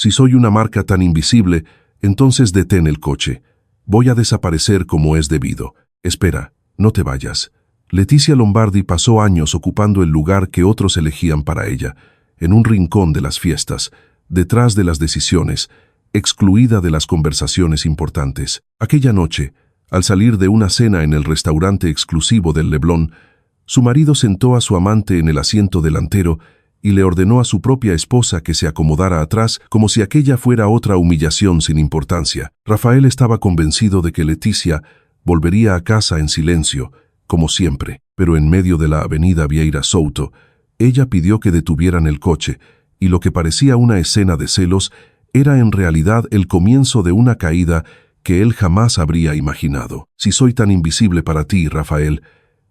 Si soy una marca tan invisible, entonces detén el coche. Voy a desaparecer como es debido. Espera, no te vayas. Leticia Lombardi pasó años ocupando el lugar que otros elegían para ella, en un rincón de las fiestas, detrás de las decisiones, excluida de las conversaciones importantes. Aquella noche, al salir de una cena en el restaurante exclusivo del Leblon, su marido sentó a su amante en el asiento delantero y le ordenó a su propia esposa que se acomodara atrás como si aquella fuera otra humillación sin importancia. Rafael estaba convencido de que Leticia volvería a casa en silencio, como siempre, pero en medio de la avenida Vieira Souto, ella pidió que detuvieran el coche, y lo que parecía una escena de celos era en realidad el comienzo de una caída que él jamás habría imaginado. Si soy tan invisible para ti, Rafael,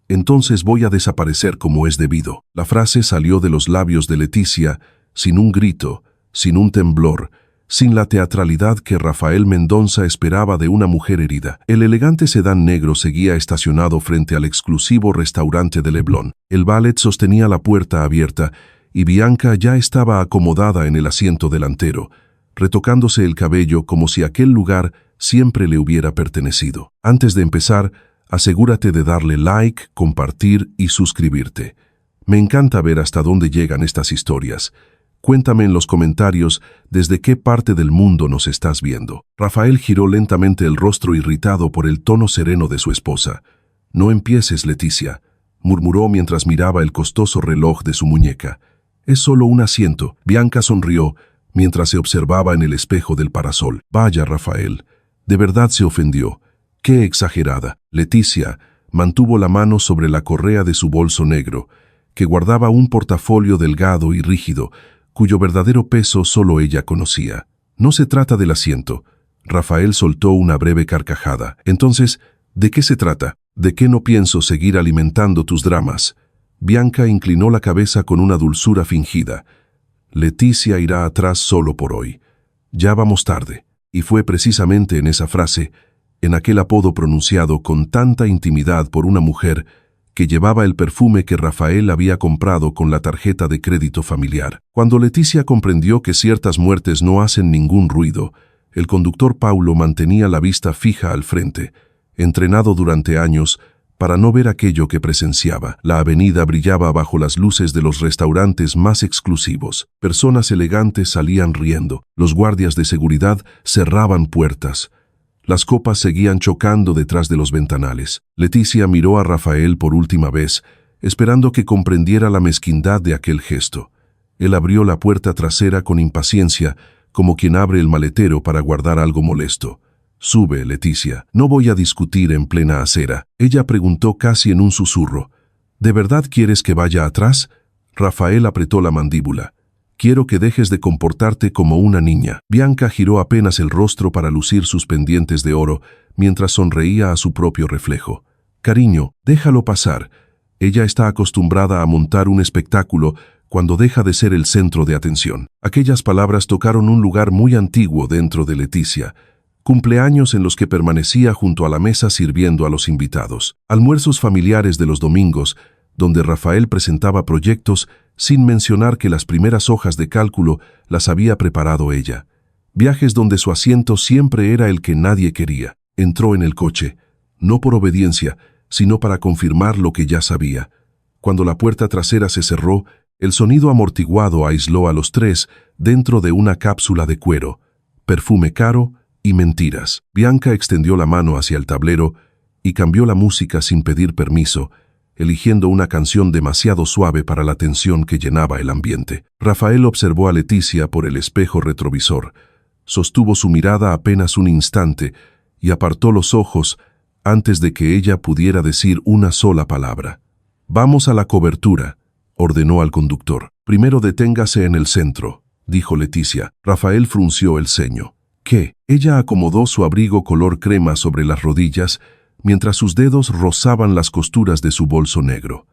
entonces voy a desaparecer como es debido. La frase salió de los labios de Leticia sin un grito, sin un temblor, sin la teatralidad que Rafael Mendonça esperaba de una mujer herida. El elegante sedán negro seguía estacionado frente al exclusivo restaurante de Leblon. El valet sostenía la puerta abierta y Bianca ya estaba acomodada en el asiento delantero, retocándose el cabello como si aquel lugar siempre le hubiera pertenecido. Antes de empezar, asegúrate de darle like, compartir y suscribirte. Me encanta ver hasta dónde llegan estas historias. Cuéntame en los comentarios desde qué parte del mundo nos estás viendo. Rafael giró lentamente el rostro irritado por el tono sereno de su esposa. No empieces, Leticia, murmuró mientras miraba el costoso reloj de su muñeca. Es solo un asiento. Bianca sonrió mientras se observaba en el espejo del parasol. Vaya, Rafael, de verdad se ofendió. ¡Qué exagerada! Leticia mantuvo la mano sobre la correa de su bolso negro, que guardaba un portafolio delgado y rígido, cuyo verdadero peso solo ella conocía. No se trata del asiento. Rafael soltó una breve carcajada. Entonces, ¿de qué se trata? ¿De qué no pienso seguir alimentando tus dramas? Bianca inclinó la cabeza con una dulzura fingida. Leticia irá atrás solo por hoy. Ya vamos tarde. Y fue precisamente en esa frase, en aquel apodo pronunciado con tanta intimidad por una mujer que llevaba el perfume que Rafael había comprado con la tarjeta de crédito familiar. Cuando Leticia comprendió que ciertas muertes no hacen ningún ruido, el conductor Paulo mantenía la vista fija al frente, entrenado durante años para no ver aquello que presenciaba. La avenida brillaba bajo las luces de los restaurantes más exclusivos. Personas elegantes salían riendo. Los guardias de seguridad cerraban puertas. Las copas seguían chocando detrás de los ventanales. Leticia miró a Rafael por última vez, esperando que comprendiera la mezquindad de aquel gesto. Él abrió la puerta trasera con impaciencia, como quien abre el maletero para guardar algo molesto. «Sube, Leticia. No voy a discutir en plena acera». Ella preguntó casi en un susurro. «¿De verdad quieres que vaya atrás?» Rafael apretó la mandíbula. «Quiero que dejes de comportarte como una niña». Bianca giró apenas el rostro para lucir sus pendientes de oro, mientras sonreía a su propio reflejo. «Cariño, déjalo pasar. Ella está acostumbrada a montar un espectáculo cuando deja de ser el centro de atención». Aquellas palabras tocaron un lugar muy antiguo dentro de Leticia. Cumpleaños en los que permanecía junto a la mesa sirviendo a los invitados. Almuerzos familiares de los domingos, donde Rafael presentaba proyectos sin mencionar que las primeras hojas de cálculo las había preparado ella. Viajes donde su asiento siempre era el que nadie quería. Entró en el coche, no por obediencia, sino para confirmar lo que ya sabía. Cuando la puerta trasera se cerró, el sonido amortiguado aisló a los tres dentro de una cápsula de cuero, perfume caro y mentiras. Bianca extendió la mano hacia el tablero y cambió la música sin pedir permiso, eligiendo una canción demasiado suave para la tensión que llenaba el ambiente. Rafael observó a Leticia por el espejo retrovisor. Sostuvo su mirada apenas un instante y apartó los ojos antes de que ella pudiera decir una sola palabra. «Vamos a la cobertura», ordenó al conductor. «Primero deténgase en el centro», dijo Leticia. Rafael frunció el ceño. «¿Qué?» Ella acomodó su abrigo color crema sobre las rodillas, mientras sus dedos rozaban las costuras de su bolso negro.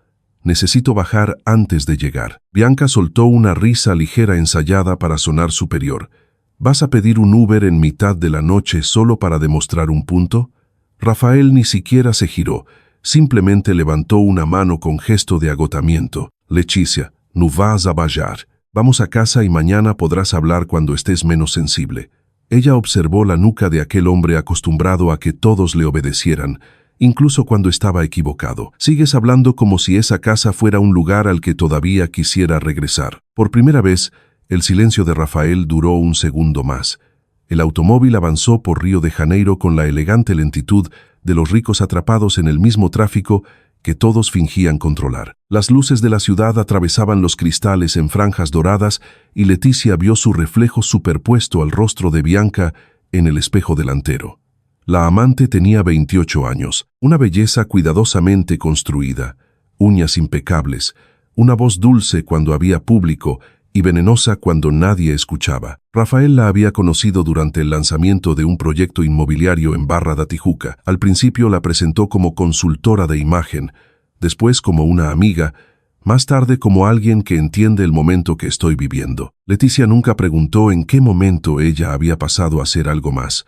«Necesito bajar antes de llegar». Bianca soltó una risa ligera ensayada para sonar superior. «¿Vas a pedir un Uber en mitad de la noche solo para demostrar un punto?» Rafael ni siquiera se giró, simplemente levantó una mano con gesto de agotamiento. «Leticia, no vas a bajar». Vamos a casa y mañana podrás hablar cuando estés menos sensible. Ella observó la nuca de aquel hombre acostumbrado a que todos le obedecieran, incluso cuando estaba equivocado. Sigues hablando como si esa casa fuera un lugar al que todavía quisiera regresar. Por primera vez, el silencio de Rafael duró un segundo más. El automóvil avanzó por Río de Janeiro con la elegante lentitud de los ricos atrapados en el mismo tráfico que todos fingían controlar. Las luces de la ciudad atravesaban los cristales en franjas doradas y Leticia vio su reflejo superpuesto al rostro de Bianca en el espejo delantero. La amante tenía 28 años, una belleza cuidadosamente construida, uñas impecables, una voz dulce cuando había público y venenosa cuando nadie escuchaba. Rafael la había conocido durante el lanzamiento de un proyecto inmobiliario en Barra da Tijuca. Al principio la presentó como consultora de imagen, después como una amiga, más tarde como alguien que entiende el momento que estoy viviendo. Leticia nunca preguntó en qué momento ella había pasado a ser algo más,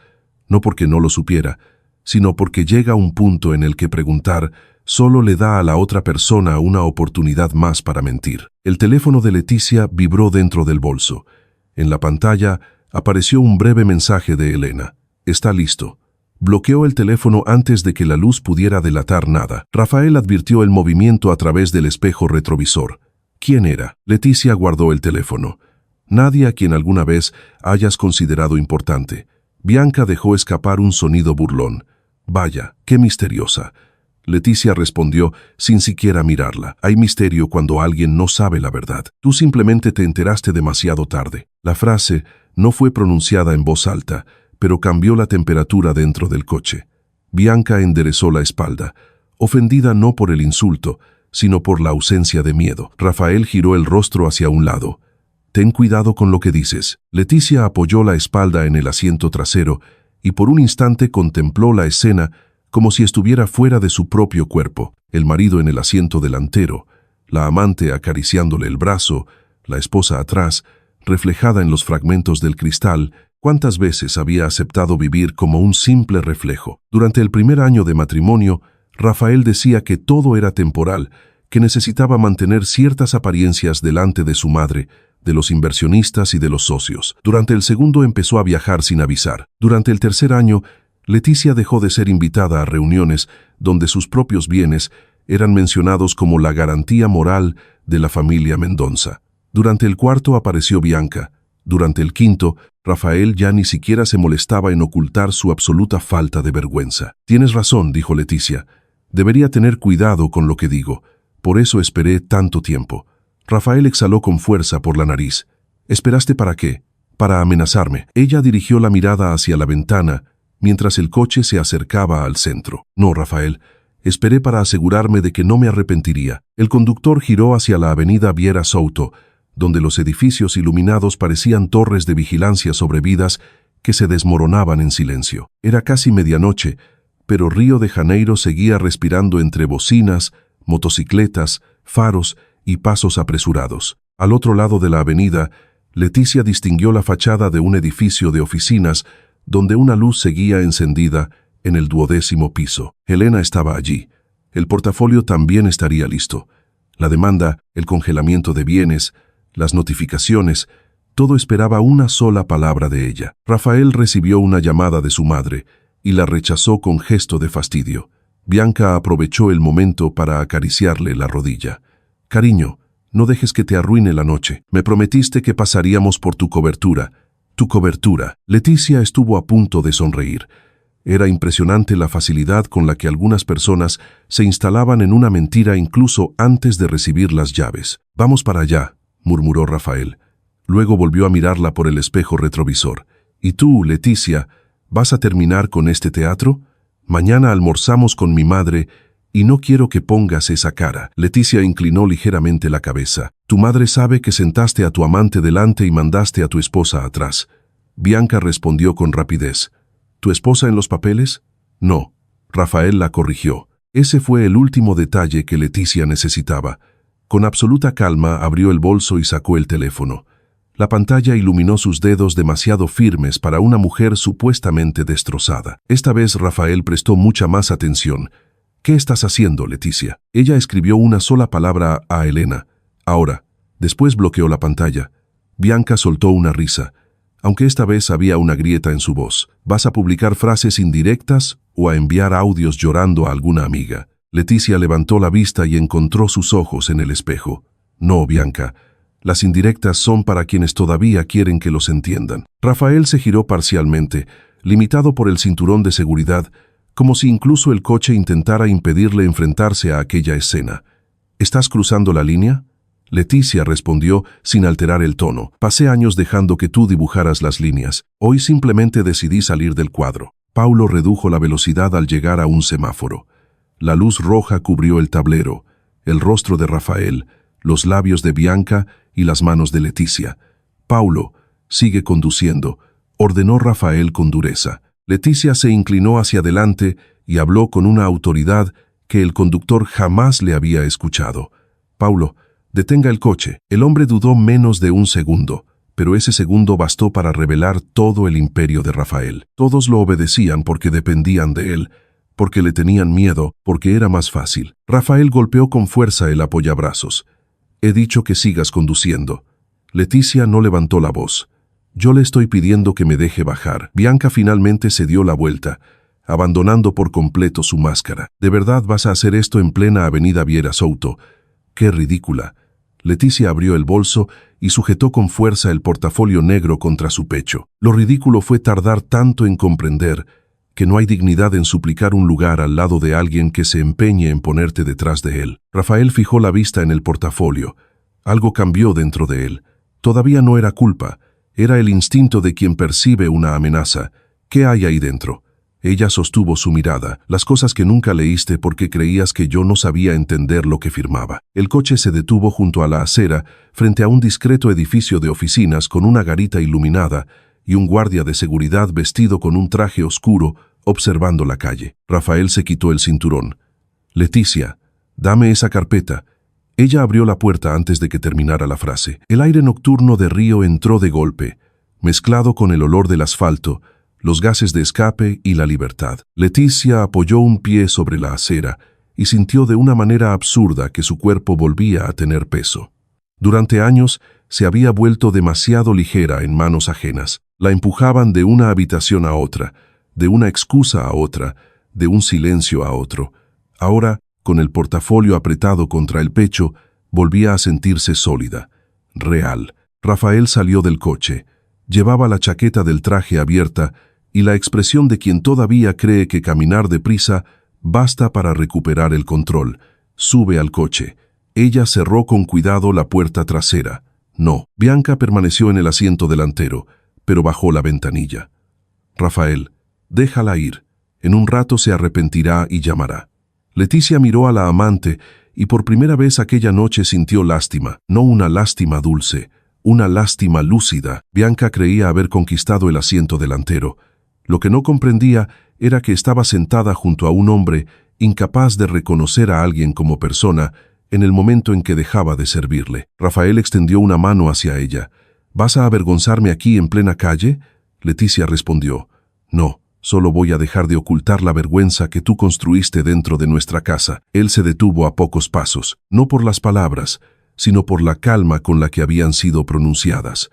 no porque no lo supiera, sino porque llega un punto en el que preguntar solo le da a la otra persona una oportunidad más para mentir. El teléfono de Leticia vibró dentro del bolso. En la pantalla apareció un breve mensaje de Elena. «Está listo». Bloqueó el teléfono antes de que la luz pudiera delatar nada. Rafael advirtió el movimiento a través del espejo retrovisor. ¿Quién era? Leticia guardó el teléfono. Nadie a quien alguna vez hayas considerado importante. Bianca dejó escapar un sonido burlón. «Vaya, qué misteriosa». Leticia respondió sin siquiera mirarla. Hay misterio cuando alguien no sabe la verdad. Tú simplemente te enteraste demasiado tarde. La frase no fue pronunciada en voz alta, pero cambió la temperatura dentro del coche. Bianca enderezó la espalda, ofendida no por el insulto, sino por la ausencia de miedo. Rafael giró el rostro hacia un lado. «Ten cuidado con lo que dices». Leticia apoyó la espalda en el asiento trasero y por un instante contempló la escena como si estuviera fuera de su propio cuerpo, el marido en el asiento delantero, la amante acariciándole el brazo, la esposa atrás, reflejada en los fragmentos del cristal. ¿Cuántas veces había aceptado vivir como un simple reflejo? Durante el primer año de matrimonio, Rafael decía que todo era temporal, que necesitaba mantener ciertas apariencias delante de su madre, de los inversionistas y de los socios. Durante el segundo empezó a viajar sin avisar. Durante el tercer año, Leticia dejó de ser invitada a reuniones donde sus propios bienes eran mencionados como la garantía moral de la familia Mendoza. Durante el cuarto apareció Bianca. Durante el quinto, Rafael ya ni siquiera se molestaba en ocultar su absoluta falta de vergüenza. «Tienes razón», dijo Leticia. «Debería tener cuidado con lo que digo. Por eso esperé tanto tiempo». Rafael exhaló con fuerza por la nariz. «¿Esperaste para qué?» «Para amenazarme». Ella dirigió la mirada hacia la ventana, mientras el coche se acercaba al centro. «No, Rafael, esperé para asegurarme de que no me arrepentiría». El conductor giró hacia la avenida Viera Souto, donde los edificios iluminados parecían torres de vigilancia sobre vidas que se desmoronaban en silencio. Era casi medianoche, pero Río de Janeiro seguía respirando entre bocinas, motocicletas, faros y pasos apresurados. Al otro lado de la avenida, Leticia distinguió la fachada de un edificio de oficinas donde una luz seguía encendida en el 12º piso. Elena estaba allí. El portafolio también estaría listo. La demanda, el congelamiento de bienes, las notificaciones, todo esperaba una sola palabra de ella. Rafael recibió una llamada de su madre y la rechazó con gesto de fastidio. Bianca aprovechó el momento para acariciarle la rodilla. «Cariño, no dejes que te arruine la noche. Me prometiste que pasaríamos por tu cobertura». «Tu cobertura». Leticia estuvo a punto de sonreír. Era impresionante la facilidad con la que algunas personas se instalaban en una mentira incluso antes de recibir las llaves. «Vamos para allá», murmuró Rafael. Luego volvió a mirarla por el espejo retrovisor. «¿Y tú, Leticia, vas a terminar con este teatro? Mañana almorzamos con mi madre y no quiero que pongas esa cara». Leticia inclinó ligeramente la cabeza. «Tu madre sabe que sentaste a tu amante delante y mandaste a tu esposa atrás». Bianca respondió con rapidez. «¿Tu esposa en los papeles?» «No». Rafael la corrigió. Ese fue el último detalle que Leticia necesitaba. Con absoluta calma abrió el bolso y sacó el teléfono. La pantalla iluminó sus dedos demasiado firmes para una mujer supuestamente destrozada. Esta vez Rafael prestó mucha más atención. «¿Qué estás haciendo, Leticia?» Ella escribió una sola palabra a Elena. «Ahora». Después bloqueó la pantalla. Bianca soltó una risa, aunque esta vez había una grieta en su voz. ¿Vas a publicar frases indirectas o a enviar audios llorando a alguna amiga? Leticia levantó la vista y encontró sus ojos en el espejo. No, Bianca. Las indirectas son para quienes todavía quieren que los entiendan. Rafael se giró parcialmente, limitado por el cinturón de seguridad, como si incluso el coche intentara impedirle enfrentarse a aquella escena. ¿Estás cruzando la línea? Leticia respondió sin alterar el tono. Pasé años dejando que tú dibujaras las líneas. Hoy simplemente decidí salir del cuadro. Paulo redujo la velocidad al llegar a un semáforo. La luz roja cubrió el tablero, el rostro de Rafael, los labios de Bianca y las manos de Leticia. Paulo, sigue conduciendo, ordenó Rafael con dureza. Leticia se inclinó hacia adelante y habló con una autoridad que el conductor jamás le había escuchado. Paulo, detenga el coche. El hombre dudó menos de un segundo, pero ese segundo bastó para revelar todo el imperio de Rafael. Todos lo obedecían porque dependían de él, porque le tenían miedo, porque era más fácil. Rafael golpeó con fuerza el apoyabrazos. He dicho que sigas conduciendo. Leticia no levantó la voz. Yo le estoy pidiendo que me deje bajar. Bianca finalmente se dio la vuelta, abandonando por completo su máscara. ¿De verdad vas a hacer esto en plena avenida Viera Souto? ¡Qué ridícula! Leticia abrió el bolso y sujetó con fuerza el portafolio negro contra su pecho. Lo ridículo fue tardar tanto en comprender que no hay dignidad en suplicar un lugar al lado de alguien que se empeñe en ponerte detrás de él. Rafael fijó la vista en el portafolio. Algo cambió dentro de él. Todavía no era culpa. Era el instinto de quien percibe una amenaza. ¿Qué hay ahí dentro? Ella sostuvo su mirada. Las cosas que nunca leíste porque creías que yo no sabía entender lo que firmaba. El coche se detuvo junto a la acera, frente a un discreto edificio de oficinas con una garita iluminada y un guardia de seguridad vestido con un traje oscuro, observando la calle. Rafael se quitó el cinturón. Leticia, dame esa carpeta. Ella abrió la puerta antes de que terminara la frase. El aire nocturno de Río entró de golpe, mezclado con el olor del asfalto, los gases de escape y la libertad. Leticia apoyó un pie sobre la acera y sintió de una manera absurda que su cuerpo volvía a tener peso. Durante años se había vuelto demasiado ligera en manos ajenas. La empujaban de una habitación a otra, de una excusa a otra, de un silencio a otro. Ahora, con el portafolio apretado contra el pecho, volvía a sentirse sólida, real. Rafael salió del coche. Llevaba la chaqueta del traje abierta y la expresión de quien todavía cree que caminar deprisa basta para recuperar el control. Sube al coche. Ella cerró con cuidado la puerta trasera. No, Bianca permaneció en el asiento delantero, pero bajó la ventanilla. Rafael, déjala ir. En un rato se arrepentirá y llamará. Leticia miró a la amante y por primera vez aquella noche sintió lástima, no una lástima dulce, una lástima lúcida. Bianca creía haber conquistado el asiento delantero. Lo que no comprendía era que estaba sentada junto a un hombre incapaz de reconocer a alguien como persona en el momento en que dejaba de servirle. Rafael extendió una mano hacia ella. ¿Vas a avergonzarme aquí en plena calle? Leticia respondió. No, solo voy a dejar de ocultar la vergüenza que tú construiste dentro de nuestra casa. Él se detuvo a pocos pasos, no por las palabras, sino por la calma con la que habían sido pronunciadas.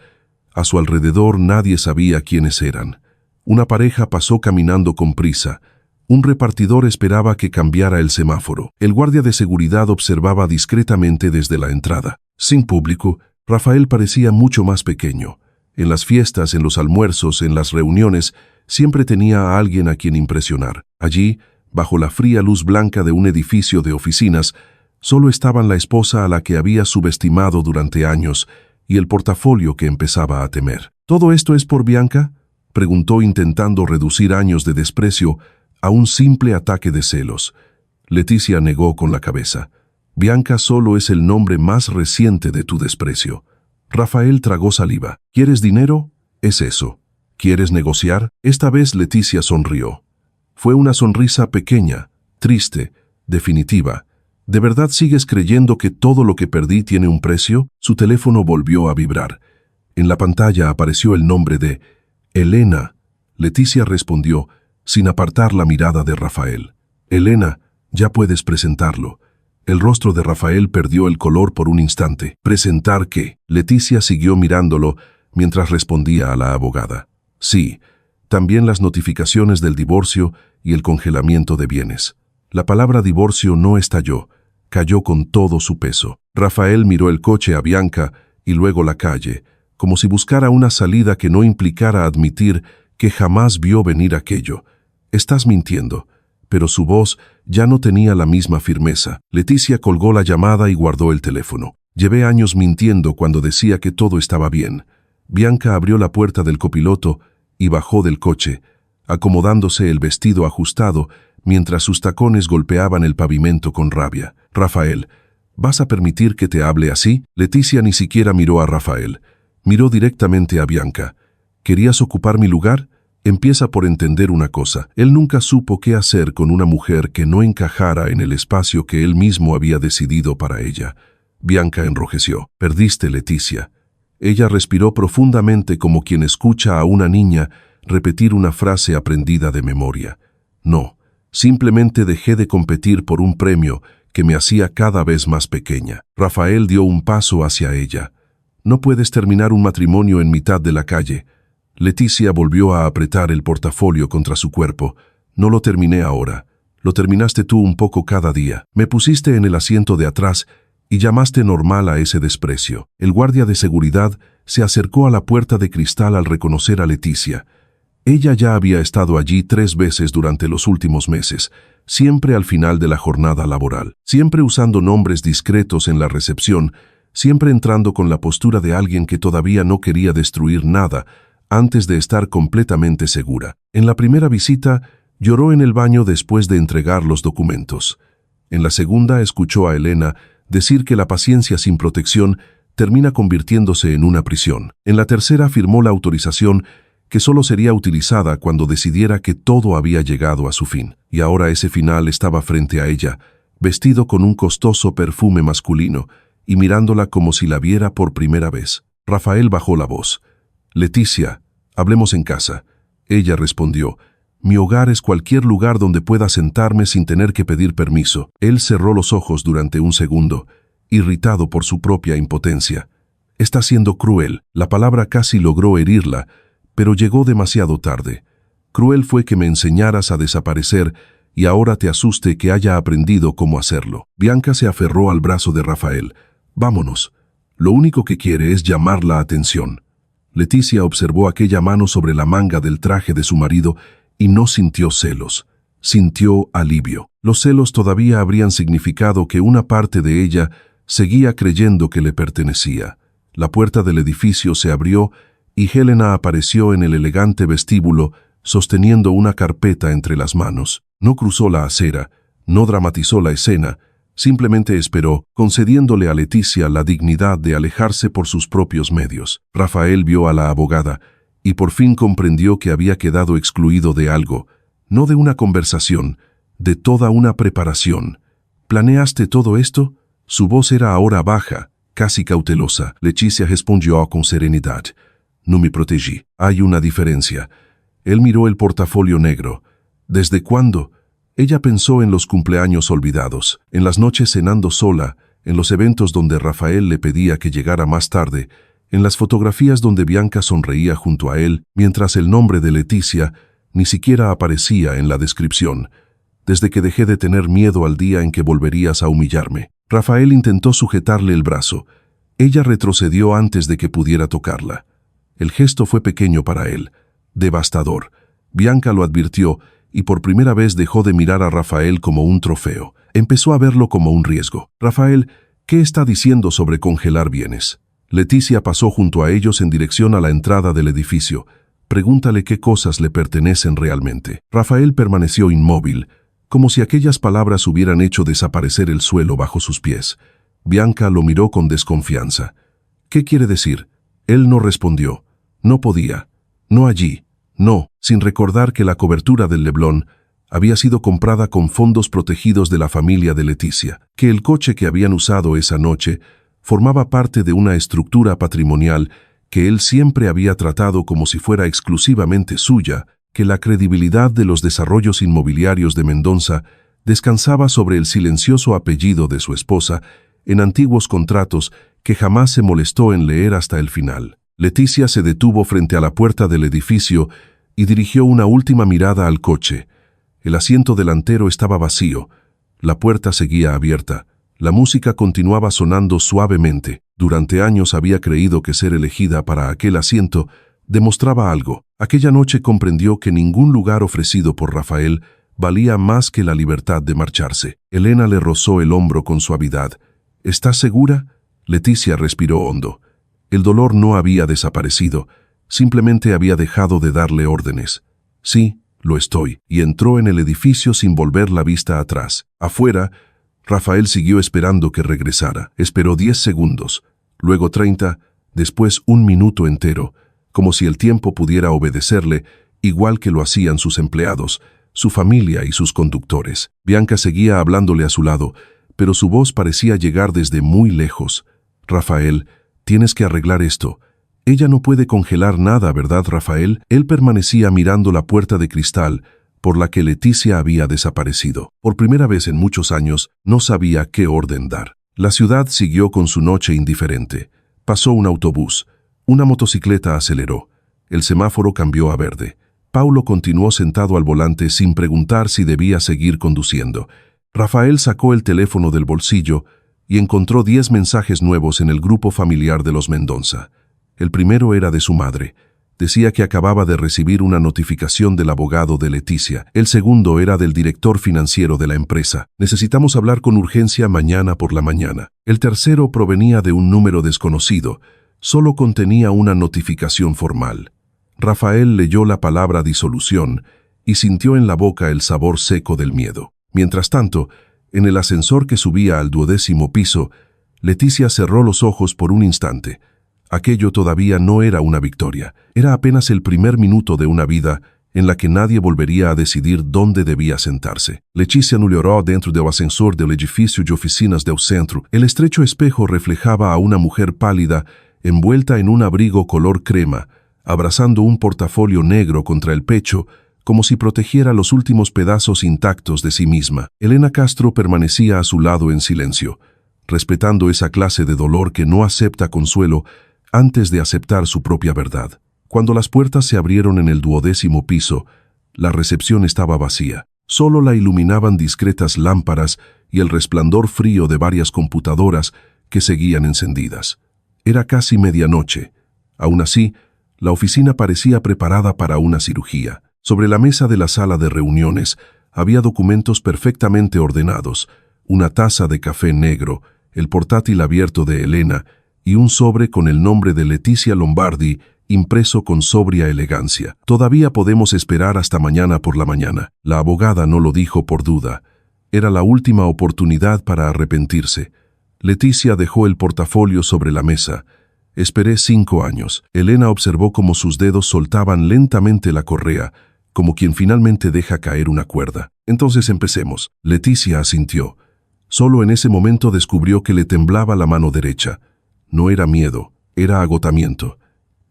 A su alrededor nadie sabía quiénes eran. Una pareja pasó caminando con prisa. Un repartidor esperaba que cambiara el semáforo. El guardia de seguridad observaba discretamente desde la entrada. Sin público, Rafael parecía mucho más pequeño. En las fiestas, en los almuerzos, en las reuniones, siempre tenía a alguien a quien impresionar. Allí, bajo la fría luz blanca de un edificio de oficinas, solo estaban la esposa a la que había subestimado durante años y el portafolio que empezaba a temer. ¿Todo esto es por Bianca?, preguntó intentando reducir años de desprecio a un simple ataque de celos. Leticia negó con la cabeza. Bianca solo es el nombre más reciente de tu desprecio. Rafael tragó saliva. ¿Quieres dinero? Es eso. ¿Quieres negociar? Esta vez Leticia sonrió. Fue una sonrisa pequeña, triste, definitiva. ¿De verdad sigues creyendo que todo lo que perdí tiene un precio? Su teléfono volvió a vibrar. En la pantalla apareció el nombre de Elena. Leticia respondió, sin apartar la mirada de Rafael. Elena, ya puedes presentarlo. El rostro de Rafael perdió el color por un instante. ¿Presentar qué? Leticia siguió mirándolo mientras respondía a la abogada. Sí, también las notificaciones del divorcio y el congelamiento de bienes. La palabra divorcio no estalló, cayó con todo su peso. Rafael miró el coche a Bianca y luego la calle, como si buscara una salida que no implicara admitir que jamás vio venir aquello. Estás mintiendo. Pero su voz ya no tenía la misma firmeza. Leticia colgó la llamada y guardó el teléfono. Llevé años mintiendo cuando decía que todo estaba bien. Bianca abrió la puerta del copiloto y bajó del coche, acomodándose el vestido ajustado mientras sus tacones golpeaban el pavimento con rabia. Rafael, ¿vas a permitir que te hable así? Leticia ni siquiera miró a Rafael. Miró directamente a Bianca. ¿Querías ocupar mi lugar? Empieza por entender una cosa. Él nunca supo qué hacer con una mujer que no encajara en el espacio que él mismo había decidido para ella. Bianca enrojeció. Perdiste, Leticia. Ella respiró profundamente como quien escucha a una niña repetir una frase aprendida de memoria. No, simplemente dejé de competir por un premio que me hacía cada vez más pequeña. Rafael dio un paso hacia ella. No puedes terminar un matrimonio en mitad de la calle. Leticia volvió a apretar el portafolio contra su cuerpo. No lo terminé ahora. Lo terminaste tú un poco cada día. Me pusiste en el asiento de atrás y llamaste normal a ese desprecio. El guardia de seguridad se acercó a la puerta de cristal al reconocer a Leticia. Ella ya había estado allí 3 veces durante los últimos meses, siempre al final de la jornada laboral, siempre usando nombres discretos en la recepción, siempre entrando con la postura de alguien que todavía no quería destruir nada, antes de estar completamente segura. En la primera visita, lloró en el baño después de entregar los documentos. En la segunda, escuchó a Elena decir que la paciencia sin protección termina convirtiéndose en una prisión. En la tercera, firmó la autorización que solo sería utilizada cuando decidiera que todo había llegado a su fin. Y ahora ese final estaba frente a ella, vestido con un costoso perfume masculino y mirándola como si la viera por primera vez. Rafael bajó la voz. Leticia, hablemos en casa. Ella respondió, mi hogar es cualquier lugar donde pueda sentarme sin tener que pedir permiso. Él cerró los ojos durante un segundo, irritado por su propia impotencia. Está siendo cruel. La palabra casi logró herirla, pero llegó demasiado tarde. Cruel fue que me enseñaras a desaparecer y ahora te asuste que haya aprendido cómo hacerlo. Bianca se aferró al brazo de Rafael. Vámonos. Lo único que quiere es llamar la atención. Leticia observó aquella mano sobre la manga del traje de su marido y no sintió celos. Sintió alivio. Los celos todavía habrían significado que una parte de ella seguía creyendo que le pertenecía. La puerta del edificio se abrió y Helena apareció en el elegante vestíbulo sosteniendo una carpeta entre las manos. No cruzó la acera, no dramatizó la escena, simplemente esperó, concediéndole a Leticia la dignidad de alejarse por sus propios medios. Rafael vio a la abogada y por fin comprendió que había quedado excluido de algo, no de una conversación, de toda una preparación. ¿Planeaste todo esto? Su voz era ahora baja, casi cautelosa. Leticia respondió con serenidad. No me protegí. Hay una diferencia. Él miró el portafolio negro. ¿Desde cuándo? Ella pensó en los cumpleaños olvidados, en las noches cenando sola, en los eventos donde Rafael le pedía que llegara más tarde, en las fotografías donde Bianca sonreía junto a él, mientras el nombre de Leticia ni siquiera aparecía en la descripción. Desde que dejé de tener miedo al día en que volverías a humillarme. Rafael intentó sujetarle el brazo. Ella retrocedió antes de que pudiera tocarla. El gesto fue pequeño para él, devastador. Bianca lo advirtió y por primera vez dejó de mirar a Rafael como un trofeo. Empezó a verlo como un riesgo. Rafael, ¿qué está diciendo sobre congelar bienes? Leticia pasó junto a ellos en dirección a la entrada del edificio. Pregúntale qué cosas le pertenecen realmente. Rafael permaneció inmóvil, como si aquellas palabras hubieran hecho desaparecer el suelo bajo sus pies. Bianca lo miró con desconfianza. ¿Qué quiere decir? Él no respondió. No podía. No allí. No, sin recordar que la cobertura del Leblon había sido comprada con fondos protegidos de la familia de Leticia, que el coche que habían usado esa noche formaba parte de una estructura patrimonial que él siempre había tratado como si fuera exclusivamente suya, que la credibilidad de los desarrollos inmobiliarios de Mendoza descansaba sobre el silencioso apellido de su esposa en antiguos contratos que jamás se molestó en leer hasta el final. Leticia se detuvo frente a la puerta del edificio y dirigió una última mirada al coche. El asiento delantero estaba vacío. La puerta seguía abierta. La música continuaba sonando suavemente. Durante años había creído que ser elegida para aquel asiento demostraba algo. Aquella noche comprendió que ningún lugar ofrecido por Rafael valía más que la libertad de marcharse. Elena le rozó el hombro con suavidad. ¿Estás segura? Leticia respiró hondo. El dolor no había desaparecido, simplemente había dejado de darle órdenes. Sí, lo estoy, y entró en el edificio sin volver la vista atrás. Afuera, Rafael siguió esperando que regresara. Esperó 10 segundos, luego 30, después 1 minuto entero, como si el tiempo pudiera obedecerle, igual que lo hacían sus empleados, su familia y sus conductores. Bianca seguía hablándole a su lado, pero su voz parecía llegar desde muy lejos. Rafael, tienes que arreglar esto. Ella no puede congelar nada, ¿verdad, Rafael? Él permanecía mirando la puerta de cristal por la que Leticia había desaparecido. Por primera vez en muchos años, no sabía qué orden dar. La ciudad siguió con su noche indiferente. Pasó un autobús. Una motocicleta aceleró. El semáforo cambió a verde. Paulo continuó sentado al volante sin preguntar si debía seguir conduciendo. Rafael sacó el teléfono del bolsillo y encontró 10 mensajes nuevos en el grupo familiar de los Mendoza. El primero era de su madre. Decía que acababa de recibir una notificación del abogado de Leticia. El segundo era del director financiero de la empresa. Necesitamos hablar con urgencia mañana por la mañana. El tercero provenía de un número desconocido. Solo contenía una notificación formal. Rafael leyó la palabra disolución y sintió en la boca el sabor seco del miedo. Mientras tanto, en el ascensor que subía al 12º piso, Leticia cerró los ojos por un instante. Aquello todavía no era una victoria. Era apenas el primer minuto de una vida en la que nadie volvería a decidir dónde debía sentarse. Leticia no olhou dentro del ascensor del edificio de oficinas del centro. El estrecho espejo reflejaba a una mujer pálida, envuelta en un abrigo color crema, abrazando un portafolio negro contra el pecho, como si protegiera los últimos pedazos intactos de sí misma. Elena Castro permanecía a su lado en silencio, respetando esa clase de dolor que no acepta consuelo antes de aceptar su propia verdad. Cuando las puertas se abrieron en el 12º piso, la recepción estaba vacía. Solo la iluminaban discretas lámparas y el resplandor frío de varias computadoras que seguían encendidas. Era casi medianoche. Aún así, la oficina parecía preparada para una cirugía. Sobre la mesa de la sala de reuniones había documentos perfectamente ordenados, una taza de café negro, el portátil abierto de Elena y un sobre con el nombre de Leticia Lombardi impreso con sobria elegancia. Todavía podemos esperar hasta mañana por la mañana. La abogada no lo dijo por duda. Era la última oportunidad para arrepentirse. Leticia dejó el portafolio sobre la mesa. Esperé 5 años. Elena observó cómo sus dedos soltaban lentamente la correa, como quien finalmente deja caer una cuerda. Entonces empecemos. Leticia asintió. Solo en ese momento descubrió que le temblaba la mano derecha. No era miedo, era agotamiento.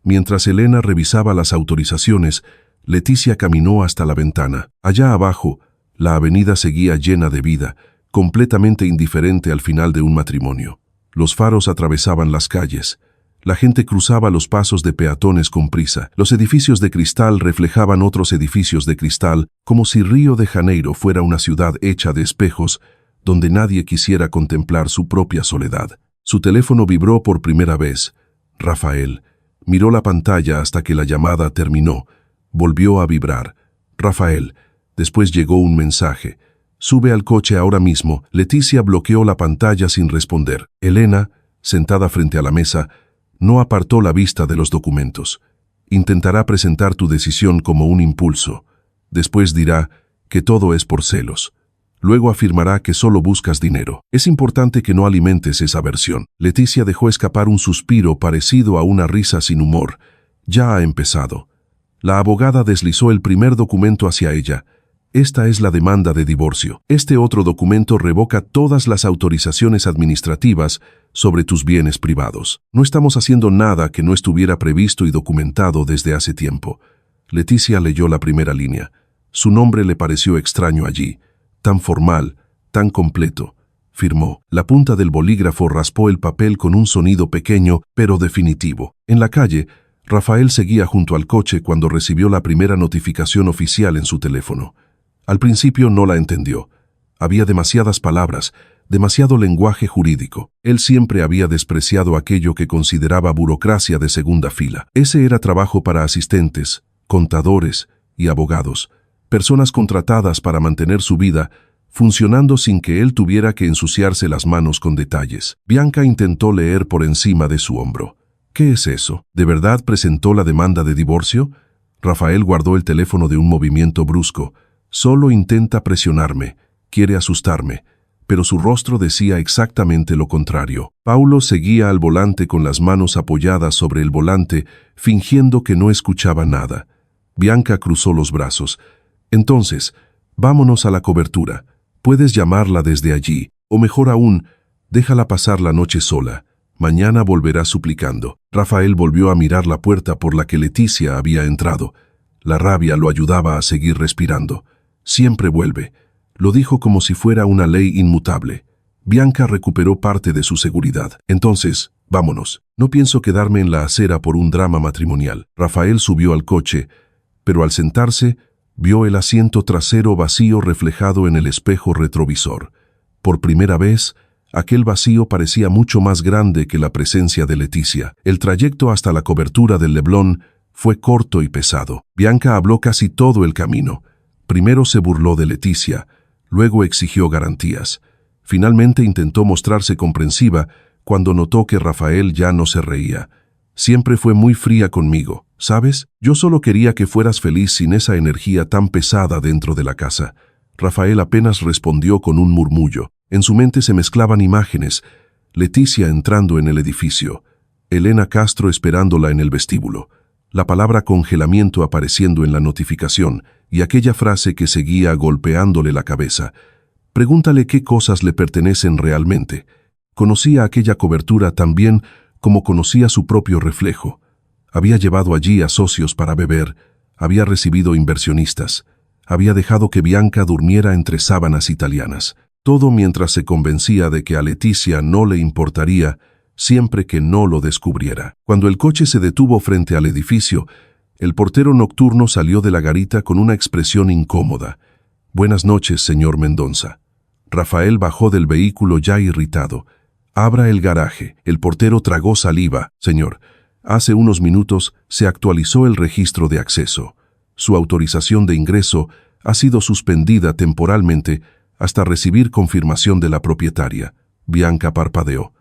Mientras Elena revisaba las autorizaciones, Leticia caminó hasta la ventana. Allá abajo, la avenida seguía llena de vida, completamente indiferente al final de un matrimonio. Los faros atravesaban las calles. La gente cruzaba los pasos de peatones con prisa. Los edificios de cristal reflejaban otros edificios de cristal, como si Río de Janeiro fuera una ciudad hecha de espejos, donde nadie quisiera contemplar su propia soledad. Su teléfono vibró por primera vez. Rafael. Miró la pantalla hasta que la llamada terminó. Volvió a vibrar. Rafael. Después llegó un mensaje. Sube al coche ahora mismo. Leticia bloqueó la pantalla sin responder. Elena, sentada frente a la mesa, no apartó la vista de los documentos. Intentará presentar tu decisión como un impulso. Después dirá que todo es por celos. Luego afirmará que solo buscas dinero. Es importante que no alimentes esa versión. Leticia dejó escapar un suspiro parecido a una risa sin humor. Ya ha empezado. La abogada deslizó el primer documento hacia ella. Esta es la demanda de divorcio. Este otro documento revoca todas las autorizaciones administrativas sobre tus bienes privados. No estamos haciendo nada que no estuviera previsto y documentado desde hace tiempo. Leticia leyó la primera línea. Su nombre le pareció extraño allí. tan formal, tan completo. Firmó. La punta del bolígrafo raspó el papel con un sonido pequeño, pero definitivo. En la calle, Rafael seguía junto al coche cuando recibió la primera notificación oficial en su teléfono. Al principio no la entendió. Había demasiadas palabras, demasiado lenguaje jurídico. Él siempre había despreciado aquello que consideraba burocracia de segunda fila. Ese era trabajo para asistentes, contadores y abogados, personas contratadas para mantener su vida funcionando sin que él tuviera que ensuciarse las manos con detalles. Bianca intentó leer por encima de su hombro. ¿Qué es eso? ¿De verdad presentó la demanda de divorcio? Rafael guardó el teléfono de un movimiento brusco. Solo intenta presionarme, quiere asustarme. Pero su rostro decía exactamente lo contrario. Paulo seguía al volante con las manos apoyadas sobre el volante, fingiendo que no escuchaba nada. Bianca cruzó los brazos. Entonces, vámonos a la cobertura. Puedes llamarla desde allí, o mejor aún, déjala pasar la noche sola. Mañana volverá suplicando. Rafael volvió a mirar la puerta por la que Leticia había entrado. La rabia lo ayudaba a seguir respirando. Siempre vuelve. Lo dijo como si fuera una ley inmutable. Bianca recuperó parte de su seguridad. Entonces, vámonos. No pienso quedarme en la acera por un drama matrimonial. Rafael subió al coche, pero al sentarse, vio el asiento trasero vacío reflejado en el espejo retrovisor. Por primera vez, aquel vacío parecía mucho más grande que la presencia de Leticia. El trayecto hasta la cobertura del Leblon fue corto y pesado. Bianca habló casi todo el camino. Primero se burló de Leticia, luego exigió garantías. Finalmente intentó mostrarse comprensiva cuando notó que Rafael ya no se reía. Siempre fue muy fría conmigo, ¿sabes? Yo solo quería que fueras feliz sin esa energía tan pesada dentro de la casa. Rafael apenas respondió con un murmullo. En su mente se mezclaban imágenes. Leticia entrando en el edificio. Elena Castro esperándola en el vestíbulo. La palabra congelamiento apareciendo en la notificación y aquella frase que seguía golpeándole la cabeza. Pregúntale qué cosas le pertenecen realmente. Conocía aquella cobertura tan bien como conocía su propio reflejo. Había llevado allí a socios para beber, había recibido inversionistas, había dejado que Bianca durmiera entre sábanas italianas. Todo mientras se convencía de que a Leticia no le importaría siempre que no lo descubriera. Cuando el coche se detuvo frente al edificio, el portero nocturno salió de la garita con una expresión incómoda. «Buenas noches, señor Mendonza». Rafael bajó del vehículo ya irritado. «Abra el garaje». El portero tragó saliva. «Señor, hace unos minutos se actualizó el registro de acceso. Su autorización de ingreso ha sido suspendida temporalmente hasta recibir confirmación de la propietaria». Bianca parpadeó.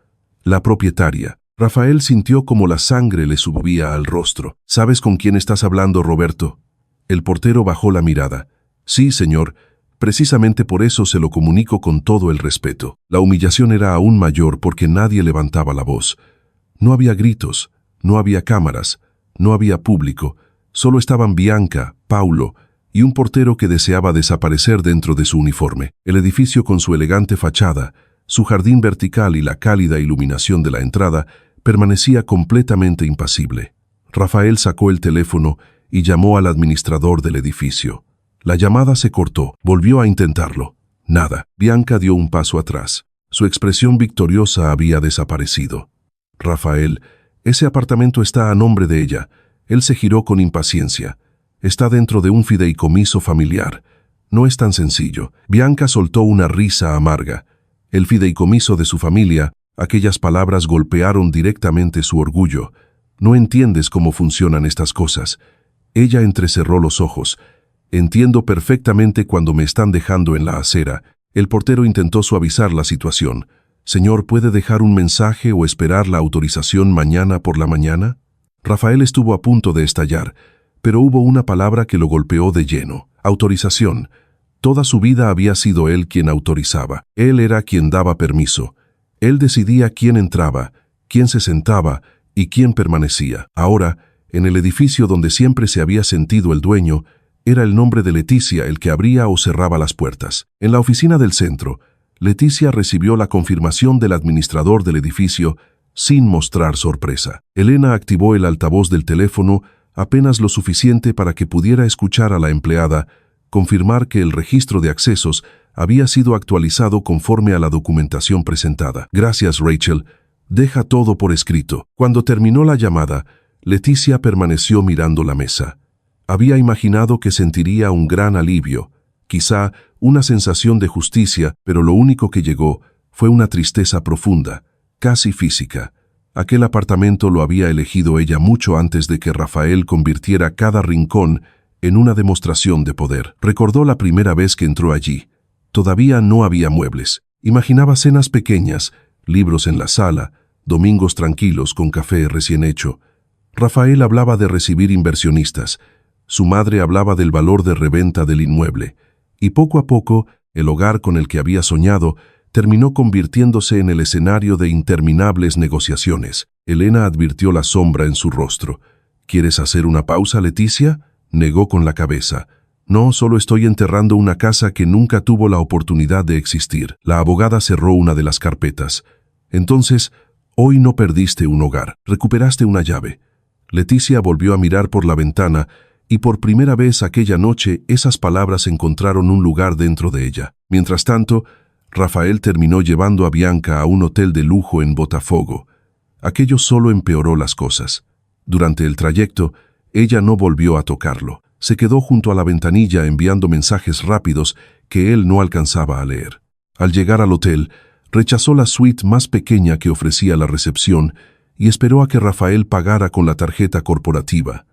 «La propietaria». Rafael sintió como la sangre le subía al rostro. «¿Sabes con quién estás hablando, Roberto?» El portero bajó la mirada. «Sí, señor. Precisamente por eso se lo comunico con todo el respeto». La humillación era aún mayor porque nadie levantaba la voz. No había gritos, no había cámaras, no había público. Solo estaban Bianca, Paulo y un portero que deseaba desaparecer dentro de su uniforme. El edificio con su elegante fachada, su jardín vertical y la cálida iluminación de la entrada permanecía completamente impasible. Rafael sacó el teléfono y llamó al administrador del edificio. La llamada se cortó. Volvió a intentarlo. Nada. Bianca dio un paso atrás. Su expresión victoriosa había desaparecido. «Rafael, ese apartamento está a nombre de ella». Él se giró con impaciencia. «Está dentro de un fideicomiso familiar. No es tan sencillo». Bianca soltó una risa amarga. El fideicomiso de su familia. Aquellas palabras golpearon directamente su orgullo. «No entiendes cómo funcionan estas cosas». Ella entrecerró los ojos. «Entiendo perfectamente cuando me están dejando en la acera». El portero intentó suavizar la situación. «Señor, ¿puede dejar un mensaje o esperar la autorización mañana por la mañana?» Rafael estuvo a punto de estallar, pero hubo una palabra que lo golpeó de lleno. Autorización. Toda su vida había sido él quien autorizaba. Él era quien daba permiso. Él decidía quién entraba, quién se sentaba y quién permanecía. Ahora, en el edificio donde siempre se había sentido el dueño, era el nombre de Leticia el que abría o cerraba las puertas. En la oficina del centro, Leticia recibió la confirmación del administrador del edificio sin mostrar sorpresa. Elena activó el altavoz del teléfono apenas lo suficiente para que pudiera escuchar a la empleada confirmar que el registro de accesos había sido actualizado conforme a la documentación presentada. Gracias, Rachel. Deja todo por escrito. Cuando terminó la llamada, Leticia permaneció mirando la mesa. Había imaginado que sentiría un gran alivio, quizá una sensación de justicia, pero lo único que llegó fue una tristeza profunda, casi física. Aquel apartamento lo había elegido ella mucho antes de que Rafael convirtiera cada rincón en una demostración de poder. Recordó la primera vez que entró allí. Todavía no había muebles. Imaginaba cenas pequeñas, libros en la sala, domingos tranquilos con café recién hecho. Rafael hablaba de recibir inversionistas. Su madre hablaba del valor de reventa del inmueble. Y poco a poco, el hogar con el que había soñado terminó convirtiéndose en el escenario de interminables negociaciones. Elena advirtió la sombra en su rostro. ¿Quieres hacer una pausa, Leticia? Negó con la cabeza. No, solo estoy enterrando una casa que nunca tuvo la oportunidad de existir. La abogada cerró una de las carpetas. Entonces, hoy no perdiste un hogar, recuperaste una llave. Leticia volvió a mirar por la ventana y por primera vez aquella noche esas palabras encontraron un lugar dentro de ella. Mientras tanto, Rafael terminó llevando a Bianca a un hotel de lujo en Botafogo. Aquello solo empeoró las cosas. Durante el trayecto, ella no volvió a tocarlo. Se quedó junto a la ventanilla enviando mensajes rápidos que él no alcanzaba a leer. Al llegar al hotel, rechazó la suite más pequeña que ofrecía la recepción y esperó a que Rafael pagara con la tarjeta corporativa.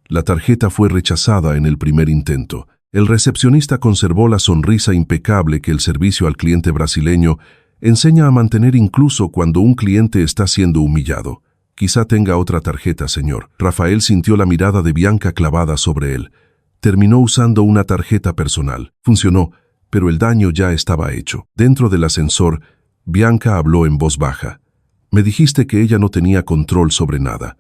La tarjeta fue rechazada en el primer intento. El recepcionista conservó la sonrisa impecable que el servicio al cliente brasileño enseña a mantener incluso cuando un cliente está siendo humillado. Quizá tenga otra tarjeta, señor. Rafael sintió la mirada de Bianca clavada sobre él. Terminó usando una tarjeta personal. Funcionó, pero el daño ya estaba hecho. Dentro del ascensor, Bianca habló en voz baja. Me dijiste que ella no tenía control sobre nada.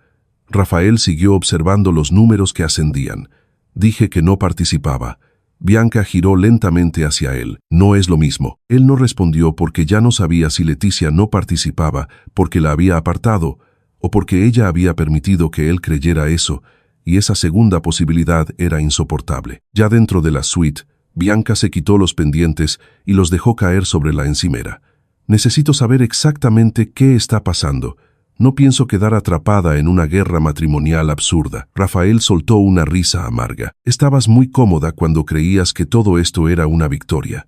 Rafael siguió observando los números que ascendían. Dije que no participaba. Bianca giró lentamente hacia él. No es lo mismo. Él no respondió porque ya no sabía si Leticia no participaba porque la había apartado o porque ella había permitido que él creyera eso, y esa segunda posibilidad era insoportable. Ya dentro de la suite, Bianca se quitó los pendientes y los dejó caer sobre la encimera. Necesito saber exactamente qué está pasando. No pienso quedar atrapada en una guerra matrimonial absurda. Rafael soltó una risa amarga. Estabas muy cómoda cuando creías que todo esto era una victoria.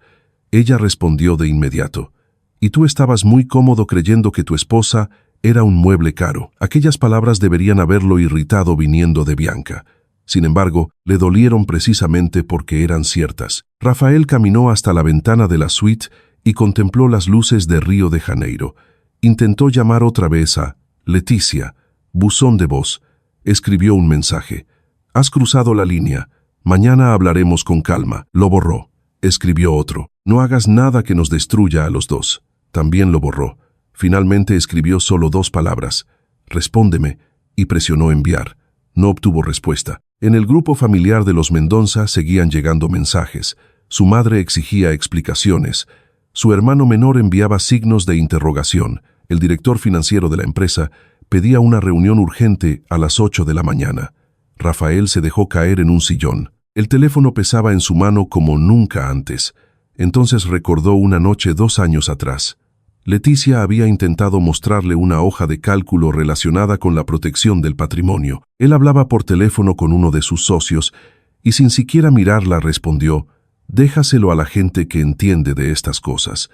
Ella respondió de inmediato. Y tú estabas muy cómodo creyendo que tu esposa era un mueble caro. Aquellas palabras deberían haberlo irritado viniendo de Bianca. Sin embargo, le dolieron precisamente porque eran ciertas. Rafael caminó hasta la ventana de la suite y contempló las luces de Río de Janeiro. Intentó llamar otra vez a Leticia. Buzón de voz. Escribió un mensaje. Has cruzado la línea. Mañana hablaremos con calma. Lo borró. Escribió otro. No hagas nada que nos destruya a los dos. También lo borró. Finalmente escribió solo 2 palabras. Respóndeme, y presionó enviar. No obtuvo respuesta. En el grupo familiar de los Mendoza seguían llegando mensajes. Su madre exigía explicaciones. Su hermano menor enviaba signos de interrogación. El director financiero de la empresa pedía una reunión urgente a las 8 de la mañana. Rafael se dejó caer en un sillón. El teléfono pesaba en su mano como nunca antes. Entonces recordó una noche 2 años atrás. Leticia había intentado mostrarle una hoja de cálculo relacionada con la protección del patrimonio. Él hablaba por teléfono con uno de sus socios y sin siquiera mirarla respondió: «Déjaselo a la gente que entiende de estas cosas».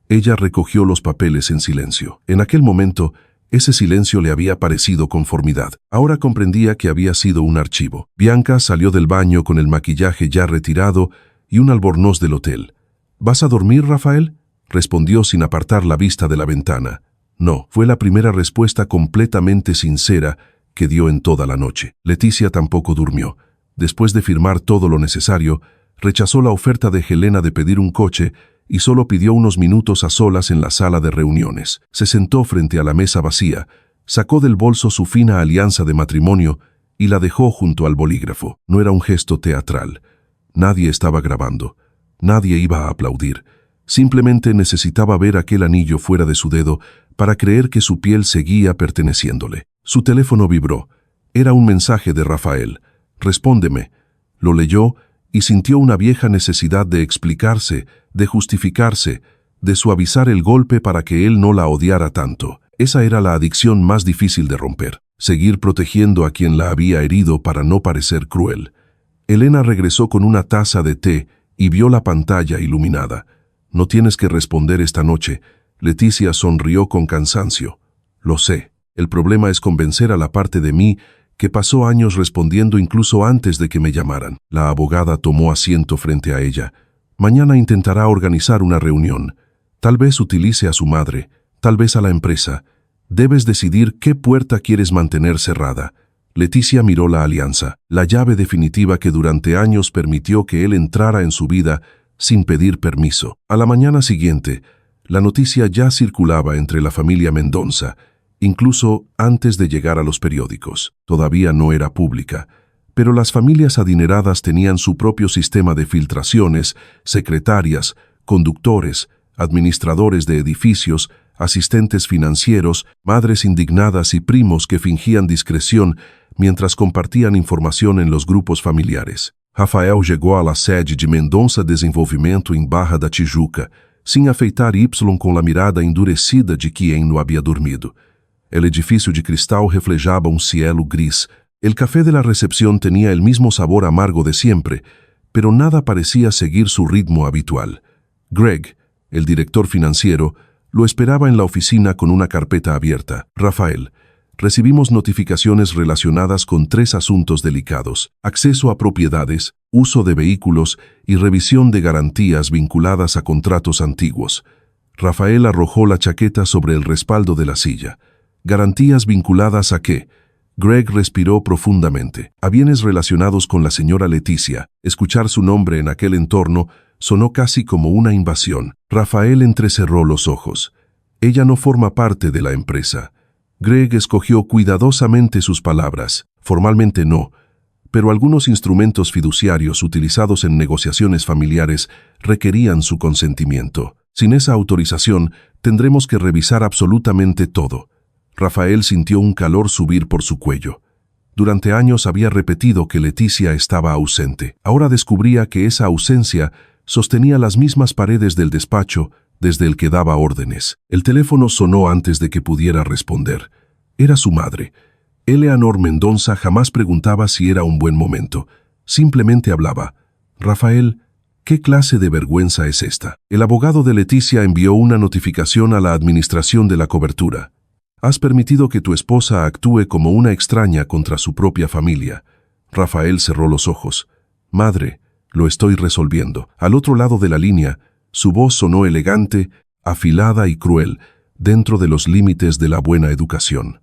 Ella recogió los papeles en silencio. En aquel momento, ese silencio le había parecido conformidad. Ahora comprendía que había sido un archivo. Bianca salió del baño con el maquillaje ya retirado y un albornoz del hotel. «¿Vas a dormir, Rafael?», respondió sin apartar la vista de la ventana. No, fue la primera respuesta completamente sincera que dio en toda la noche. Leticia tampoco durmió. Después de firmar todo lo necesario, rechazó la oferta de Helena de pedir un coche y solo pidió unos minutos a solas en la sala de reuniones. Se sentó frente a la mesa vacía, sacó del bolso su fina alianza de matrimonio y la dejó junto al bolígrafo. No era un gesto teatral. Nadie estaba grabando. Nadie iba a aplaudir. Simplemente necesitaba ver aquel anillo fuera de su dedo para creer que su piel seguía perteneciéndole. Su teléfono vibró. Era un mensaje de Rafael. «Respóndeme». Lo leyó y sintió una vieja necesidad de explicarse, de justificarse, de suavizar el golpe para que él no la odiara tanto. Esa era la adicción más difícil de romper, seguir protegiendo a quien la había herido para no parecer cruel. Elena regresó con una taza de té y vio la pantalla iluminada. «No tienes que responder esta noche». Leticia sonrió con cansancio. «Lo sé. El problema es convencer a la parte de mí que pasó años respondiendo incluso antes de que me llamaran». La abogada tomó asiento frente a ella. «Mañana intentará organizar una reunión. Tal vez utilice a su madre, tal vez a la empresa. Debes decidir qué puerta quieres mantener cerrada». Leticia miró la alianza, la llave definitiva que durante años permitió que él entrara en su vida sin pedir permiso. A la mañana siguiente, la noticia ya circulaba entre la familia Mendonça, incluso antes de llegar a los periódicos. Todavía no era pública, pero las familias adineradas tenían su propio sistema de filtraciones, secretarias, conductores, administradores de edificios, asistentes financieros, madres indignadas y primos que fingían discreción mientras compartían información en los grupos familiares. Rafael llegó a la sede de Mendonça Desenvolvimento em Barra da Tijuca, sin afeitar Y com la mirada endurecida de quien no había dormido. El edificio de cristal reflejaba un cielo gris. El café de la recepción tenía el mismo sabor amargo de siempre, pero nada parecía seguir su ritmo habitual. Greg, el director financiero, lo esperaba en la oficina con una carpeta abierta. «Rafael, recibimos notificaciones relacionadas con 3 asuntos delicados: acceso a propiedades, uso de vehículos y revisión de garantías vinculadas a contratos antiguos». Rafael arrojó la chaqueta sobre el respaldo de la silla. «¿Garantías vinculadas a qué?». Greg respiró profundamente. «A bienes relacionados con la señora Leticia». Escuchar su nombre en aquel entorno sonó casi como una invasión. Rafael entrecerró los ojos. «Ella no forma parte de la empresa». Greg escogió cuidadosamente sus palabras. «Formalmente no, pero algunos instrumentos fiduciarios utilizados en negociaciones familiares requerían su consentimiento. Sin esa autorización, tendremos que revisar absolutamente todo». Rafael sintió un calor subir por su cuello. Durante años había repetido que Leticia estaba ausente. Ahora descubría que esa ausencia sostenía las mismas paredes del despacho desde el que daba órdenes. El teléfono sonó antes de que pudiera responder. Era su madre. Eleanor Mendonça jamás preguntaba si era un buen momento. Simplemente hablaba. «Rafael, ¿qué clase de vergüenza es esta?». El abogado de Leticia envió una notificación a la administración de la cobertura. «Has permitido que tu esposa actúe como una extraña contra su propia familia». Rafael cerró los ojos. «Madre, lo estoy resolviendo». Al otro lado de la línea, su voz sonó elegante, afilada y cruel, dentro de los límites de la buena educación.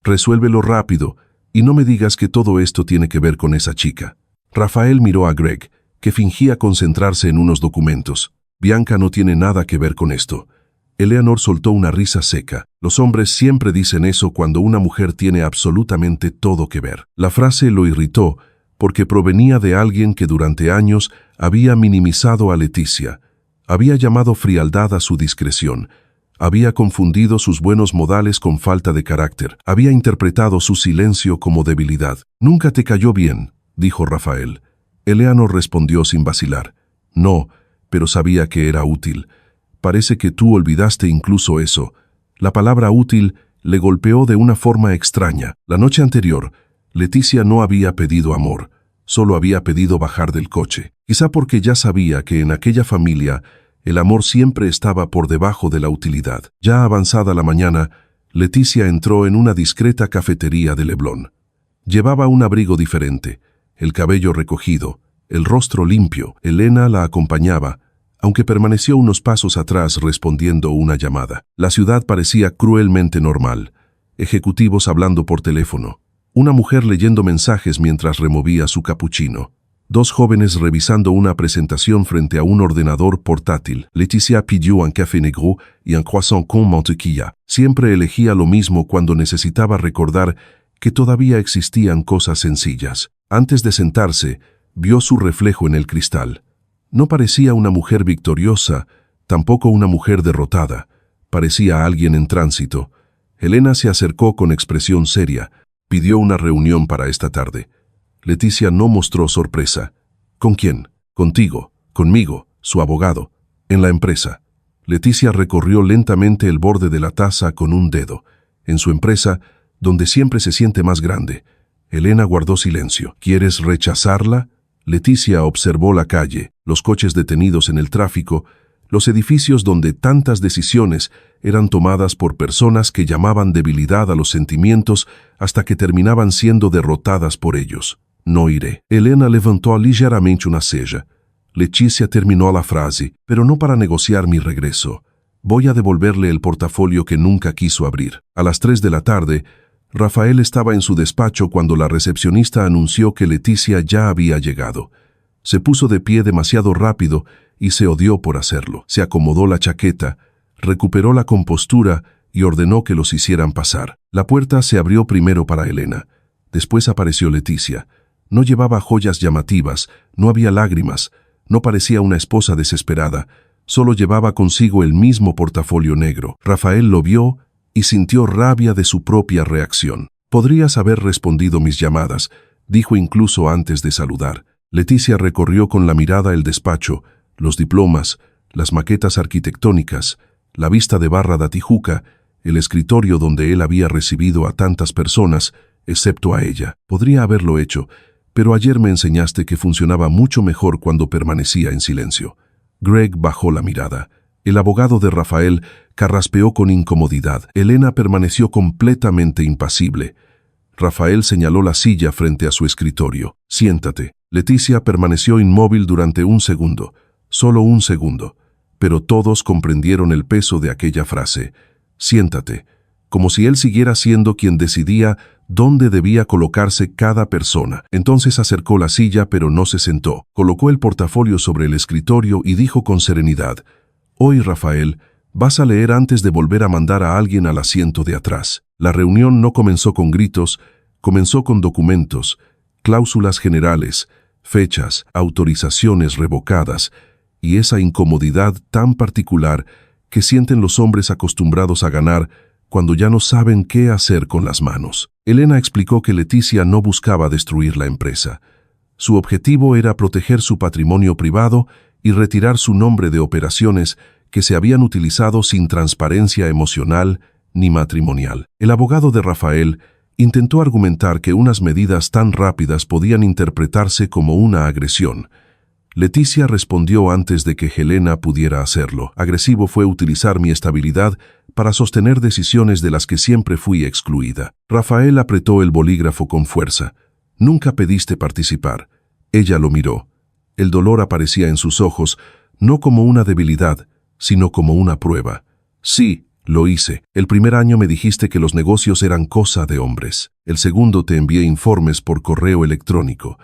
«Resuélvelo rápido, y no me digas que todo esto tiene que ver con esa chica». Rafael miró a Greg, que fingía concentrarse en unos documentos. «Bianca no tiene nada que ver con esto». Eleanor soltó una risa seca. Los hombres siempre dicen eso cuando una mujer tiene absolutamente todo que ver. La frase lo irritó porque provenía de alguien que durante años había minimizado a Leticia, había llamado frialdad a su discreción, había confundido sus buenos modales con falta de carácter, había interpretado su silencio como debilidad. «Nunca te cayó bien», dijo Rafael. Eleanor respondió sin vacilar. «No, pero sabía que era útil». «Parece que tú olvidaste incluso eso». La palabra útil le golpeó de una forma extraña. La noche anterior, Leticia no había pedido amor, solo había pedido bajar del coche. Quizá porque ya sabía que en aquella familia el amor siempre estaba por debajo de la utilidad. Ya avanzada la mañana, Leticia entró en una discreta cafetería de Leblon. Llevaba un abrigo diferente, el cabello recogido, el rostro limpio. Elena la acompañaba, aunque permaneció unos pasos atrás respondiendo una llamada. La ciudad parecía cruelmente normal. Ejecutivos hablando por teléfono. Una mujer leyendo mensajes mientras removía su capuchino. 2 jóvenes revisando una presentación frente a un ordenador portátil. Leticia pidió un café negro y un croissant con mantequilla. Siempre elegía lo mismo cuando necesitaba recordar que todavía existían cosas sencillas. Antes de sentarse, vio su reflejo en el cristal. No parecía una mujer victoriosa, tampoco una mujer derrotada. Parecía alguien en tránsito. Elena se acercó con expresión seria. Pidió una reunión para esta tarde. Leticia no mostró sorpresa. ¿Con quién? Contigo, conmigo, su abogado, en la empresa. Leticia recorrió lentamente el borde de la taza con un dedo. En su empresa, donde siempre se siente más grande. Elena guardó silencio. ¿Quieres rechazarla? Leticia observó la calle, los coches detenidos en el tráfico, los edificios donde tantas decisiones eran tomadas por personas que llamaban debilidad a los sentimientos hasta que terminaban siendo derrotadas por ellos. No iré. Elena levantó ligeramente una ceja. Leticia terminó la frase, pero no para negociar mi regreso. Voy a devolverle el portafolio que nunca quiso abrir. A las 3 de la tarde, Rafael estaba en su despacho cuando la recepcionista anunció que Leticia ya había llegado. Se puso de pie demasiado rápido y se odió por hacerlo. Se acomodó la chaqueta, recuperó la compostura y ordenó que los hicieran pasar. La puerta se abrió primero para Elena. Después apareció Leticia. No llevaba joyas llamativas, no había lágrimas, no parecía una esposa desesperada, solo llevaba consigo el mismo portafolio negro. Rafael lo vio y sintió rabia de su propia reacción. Podrías haber respondido mis llamadas, dijo incluso antes de saludar. Leticia recorrió con la mirada el despacho, los diplomas, las maquetas arquitectónicas, la vista de Barra da Tijuca, el escritorio donde él había recibido a tantas personas, excepto a ella. Podría haberlo hecho, pero ayer me enseñaste que funcionaba mucho mejor cuando permanecía en silencio. Greg bajó la mirada. El abogado de Rafael carraspeó con incomodidad. Elena permaneció completamente impasible. Rafael señaló la silla frente a su escritorio. Siéntate. Leticia permaneció inmóvil durante un segundo, solo un segundo, pero todos comprendieron el peso de aquella frase. Siéntate, como si él siguiera siendo quien decidía dónde debía colocarse cada persona. Entonces acercó la silla pero no se sentó. Colocó el portafolio sobre el escritorio y dijo con serenidad: «Hoy, Rafael, vas a leer antes de volver a mandar a alguien al asiento de atrás». La reunión no comenzó con gritos, comenzó con documentos, cláusulas generales, fechas, autorizaciones revocadas, y esa incomodidad tan particular que sienten los hombres acostumbrados a ganar cuando ya no saben qué hacer con las manos. Elena explicó que Leticia no buscaba destruir la empresa. Su objetivo era proteger su patrimonio privado y retirar su nombre de operaciones que se habían utilizado sin transparencia emocional ni matrimonial. El abogado de Rafael intentó argumentar que unas medidas tan rápidas podían interpretarse como una agresión. Leticia respondió antes de que Helena pudiera hacerlo. Agresivo fue utilizar mi estabilidad para sostener decisiones de las que siempre fui excluida. Rafael apretó el bolígrafo con fuerza. Nunca pediste participar. Ella lo miró. El dolor aparecía en sus ojos, no como una debilidad, sino como una prueba. Sí, lo hice. El primer año me dijiste que los negocios eran cosa de hombres. El segundo te envié informes por correo electrónico.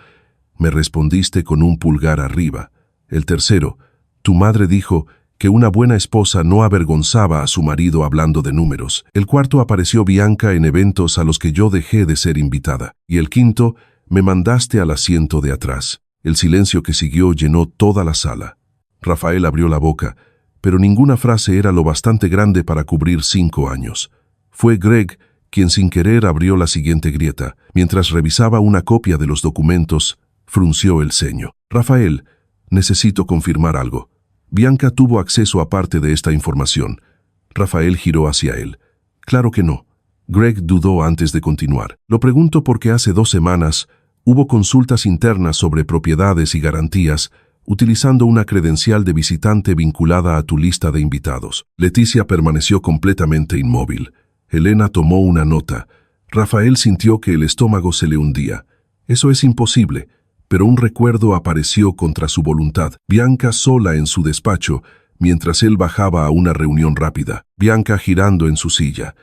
Me respondiste con un pulgar arriba. El tercero, tu madre dijo que una buena esposa no avergonzaba a su marido hablando de números. El cuarto apareció Bianca en eventos a los que yo dejé de ser invitada. Y el quinto, me mandaste al asiento de atrás. El silencio que siguió llenó toda la sala. Rafael abrió la boca, pero ninguna frase era lo bastante grande para cubrir 5 años. Fue Greg quien sin querer abrió la siguiente grieta. Mientras revisaba una copia de los documentos, frunció el ceño. Rafael, necesito confirmar algo. Bianca tuvo acceso a parte de esta información. Rafael giró hacia él. Claro que no. Greg dudó antes de continuar. Lo pregunto porque hace 2 semanas hubo consultas internas sobre propiedades y garantías, utilizando una credencial de visitante vinculada a tu lista de invitados. Leticia permaneció completamente inmóvil. Elena tomó una nota. Rafael sintió que el estómago se le hundía. Eso es imposible, pero un recuerdo apareció contra su voluntad. Bianca sola en su despacho, mientras él bajaba a una reunión rápida. Bianca girando en su silla.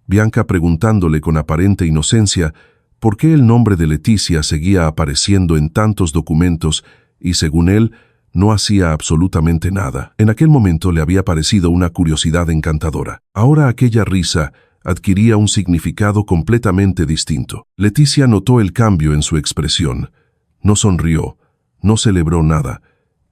Bianca preguntándole con aparente inocencia por qué el nombre de Leticia seguía apareciendo en tantos documentos y, según él, no hacía absolutamente nada. En aquel momento le había parecido una curiosidad encantadora. Ahora aquella risa adquiría un significado completamente distinto. Leticia notó el cambio en su expresión. No sonrió, no celebró nada,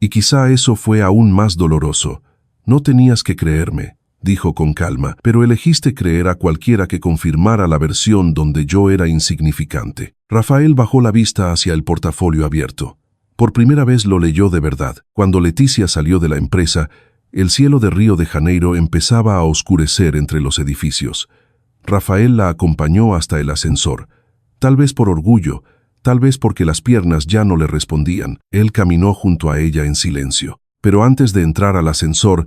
y quizá eso fue aún más doloroso. No tenías que creerme, dijo con calma, pero elegiste creer a cualquiera que confirmara la versión donde yo era insignificante. Rafael bajó la vista hacia el portafolio abierto. Por primera vez lo leyó de verdad. Cuando Leticia salió de la empresa, el cielo de Río de Janeiro empezaba a oscurecer entre los edificios. Rafael la acompañó hasta el ascensor. Tal vez por orgullo, tal vez porque las piernas ya no le respondían, él caminó junto a ella en silencio. Pero antes de entrar al ascensor,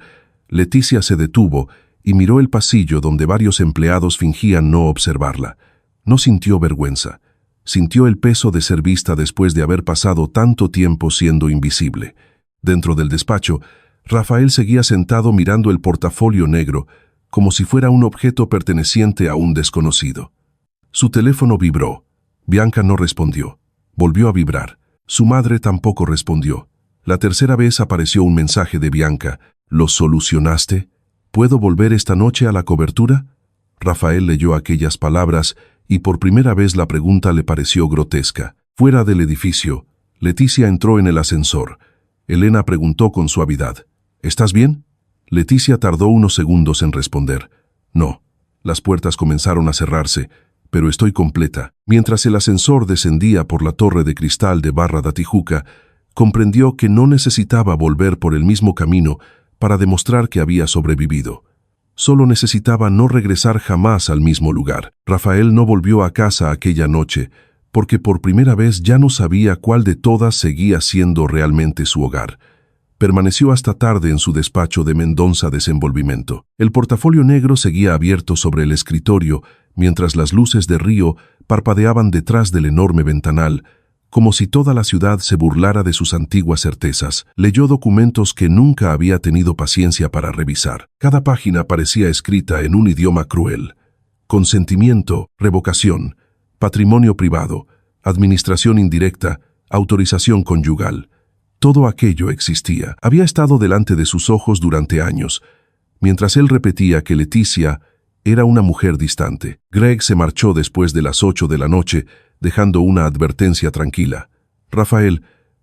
Leticia se detuvo y miró el pasillo donde varios empleados fingían no observarla. No sintió vergüenza. Sintió el peso de ser vista después de haber pasado tanto tiempo siendo invisible. Dentro del despacho, Rafael seguía sentado mirando el portafolio negro, como si fuera un objeto perteneciente a un desconocido. Su teléfono vibró. Bianca no respondió. Volvió a vibrar. Su madre tampoco respondió. La tercera vez apareció un mensaje de Bianca. ¿Lo solucionaste? ¿Puedo volver esta noche a la cobertura? Rafael leyó aquellas palabras y por primera vez la pregunta le pareció grotesca. Fuera del edificio, Leticia entró en el ascensor. Elena preguntó con suavidad. ¿Estás bien? Leticia tardó unos segundos en responder. No. Las puertas comenzaron a cerrarse, pero estoy completa. Mientras el ascensor descendía por la torre de cristal de Barra da Tijuca, comprendió que no necesitaba volver por el mismo camino para demostrar que había sobrevivido. Solo necesitaba no regresar jamás al mismo lugar. Rafael no volvió a casa aquella noche, porque por primera vez ya no sabía cuál de todas seguía siendo realmente su hogar. Permaneció hasta tarde en su despacho de Mendonça Desenvolvimento. El portafolio negro seguía abierto sobre el escritorio, mientras las luces de Río parpadeaban detrás del enorme ventanal, como si toda la ciudad se burlara de sus antiguas certezas. Leyó documentos que nunca había tenido paciencia para revisar. Cada página parecía escrita en un idioma cruel. Consentimiento, revocación, patrimonio privado, administración indirecta, autorización conyugal. Todo aquello existía. Había estado delante de sus ojos durante años, mientras él repetía que Leticia era una mujer distante. Greg se marchó después de las 8 de la noche, dejando una advertencia tranquila. Rafael,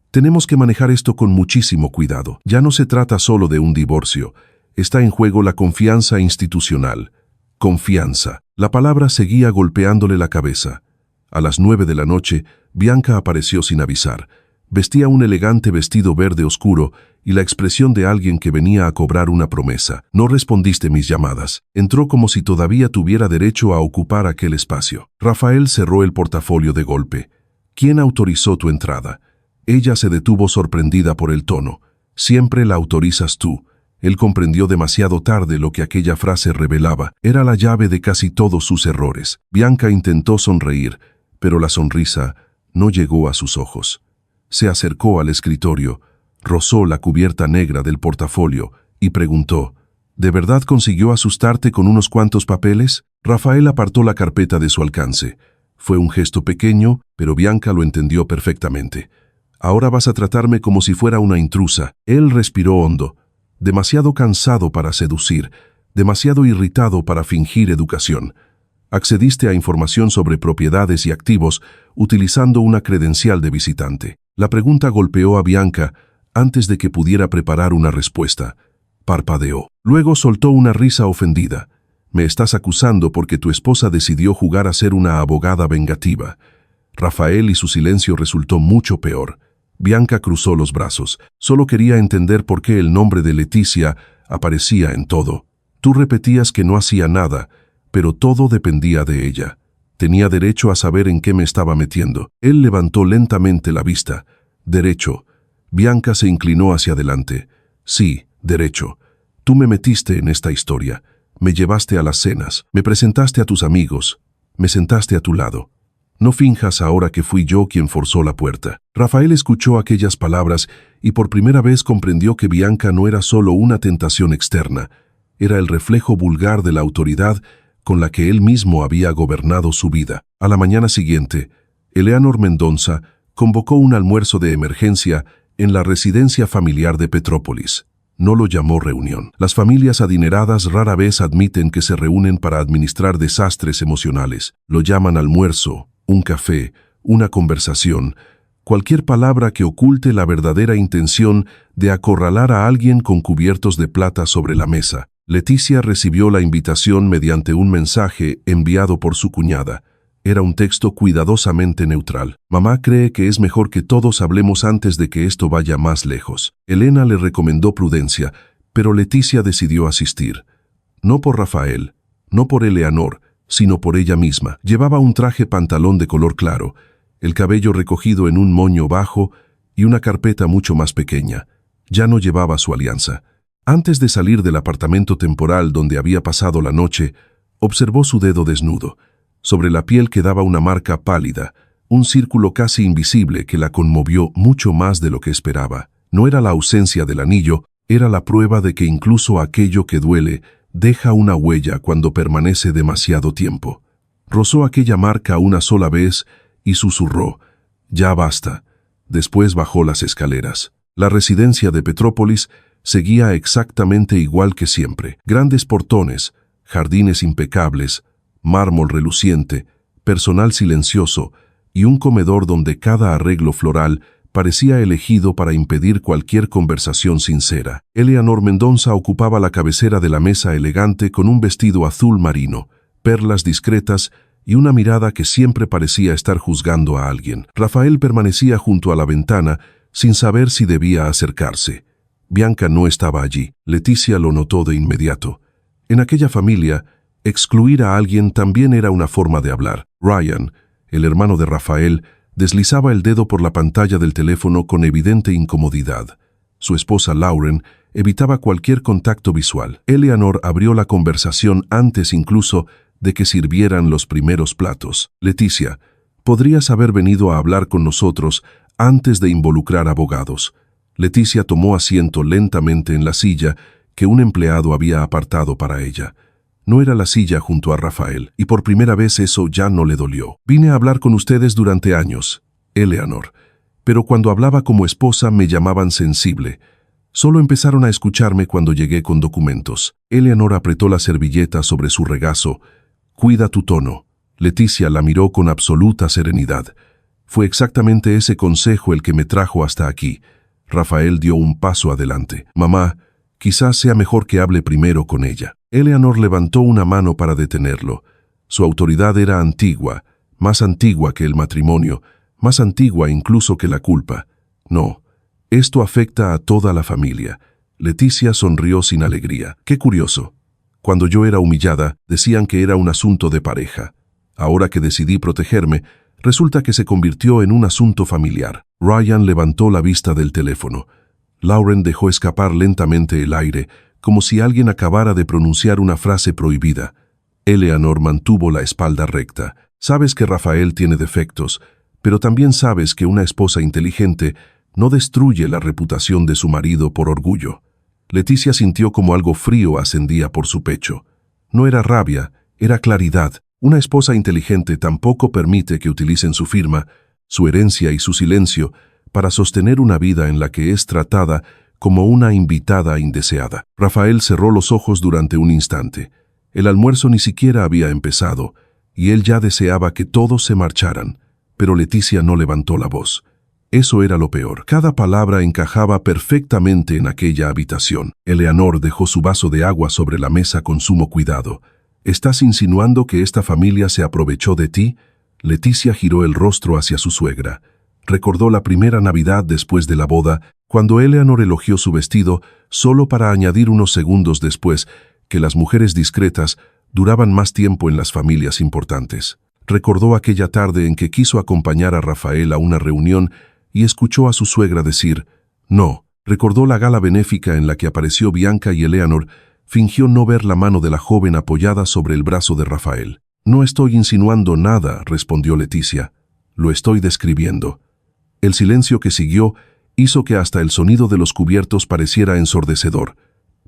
tenemos que manejar esto con muchísimo cuidado. Ya no se trata solo de un divorcio. Está en juego la confianza institucional. Confianza. La palabra seguía golpeándole la cabeza. A las 9 de la noche, Bianca apareció sin avisar. Vestía un elegante vestido verde oscuro y la expresión de alguien que venía a cobrar una promesa. No respondiste mis llamadas. Entró como si todavía tuviera derecho a ocupar aquel espacio. Rafael cerró el portafolio de golpe. ¿Quién autorizó tu entrada? Ella se detuvo sorprendida por el tono. Siempre la autorizas tú. Él comprendió demasiado tarde lo que aquella frase revelaba. Era la llave de casi todos sus errores. Bianca intentó sonreír, pero la sonrisa no llegó a sus ojos. Se acercó al escritorio, rozó la cubierta negra del portafolio y preguntó, ¿de verdad consiguió asustarte con unos cuantos papeles? Rafael apartó la carpeta de su alcance. Fue un gesto pequeño, pero Bianca lo entendió perfectamente. Ahora vas a tratarme como si fuera una intrusa. Él respiró hondo, demasiado cansado para seducir, demasiado irritado para fingir educación. Accediste a información sobre propiedades y activos utilizando una credencial de visitante. La pregunta golpeó a Bianca antes de que pudiera preparar una respuesta. Parpadeó. Luego soltó una risa ofendida. Me estás acusando porque tu esposa decidió jugar a ser una abogada vengativa. Rafael y su silencio resultó mucho peor. Bianca cruzó los brazos. Solo quería entender por qué el nombre de Leticia aparecía en todo. Tú repetías que no hacía nada, pero todo dependía de ella. Tenía derecho a saber en qué me estaba metiendo. Él levantó lentamente la vista. Derecho. Bianca se inclinó hacia adelante. Sí, derecho. Tú me metiste en esta historia. Me llevaste a las cenas. Me presentaste a tus amigos. Me sentaste a tu lado. No finjas ahora que fui yo quien forzó la puerta. Rafael escuchó aquellas palabras y por primera vez comprendió que Bianca no era solo una tentación externa. Era el reflejo vulgar de la autoridad con la que él mismo había gobernado su vida. A la mañana siguiente, Eleanor Mendonça convocó un almuerzo de emergencia en la residencia familiar de Petrópolis. No lo llamó reunión. Las familias adineradas rara vez admiten que se reúnen para administrar desastres emocionales. Lo llaman almuerzo, un café, una conversación, cualquier palabra que oculte la verdadera intención de acorralar a alguien con cubiertos de plata sobre la mesa. Leticia recibió la invitación mediante un mensaje enviado por su cuñada. Era un texto cuidadosamente neutral. Mamá cree que es mejor que todos hablemos antes de que esto vaya más lejos. Elena le recomendó prudencia, pero Leticia decidió asistir. No por Rafael, no por Eleanor, sino por ella misma. Llevaba un traje pantalón de color claro, el cabello recogido en un moño bajo y una carpeta mucho más pequeña. Ya no llevaba su alianza. Antes de salir del apartamento temporal donde había pasado la noche, observó su dedo desnudo. Sobre la piel quedaba una marca pálida, un círculo casi invisible que la conmovió mucho más de lo que esperaba. No era la ausencia del anillo, era la prueba de que incluso aquello que duele deja una huella cuando permanece demasiado tiempo. Rozó aquella marca una sola vez y susurró: «Ya basta». Después bajó las escaleras. La residencia de Petrópolis seguía exactamente igual que siempre. Grandes portones, jardines impecables, mármol reluciente, personal silencioso y un comedor donde cada arreglo floral parecía elegido para impedir cualquier conversación sincera. Eleanor Mendoza ocupaba la cabecera de la mesa elegante con un vestido azul marino, perlas discretas y una mirada que siempre parecía estar juzgando a alguien. Rafael permanecía junto a la ventana sin saber si debía acercarse. Bianca no estaba allí. Leticia lo notó de inmediato. En aquella familia, excluir a alguien también era una forma de hablar. Ryan, el hermano de Rafael, deslizaba el dedo por la pantalla del teléfono con evidente incomodidad. Su esposa Lauren evitaba cualquier contacto visual. Eleanor abrió la conversación antes incluso de que sirvieran los primeros platos. «Leticia, podrías haber venido a hablar con nosotros antes de involucrar abogados». Leticia tomó asiento lentamente en la silla que un empleado había apartado para ella. No era la silla junto a Rafael, y por primera vez eso ya no le dolió. «Vine a hablar con ustedes durante años, Eleanor, pero cuando hablaba como esposa me llamaban sensible. Solo empezaron a escucharme cuando llegué con documentos». Eleanor apretó la servilleta sobre su regazo. «Cuida tu tono». Leticia la miró con absoluta serenidad. «Fue exactamente ese consejo el que me trajo hasta aquí». Rafael dio un paso adelante. «Mamá, quizás sea mejor que hable primero con ella». Eleanor levantó una mano para detenerlo. Su autoridad era antigua, más antigua que el matrimonio, más antigua incluso que la culpa. «No, esto afecta a toda la familia». Leticia sonrió sin alegría. «Qué curioso. Cuando yo era humillada, decían que era un asunto de pareja. Ahora que decidí protegerme, resulta que se convirtió en un asunto familiar». Ryan levantó la vista del teléfono. Lauren dejó escapar lentamente el aire, como si alguien acabara de pronunciar una frase prohibida. Eleanor mantuvo la espalda recta. «Sabes que Rafael tiene defectos, pero también sabes que una esposa inteligente no destruye la reputación de su marido por orgullo». Leticia sintió como algo frío ascendía por su pecho. No era rabia, era claridad. Una esposa inteligente tampoco permite que utilicen su firma, su herencia y su silencio para sostener una vida en la que es tratada como una invitada indeseada. Rafael cerró los ojos durante un instante. El almuerzo ni siquiera había empezado, y él ya deseaba que todos se marcharan, pero Leticia no levantó la voz. Eso era lo peor. Cada palabra encajaba perfectamente en aquella habitación. Eleanor dejó su vaso de agua sobre la mesa con sumo cuidado. «¿Estás insinuando que esta familia se aprovechó de ti?» Leticia giró el rostro hacia su suegra. Recordó la primera Navidad después de la boda, cuando Eleanor elogió su vestido, solo para añadir unos segundos después que las mujeres discretas duraban más tiempo en las familias importantes. Recordó aquella tarde en que quiso acompañar a Rafael a una reunión y escuchó a su suegra decir «no». Recordó la gala benéfica en la que apareció Bianca y Eleanor fingió no ver la mano de la joven apoyada sobre el brazo de Rafael. «No estoy insinuando nada», respondió Leticia. «Lo estoy describiendo». El silencio que siguió hizo que hasta el sonido de los cubiertos pareciera ensordecedor.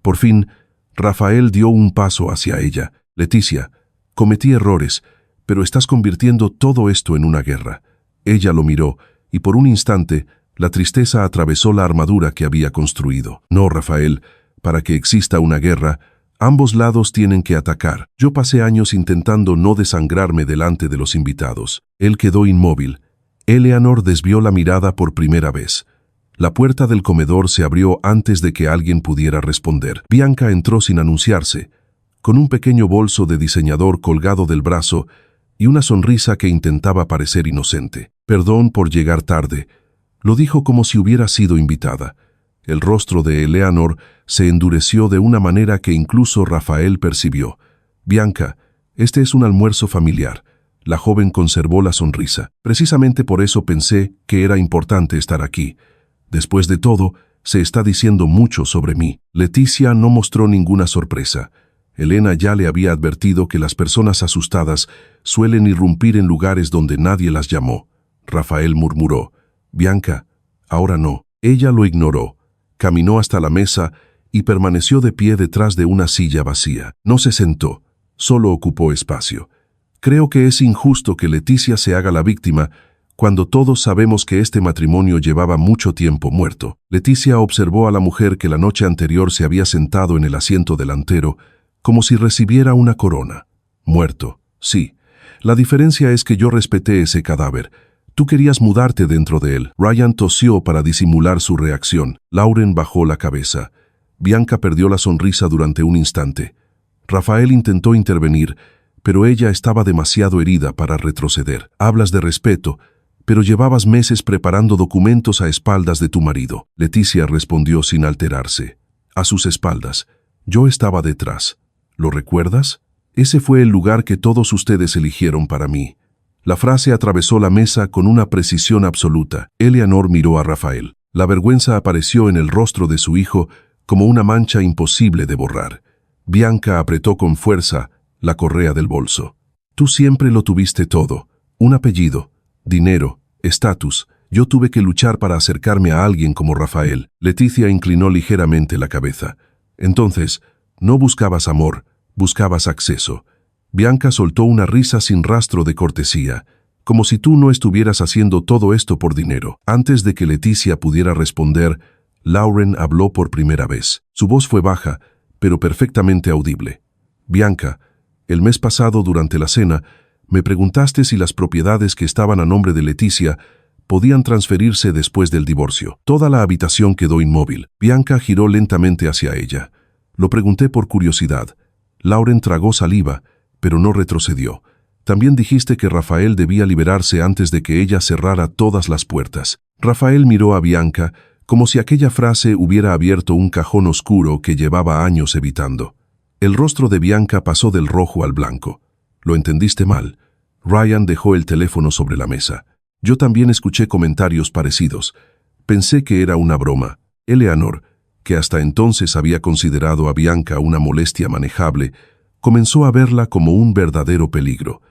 Por fin, Rafael dio un paso hacia ella. «Leticia, cometí errores, pero estás convirtiendo todo esto en una guerra». Ella lo miró, y por un instante, la tristeza atravesó la armadura que había construido. «No, Rafael, para que exista una guerra, ambos lados tienen que atacar. Yo pasé años intentando no desangrarme delante de los invitados». Él quedó inmóvil. Eleanor desvió la mirada por primera vez. La puerta del comedor se abrió antes de que alguien pudiera responder. Bianca entró sin anunciarse. Con un pequeño bolso de diseñador colgado del brazo, y una sonrisa que intentaba parecer inocente. «Perdón por llegar tarde», lo dijo como si hubiera sido invitada. El rostro de Eleanor se endureció de una manera que incluso Rafael percibió. «Bianca, este es un almuerzo familiar». La joven conservó la sonrisa. «Precisamente por eso pensé que era importante estar aquí. Después de todo, se está diciendo mucho sobre mí». Leticia no mostró ninguna sorpresa. Elena ya le había advertido que las personas asustadas suelen irrumpir en lugares donde nadie las llamó. Rafael murmuró: «Bianca, ahora no». Ella lo ignoró. Caminó hasta la mesa y permaneció de pie detrás de una silla vacía. No se sentó, solo ocupó espacio. «Creo que es injusto que Leticia se haga la víctima cuando todos sabemos que este matrimonio llevaba mucho tiempo muerto». Leticia observó a la mujer que la noche anterior se había sentado en el asiento delantero como si recibiera una corona. «Muerto, sí. La diferencia es que yo respeté ese cadáver. Tú querías mudarte dentro de él». Ryan tosió para disimular su reacción. Lauren bajó la cabeza. Bianca perdió la sonrisa durante un instante. Rafael intentó intervenir, pero ella estaba demasiado herida para retroceder. «Hablas de respeto, pero llevabas meses preparando documentos a espaldas de tu marido». Leticia respondió sin alterarse. «A sus espaldas. Yo estaba detrás. ¿Lo recuerdas? Ese fue el lugar que todos ustedes eligieron para mí». La frase atravesó la mesa con una precisión absoluta. Eleanor miró a Rafael. La vergüenza apareció en el rostro de su hijo como una mancha imposible de borrar. Bianca apretó con fuerza la correa del bolso. «Tú siempre lo tuviste todo. Un apellido, dinero, estatus. Yo tuve que luchar para acercarme a alguien como Rafael». Leticia inclinó ligeramente la cabeza. «Entonces, no buscabas amor, buscabas acceso». Bianca soltó una risa sin rastro de cortesía, como si tú no estuvieras haciendo todo esto por dinero. Antes de que Leticia pudiera responder, Lauren habló por primera vez. Su voz fue baja, pero perfectamente audible. «Bianca, el mes pasado durante la cena, me preguntaste si las propiedades que estaban a nombre de Leticia podían transferirse después del divorcio». Toda la habitación quedó inmóvil. Bianca giró lentamente hacia ella. «Lo pregunté por curiosidad». Lauren tragó saliva, pero no retrocedió. «También dijiste que Rafael debía liberarse antes de que ella cerrara todas las puertas». Rafael miró a Bianca como si aquella frase hubiera abierto un cajón oscuro que llevaba años evitando. El rostro de Bianca pasó del rojo al blanco. «Lo entendiste mal». Ryan dejó el teléfono sobre la mesa. «Yo también escuché comentarios parecidos. Pensé que era una broma». Eleanor, que hasta entonces había considerado a Bianca una molestia manejable, comenzó a verla como un verdadero peligro.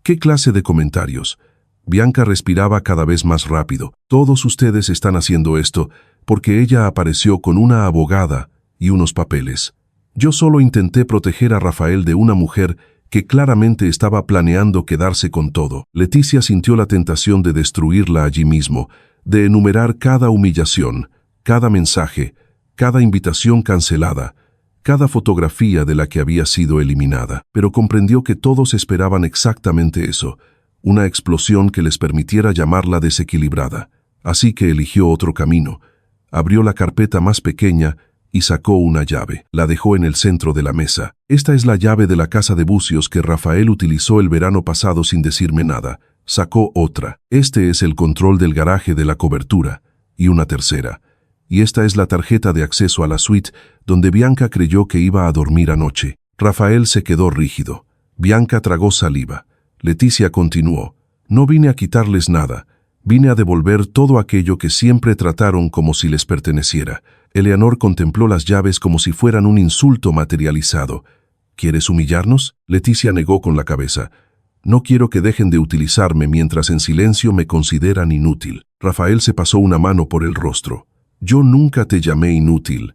«¿Qué clase de comentarios?» Bianca respiraba cada vez más rápido. «Todos ustedes están haciendo esto porque ella apareció con una abogada y unos papeles. Yo solo intenté proteger a Rafael de una mujer que claramente estaba planeando quedarse con todo». Leticia sintió la tentación de destruirla allí mismo, de enumerar cada humillación, cada mensaje, cada invitación cancelada, cada fotografía de la que había sido eliminada, pero comprendió que todos esperaban exactamente eso, una explosión que les permitiera llamarla desequilibrada. Así que eligió otro camino. Abrió la carpeta más pequeña y sacó una llave. La dejó en el centro de la mesa. «Esta es la llave de la casa de Bucios que Rafael utilizó el verano pasado sin decirme nada». Sacó otra. «Este es el control del garaje de la cobertura». Y una tercera. «Y esta es la tarjeta de acceso a la suite donde Bianca creyó que iba a dormir anoche». Rafael se quedó rígido. Bianca tragó saliva. Leticia continuó: «No vine a quitarles nada. Vine a devolver todo aquello que siempre trataron como si les perteneciera». Eleanor contempló las llaves como si fueran un insulto materializado. «¿Quieres humillarnos?». Leticia negó con la cabeza. «No quiero que dejen de utilizarme mientras en silencio me consideran inútil». Rafael se pasó una mano por el rostro. «Yo nunca te llamé inútil».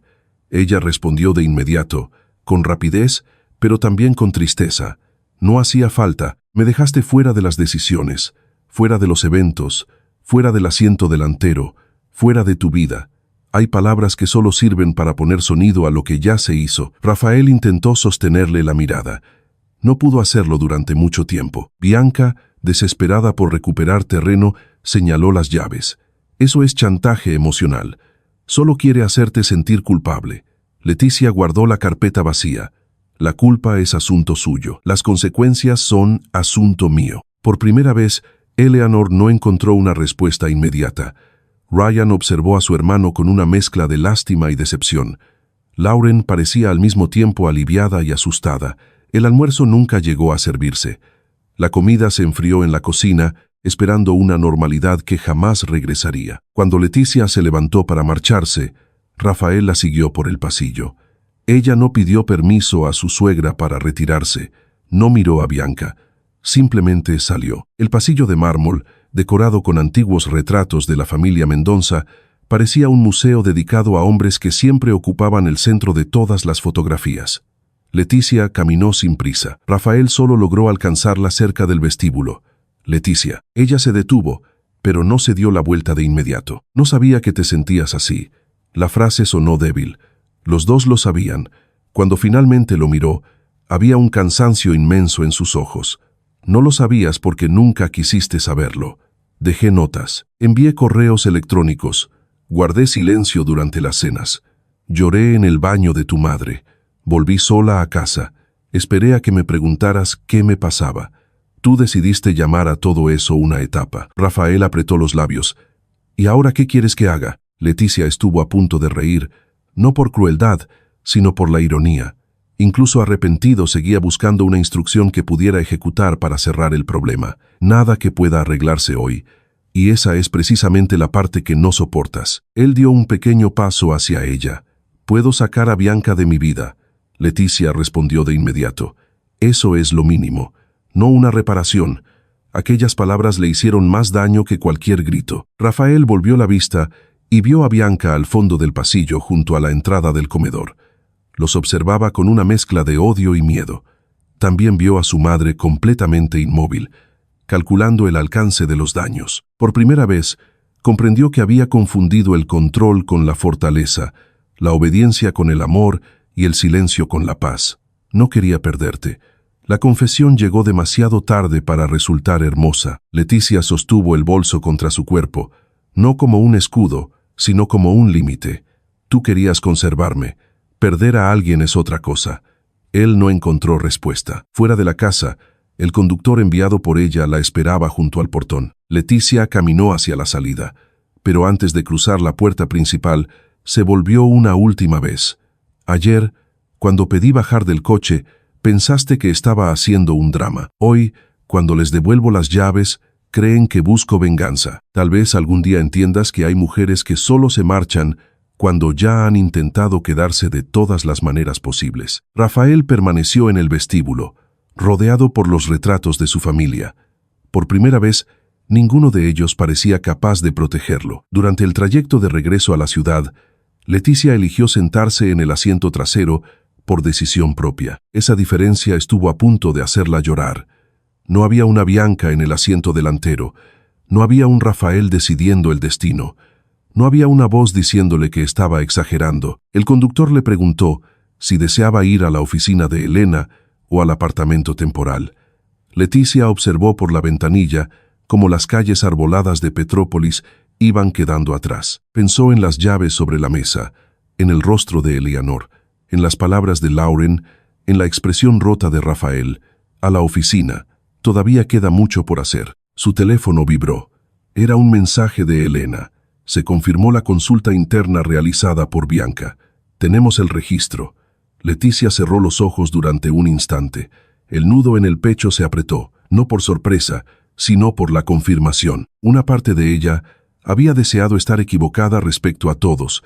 Ella respondió de inmediato, con rapidez, pero también con tristeza. «No hacía falta. Me dejaste fuera de las decisiones, fuera de los eventos, fuera del asiento delantero, fuera de tu vida. Hay palabras que solo sirven para poner sonido a lo que ya se hizo». Rafael intentó sostenerle la mirada. No pudo hacerlo durante mucho tiempo. Bianca, desesperada por recuperar terreno, señaló las llaves. «Eso es chantaje emocional. Solo quiere hacerte sentir culpable». Leticia guardó la carpeta vacía. La culpa es asunto suyo. Las consecuencias son asunto mío. Por primera vez, Eleanor no encontró una respuesta inmediata. Ryan observó a su hermano con una mezcla de lástima y decepción. Lauren parecía al mismo tiempo aliviada y asustada. El almuerzo nunca llegó a servirse. La comida se enfrió en la cocina, esperando una normalidad que jamás regresaría. Cuando Leticia se levantó para marcharse, Rafael la siguió por el pasillo. Ella no pidió permiso a su suegra para retirarse, no miró a Bianca, simplemente salió. El pasillo de mármol, decorado con antiguos retratos de la familia Mendoza, parecía un museo dedicado a hombres que siempre ocupaban el centro de todas las fotografías. Leticia caminó sin prisa. Rafael solo logró alcanzarla cerca del vestíbulo. Leticia. Ella se detuvo, pero no se dio la vuelta de inmediato. No sabía que te sentías así. La frase sonó débil. Los dos lo sabían. Cuando finalmente lo miró, había un cansancio inmenso en sus ojos. No lo sabías porque nunca quisiste saberlo. Dejé notas, envié correos electrónicos, guardé silencio durante las cenas. Lloré en el baño de tu madre. Volví sola a casa. Esperé a que me preguntaras qué me pasaba. Tú decidiste llamar a todo eso una etapa. Rafael apretó los labios. ¿Y ahora qué quieres que haga? Leticia estuvo a punto de reír, no por crueldad, sino por la ironía. Incluso arrepentido seguía buscando una instrucción que pudiera ejecutar para cerrar el problema. Nada que pueda arreglarse hoy. Y esa es precisamente la parte que no soportas. Él dio un pequeño paso hacia ella. Puedo sacar a Bianca de mi vida. Leticia respondió de inmediato. Eso es lo mínimo. No una reparación. Aquellas palabras le hicieron más daño que cualquier grito. Rafael volvió la vista y vio a Bianca al fondo del pasillo junto a la entrada del comedor. Los observaba con una mezcla de odio y miedo. También vio a su madre completamente inmóvil, calculando el alcance de los daños. Por primera vez, comprendió que había confundido el control con la fortaleza, la obediencia con el amor y el silencio con la paz. No quería perderte. La confesión llegó demasiado tarde para resultar hermosa. Leticia sostuvo el bolso contra su cuerpo, no como un escudo, sino como un límite. Tú querías conservarme. Perder a alguien es otra cosa. Él no encontró respuesta. Fuera de la casa, el conductor enviado por ella la esperaba junto al portón. Leticia caminó hacia la salida, pero antes de cruzar la puerta principal, se volvió una última vez. Ayer, cuando pedí bajar del coche, pensaste que estaba haciendo un drama. Hoy, cuando les devuelvo las llaves, creen que busco venganza. Tal vez algún día entiendas que hay mujeres que solo se marchan cuando ya han intentado quedarse de todas las maneras posibles. Rafael permaneció en el vestíbulo, rodeado por los retratos de su familia. Por primera vez, ninguno de ellos parecía capaz de protegerlo. Durante el trayecto de regreso a la ciudad, Leticia eligió sentarse en el asiento trasero por decisión propia. Esa diferencia estuvo a punto de hacerla llorar. No había una Bianca en el asiento delantero. No había un Rafael decidiendo el destino. No había una voz diciéndole que estaba exagerando. El conductor le preguntó si deseaba ir a la oficina de Elena o al apartamento temporal. Leticia observó por la ventanilla cómo las calles arboladas de Petrópolis iban quedando atrás. Pensó en las llaves sobre la mesa, en el rostro de Eleanor, en las palabras de Lauren, en la expresión rota de Rafael. A la oficina. Todavía queda mucho por hacer. Su teléfono vibró. Era un mensaje de Elena. Se confirmó la consulta interna realizada por Bianca. Tenemos el registro. Leticia cerró los ojos durante un instante. El nudo en el pecho se apretó, no por sorpresa, sino por la confirmación. Una parte de ella había deseado estar equivocada respecto a todos,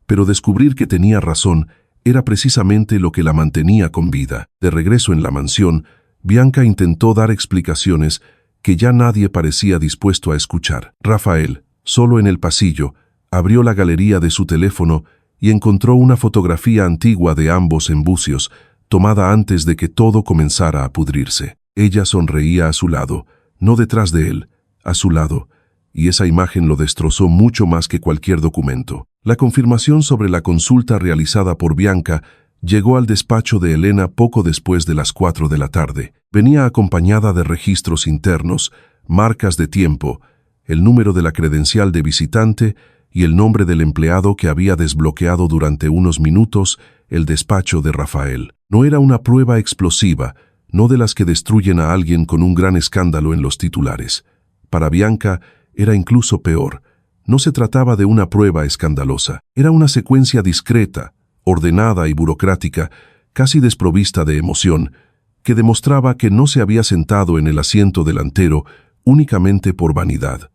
pero descubrir que tenía razón era precisamente lo que la mantenía con vida. De regreso en la mansión, Bianca intentó dar explicaciones que ya nadie parecía dispuesto a escuchar. Rafael, solo en el pasillo, abrió la galería de su teléfono y encontró una fotografía antigua de ambos en bucios, tomada antes de que todo comenzara a pudrirse. Ella sonreía a su lado, no detrás de él, a su lado, y esa imagen lo destrozó mucho más que cualquier documento. La confirmación sobre la consulta realizada por Bianca llegó al despacho de Elena poco después de las 4 de la tarde. Venía acompañada de registros internos, marcas de tiempo, el número de la credencial de visitante y el nombre del empleado que había desbloqueado durante unos minutos el despacho de Rafael. No era una prueba explosiva, no de las que destruyen a alguien con un gran escándalo en los titulares. Para Bianca era incluso peor. No se trataba de una prueba escandalosa, era una secuencia discreta, ordenada y burocrática, casi desprovista de emoción, que demostraba que no se había sentado en el asiento delantero únicamente por vanidad.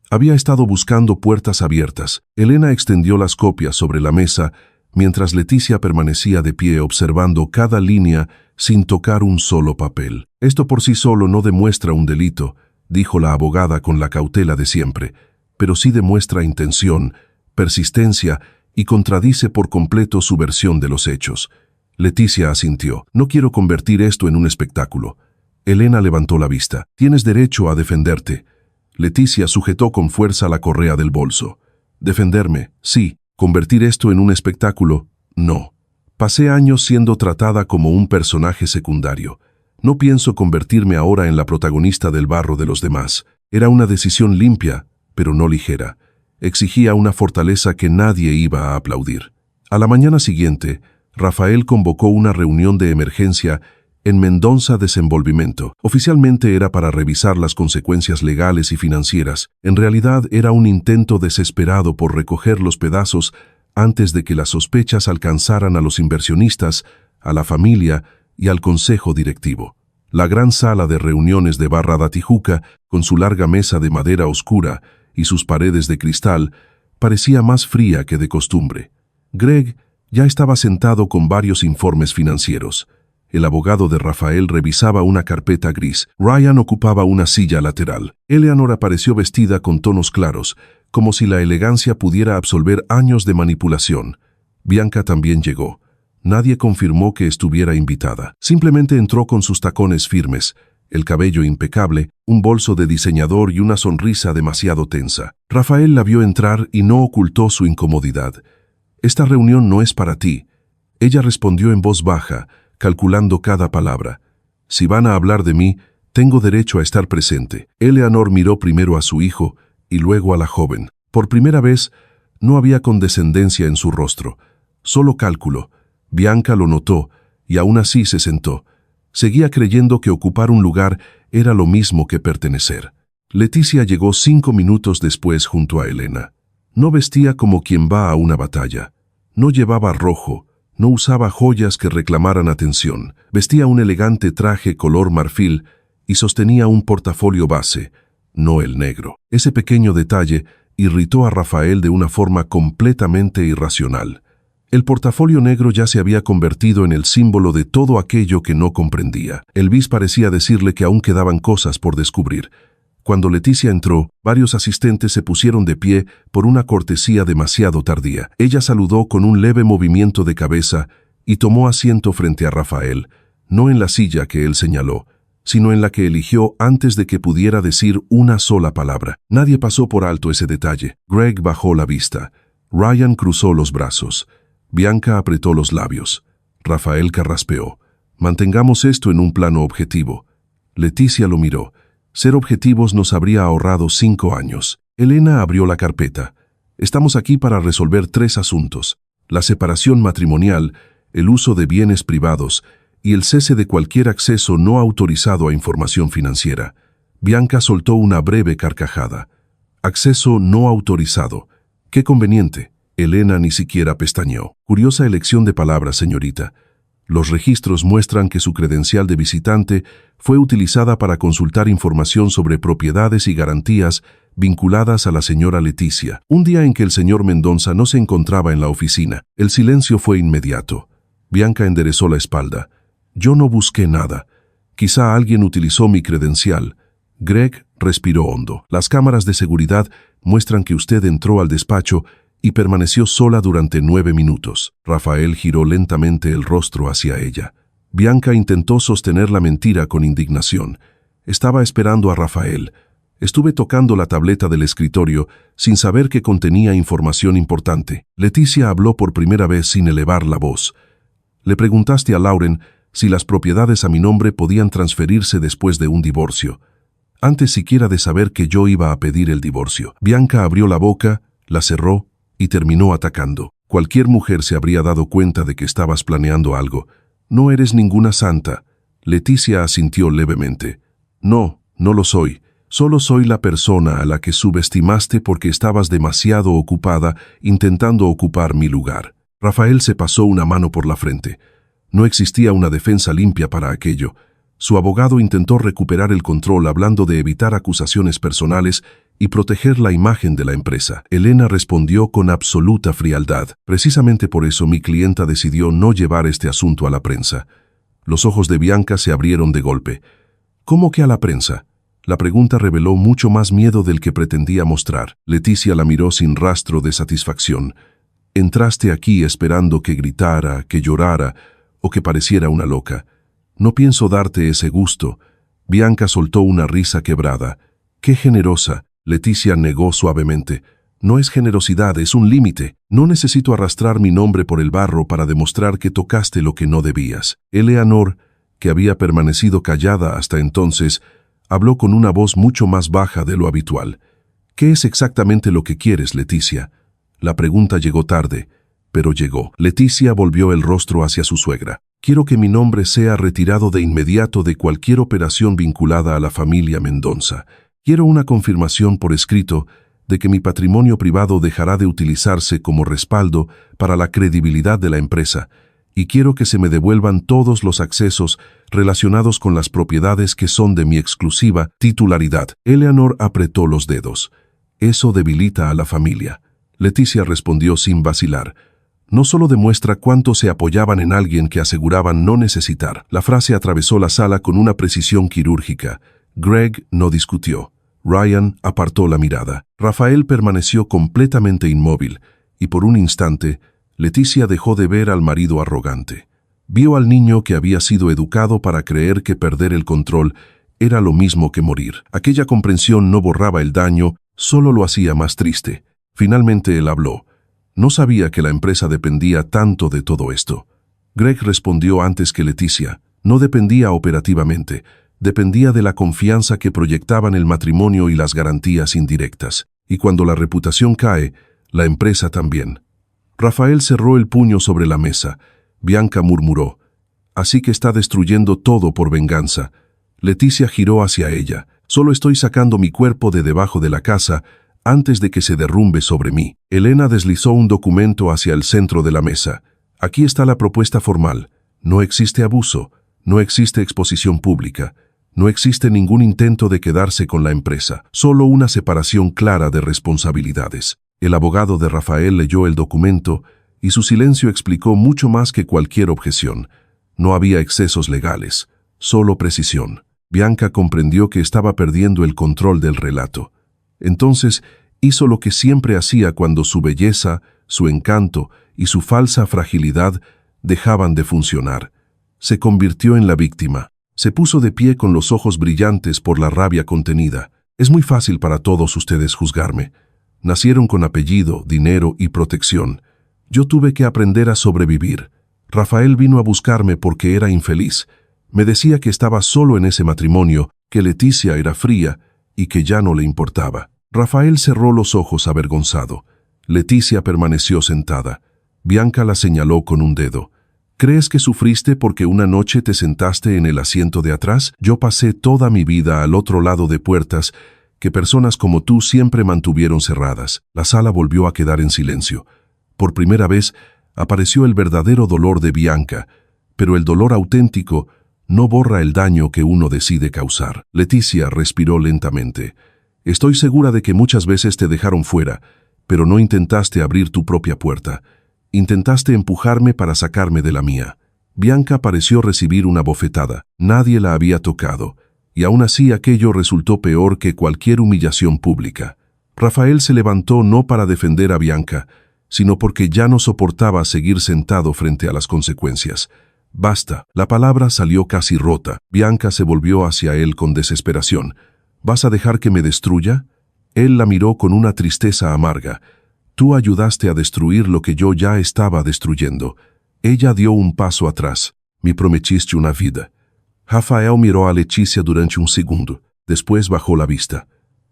Había estado buscando puertas abiertas. Elena extendió las copias sobre la mesa, mientras Leticia permanecía de pie observando cada línea sin tocar un solo papel. Esto por sí solo no demuestra un delito, dijo la abogada con la cautela de siempre, pero sí demuestra intención, persistencia y contradice por completo su versión de los hechos. Leticia asintió. No quiero convertir esto en un espectáculo. Elena levantó la vista. Tienes derecho a defenderte. Leticia sujetó con fuerza la correa del bolso. Defenderme, sí. Convertir esto en un espectáculo, no. Pasé años siendo tratada como un personaje secundario. No pienso convertirme ahora en la protagonista del barro de los demás. Era una decisión limpia, pero no ligera. Exigía una fortaleza que nadie iba a aplaudir. A la mañana siguiente, Rafael convocó una reunión de emergencia en Mendonça Desenvolvimento. Oficialmente era para revisar las consecuencias legales y financieras. En realidad era un intento desesperado por recoger los pedazos antes de que las sospechas alcanzaran a los inversionistas, a la familia y al consejo directivo. La gran sala de reuniones de Barra da Tijuca, con su larga mesa de madera oscura y sus paredes de cristal, parecía más fría que de costumbre. Greg ya estaba sentado con varios informes financieros. El abogado de Rafael revisaba una carpeta gris. Ryan ocupaba una silla lateral. Eleanor apareció vestida con tonos claros, como si la elegancia pudiera absolver años de manipulación. Bianca también llegó. Nadie confirmó que estuviera invitada. Simplemente entró con sus tacones firmes, el cabello impecable, un bolso de diseñador y una sonrisa demasiado tensa. Rafael la vio entrar y no ocultó su incomodidad. «Esta reunión no es para ti». Ella respondió en voz baja, calculando cada palabra. «Si van a hablar de mí, tengo derecho a estar presente». Eleanor miró primero a su hijo y luego a la joven. Por primera vez, no había condescendencia en su rostro, solo cálculo. Bianca lo notó y aún así se sentó. Seguía creyendo que ocupar un lugar era lo mismo que pertenecer. Leticia llegó 5 minutos después junto a Elena. No vestía como quien va a una batalla. No llevaba rojo, no usaba joyas que reclamaran atención. Vestía un elegante traje color marfil y sostenía un portafolio base, no el negro. Ese pequeño detalle irritó a Rafael de una forma completamente irracional. El portafolio negro ya se había convertido en el símbolo de todo aquello que no comprendía. El bis parecía decirle que aún quedaban cosas por descubrir. Cuando Leticia entró, varios asistentes se pusieron de pie por una cortesía demasiado tardía. Ella saludó con un leve movimiento de cabeza y tomó asiento frente a Rafael, no en la silla que él señaló, sino en la que eligió antes de que pudiera decir una sola palabra. Nadie pasó por alto ese detalle. Greg bajó la vista. Ryan cruzó los brazos. Bianca apretó los labios. Rafael carraspeó. «Mantengamos esto en un plano objetivo». Leticia lo miró. Ser objetivos nos habría ahorrado 5 años. Elena abrió la carpeta. «Estamos aquí para resolver 3 asuntos. La separación matrimonial, el uso de bienes privados y el cese de cualquier acceso no autorizado a información financiera». Bianca soltó una breve carcajada. «Acceso no autorizado. Qué conveniente». Elena ni siquiera pestañeó. «Curiosa elección de palabras, señorita. Los registros muestran que su credencial de visitante fue utilizada para consultar información sobre propiedades y garantías vinculadas a la señora Leticia. Un día en que el señor Mendonça no se encontraba en la oficina, el silencio fue inmediato. Bianca enderezó la espalda. «Yo no busqué nada. Quizá alguien utilizó mi credencial». Greg respiró hondo. «Las cámaras de seguridad muestran que usted entró al despacho y permaneció sola durante 9 minutos. Rafael giró lentamente el rostro hacia ella. Bianca intentó sostener la mentira con indignación. Estaba esperando a Rafael. Estuve tocando la tableta del escritorio sin saber que contenía información importante. Leticia habló por primera vez sin elevar la voz. «Le preguntaste a Lauren si las propiedades a mi nombre podían transferirse después de un divorcio, antes siquiera de saber que yo iba a pedir el divorcio». Bianca abrió la boca, la cerró y terminó atacando. Cualquier mujer se habría dado cuenta de que estabas planeando algo. No eres ninguna santa. Leticia asintió levemente. No, no lo soy. Solo soy la persona a la que subestimaste porque estabas demasiado ocupada intentando ocupar mi lugar. Rafael se pasó una mano por la frente. No existía una defensa limpia para aquello. Su abogado intentó recuperar el control hablando de evitar acusaciones personales y proteger la imagen de la empresa. Elena respondió con absoluta frialdad. Precisamente por eso mi clienta decidió no llevar este asunto a la prensa. Los ojos de Bianca se abrieron de golpe. ¿Cómo que a la prensa? La pregunta reveló mucho más miedo del que pretendía mostrar. Leticia la miró sin rastro de satisfacción. Entraste aquí esperando que gritara, que llorara o que pareciera una loca. No pienso darte ese gusto. Bianca soltó una risa quebrada. ¡Qué generosa! Leticia negó suavemente. No es generosidad, es un límite. No necesito arrastrar mi nombre por el barro para demostrar que tocaste lo que no debías. Eleanor, que había permanecido callada hasta entonces, habló con una voz mucho más baja de lo habitual. ¿Qué es exactamente lo que quieres, Leticia? La pregunta llegó tarde, pero llegó. Leticia volvió el rostro hacia su suegra. Quiero que mi nombre sea retirado de inmediato de cualquier operación vinculada a la familia Mendoza. Quiero una confirmación por escrito de que mi patrimonio privado dejará de utilizarse como respaldo para la credibilidad de la empresa, y quiero que se me devuelvan todos los accesos relacionados con las propiedades que son de mi exclusiva titularidad. Eleanor apretó los dedos. Eso debilita a la familia. Leticia respondió sin vacilar. No solo demuestra cuánto se apoyaban en alguien que aseguraban no necesitar. La frase atravesó la sala con una precisión quirúrgica. Greg no discutió. Ryan apartó la mirada. Rafael permaneció completamente inmóvil, y por un instante, Leticia dejó de ver al marido arrogante. Vio al niño que había sido educado para creer que perder el control era lo mismo que morir. Aquella comprensión no borraba el daño, solo lo hacía más triste. Finalmente él habló. No sabía que la empresa dependía tanto de todo esto. Greg respondió antes que Leticia. No dependía operativamente. Dependía de la confianza que proyectaban el matrimonio y las garantías indirectas. Y cuando la reputación cae, la empresa también. Rafael cerró el puño sobre la mesa. Bianca murmuró. Así que está destruyendo todo por venganza. Leticia giró hacia ella. Solo estoy sacando mi cuerpo de debajo de la casa antes de que se derrumbe sobre mí. Elena deslizó un documento hacia el centro de la mesa. Aquí está la propuesta formal. No existe abuso. No existe exposición pública. No existe ningún intento de quedarse con la empresa. Solo una separación clara de responsabilidades. El abogado de Rafael leyó el documento y su silencio explicó mucho más que cualquier objeción. No había excesos legales, solo precisión. Bianca comprendió que estaba perdiendo el control del relato. Entonces hizo lo que siempre hacía cuando su belleza, su encanto y su falsa fragilidad dejaban de funcionar. Se convirtió en la víctima. Se puso de pie con los ojos brillantes por la rabia contenida. Es muy fácil para todos ustedes juzgarme. Nacieron con apellido, dinero y protección. Yo tuve que aprender a sobrevivir. Rafael vino a buscarme porque era infeliz. Me decía que estaba solo en ese matrimonio, que Leticia era fría y que ya no le importaba. Rafael cerró los ojos avergonzado. Leticia permaneció sentada. Bianca la señaló con un dedo. ¿Crees que sufriste porque una noche te sentaste en el asiento de atrás? Yo pasé toda mi vida al otro lado de puertas que personas como tú siempre mantuvieron cerradas. La sala volvió a quedar en silencio. Por primera vez apareció el verdadero dolor de Bianca, pero el dolor auténtico no borra el daño que uno decide causar. Leticia respiró lentamente. Estoy segura de que muchas veces te dejaron fuera, pero no intentaste abrir tu propia puerta. Intentaste empujarme para sacarme de la mía. Bianca pareció recibir una bofetada. Nadie la había tocado, y aún así aquello resultó peor que cualquier humillación pública. Rafael se levantó no para defender a Bianca, sino porque ya no soportaba seguir sentado frente a las consecuencias. Basta. La palabra salió casi rota. Bianca se volvió hacia él con desesperación. ¿Vas a dejar que me destruya? Él la miró con una tristeza amarga. Tú ayudaste a destruir lo que yo ya estaba destruyendo. Ella dio un paso atrás. Me prometiste una vida. Rafael miró a Leticia durante un segundo. Después bajó la vista.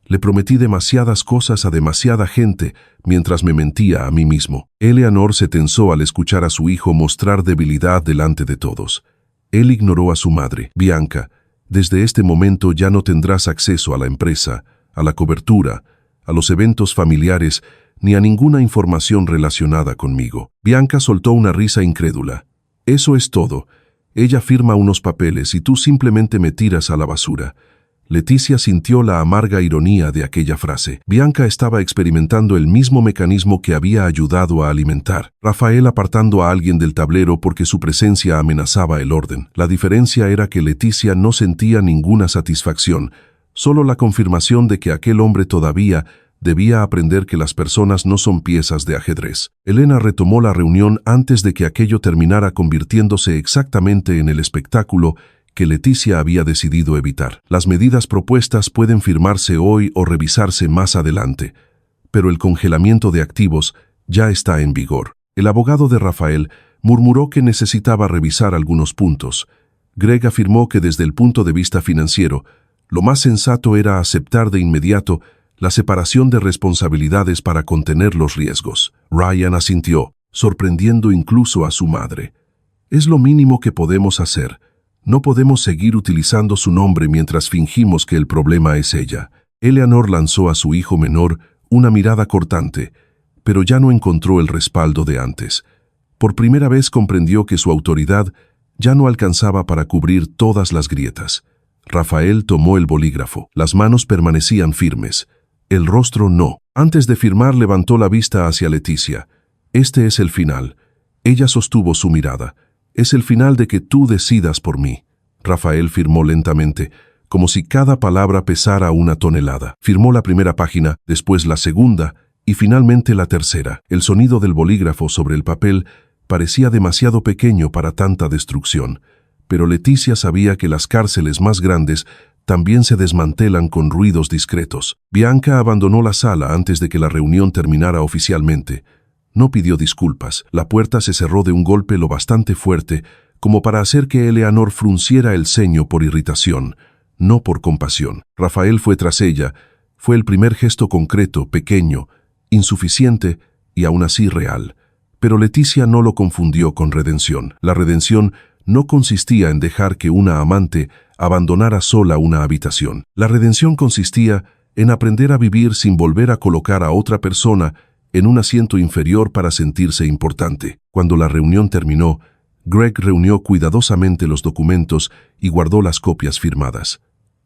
Le prometí demasiadas cosas a demasiada gente mientras me mentía a mí mismo. Eleanor se tensó al escuchar a su hijo mostrar debilidad delante de todos. Él ignoró a su madre. Bianca, desde este momento ya no tendrás acceso a la empresa, a la cobertura, a los eventos familiares, ni a ninguna información relacionada conmigo. Bianca soltó una risa incrédula. Eso es todo. Ella firma unos papeles y tú simplemente me tiras a la basura. Leticia sintió la amarga ironía de aquella frase. Bianca estaba experimentando el mismo mecanismo que había ayudado a alimentar. Rafael apartando a alguien del tablero porque su presencia amenazaba el orden. La diferencia era que Leticia no sentía ninguna satisfacción, solo la confirmación de que aquel hombre todavía debía aprender que las personas no son piezas de ajedrez. Elena retomó la reunión antes de que aquello terminara convirtiéndose exactamente en el espectáculo que Leticia había decidido evitar. Las medidas propuestas pueden firmarse hoy o revisarse más adelante, pero el congelamiento de activos ya está en vigor. El abogado de Rafael murmuró que necesitaba revisar algunos puntos. Greg afirmó que desde el punto de vista financiero, lo más sensato era aceptar de inmediato la separación de responsabilidades para contener los riesgos. Ryan asintió, sorprendiendo incluso a su madre. Es lo mínimo que podemos hacer. No podemos seguir utilizando su nombre mientras fingimos que el problema es ella. Eleanor lanzó a su hijo menor una mirada cortante, pero ya no encontró el respaldo de antes. Por primera vez comprendió que su autoridad ya no alcanzaba para cubrir todas las grietas. Rafael tomó el bolígrafo. Las manos permanecían firmes. El rostro no. Antes de firmar levantó la vista hacia Leticia. Este es el final. Ella sostuvo su mirada. Es el final de que tú decidas por mí. Rafael firmó lentamente, como si cada palabra pesara una tonelada. Firmó la primera página, después la segunda y finalmente la tercera. El sonido del bolígrafo sobre el papel parecía demasiado pequeño para tanta destrucción, pero Leticia sabía que las cárceles más grandes también se desmantelan con ruidos discretos. Bianca abandonó la sala antes de que la reunión terminara oficialmente. No pidió disculpas. La puerta se cerró de un golpe lo bastante fuerte como para hacer que Eleanor frunciera el ceño por irritación, no por compasión. Rafael fue tras ella. Fue el primer gesto concreto, pequeño, insuficiente y aún así real. Pero Leticia no lo confundió con redención. La redención no consistía en dejar que una amante abandonara sola una habitación. La redención consistía en aprender a vivir sin volver a colocar a otra persona en un asiento inferior para sentirse importante. Cuando la reunión terminó, Greg reunió cuidadosamente los documentos y guardó las copias firmadas.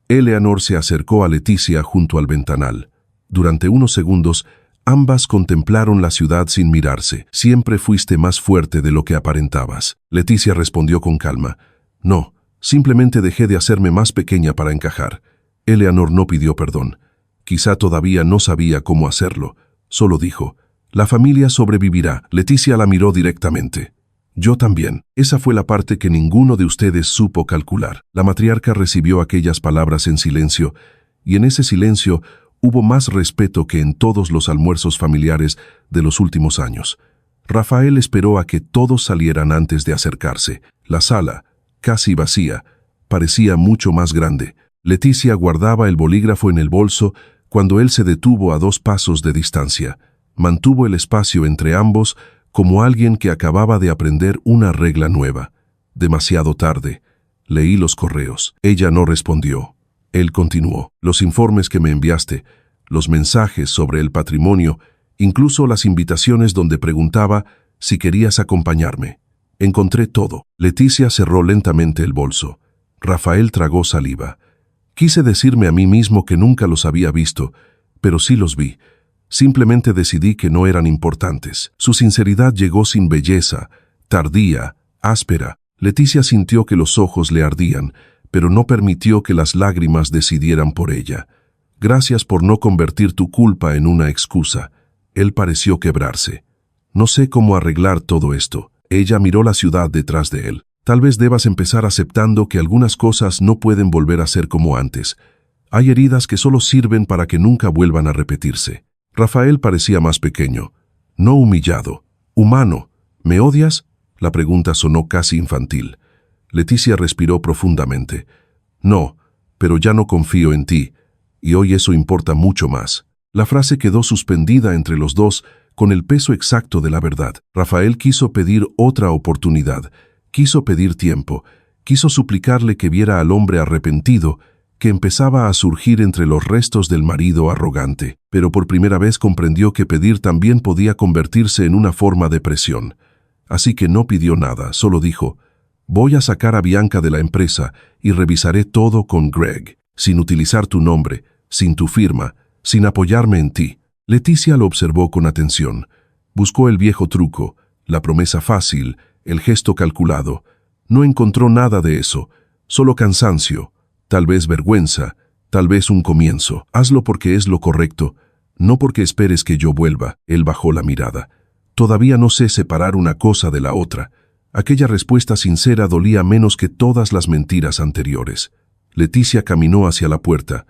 Eleanor se acercó a Leticia junto al ventanal. Durante unos segundos, ambas contemplaron la ciudad sin mirarse. Siempre fuiste más fuerte de lo que aparentabas. Leticia respondió con calma. No, simplemente dejé de hacerme más pequeña para encajar. Eleanor no pidió perdón. Quizá todavía no sabía cómo hacerlo. Solo dijo, la familia sobrevivirá. Leticia la miró directamente. Yo también. Esa fue la parte que ninguno de ustedes supo calcular. La matriarca recibió aquellas palabras en silencio, y en ese silencio hubo más respeto que en todos los almuerzos familiares de los últimos años. Rafael esperó a que todos salieran antes de acercarse. La sala, casi vacía, parecía mucho más grande. Leticia guardaba el bolígrafo en el bolso cuando él se detuvo a 2 pasos de distancia. Mantuvo el espacio entre ambos como alguien que acababa de aprender una regla nueva. Demasiado tarde. Leí los correos. Ella no respondió. Él continuó. Los informes que me enviaste, los mensajes sobre el patrimonio, incluso las invitaciones donde preguntaba si querías acompañarme. Encontré todo. Leticia cerró lentamente el bolso. Rafael tragó saliva. Quise decirme a mí mismo que nunca los había visto, pero sí los vi. Simplemente decidí que no eran importantes. Su sinceridad llegó sin belleza, tardía, áspera. Leticia sintió que los ojos le ardían, pero no permitió que las lágrimas decidieran por ella. Gracias por no convertir tu culpa en una excusa. Él pareció quebrarse. No sé cómo arreglar todo esto. Ella miró la ciudad detrás de él. Tal vez debas empezar aceptando que algunas cosas no pueden volver a ser como antes. Hay heridas que solo sirven para que nunca vuelvan a repetirse. Rafael parecía más pequeño, no humillado, humano. ¿Me odias? La pregunta sonó casi infantil. Leticia respiró profundamente. No, pero ya no confío en ti. y hoy eso importa mucho más. La frase quedó suspendida entre los dos con el peso exacto de la verdad. Rafael quiso pedir otra oportunidad, quiso pedir tiempo, quiso suplicarle que viera al hombre arrepentido que empezaba a surgir entre los restos del marido arrogante, pero por primera vez comprendió que pedir también podía convertirse en una forma de presión. Así que no pidió nada, solo dijo: «Voy a sacar a Bianca de la empresa y revisaré todo con Greg, sin utilizar tu nombre, sin tu firma, sin apoyarme en ti». Leticia lo observó con atención. Buscó el viejo truco, la promesa fácil, el gesto calculado. No encontró nada de eso, solo cansancio, tal vez vergüenza, tal vez un comienzo. «Hazlo porque es lo correcto, no porque esperes que yo vuelva». Él bajó la mirada. «Todavía no sé separar una cosa de la otra». Aquella respuesta sincera dolía menos que todas las mentiras anteriores. Leticia caminó hacia la puerta.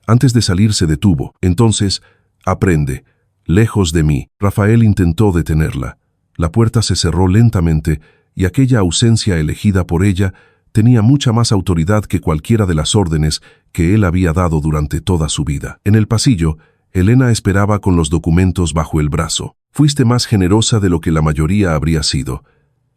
Antes de salir se detuvo. «Entonces, aprende, lejos de mí». Rafael intentó detenerla. La puerta se cerró lentamente y aquella ausencia elegida por ella tenía mucha más autoridad que cualquiera de las órdenes que él había dado durante toda su vida. En el pasillo, Elena esperaba con los documentos bajo el brazo. «Fuiste más generosa de lo que la mayoría habría sido».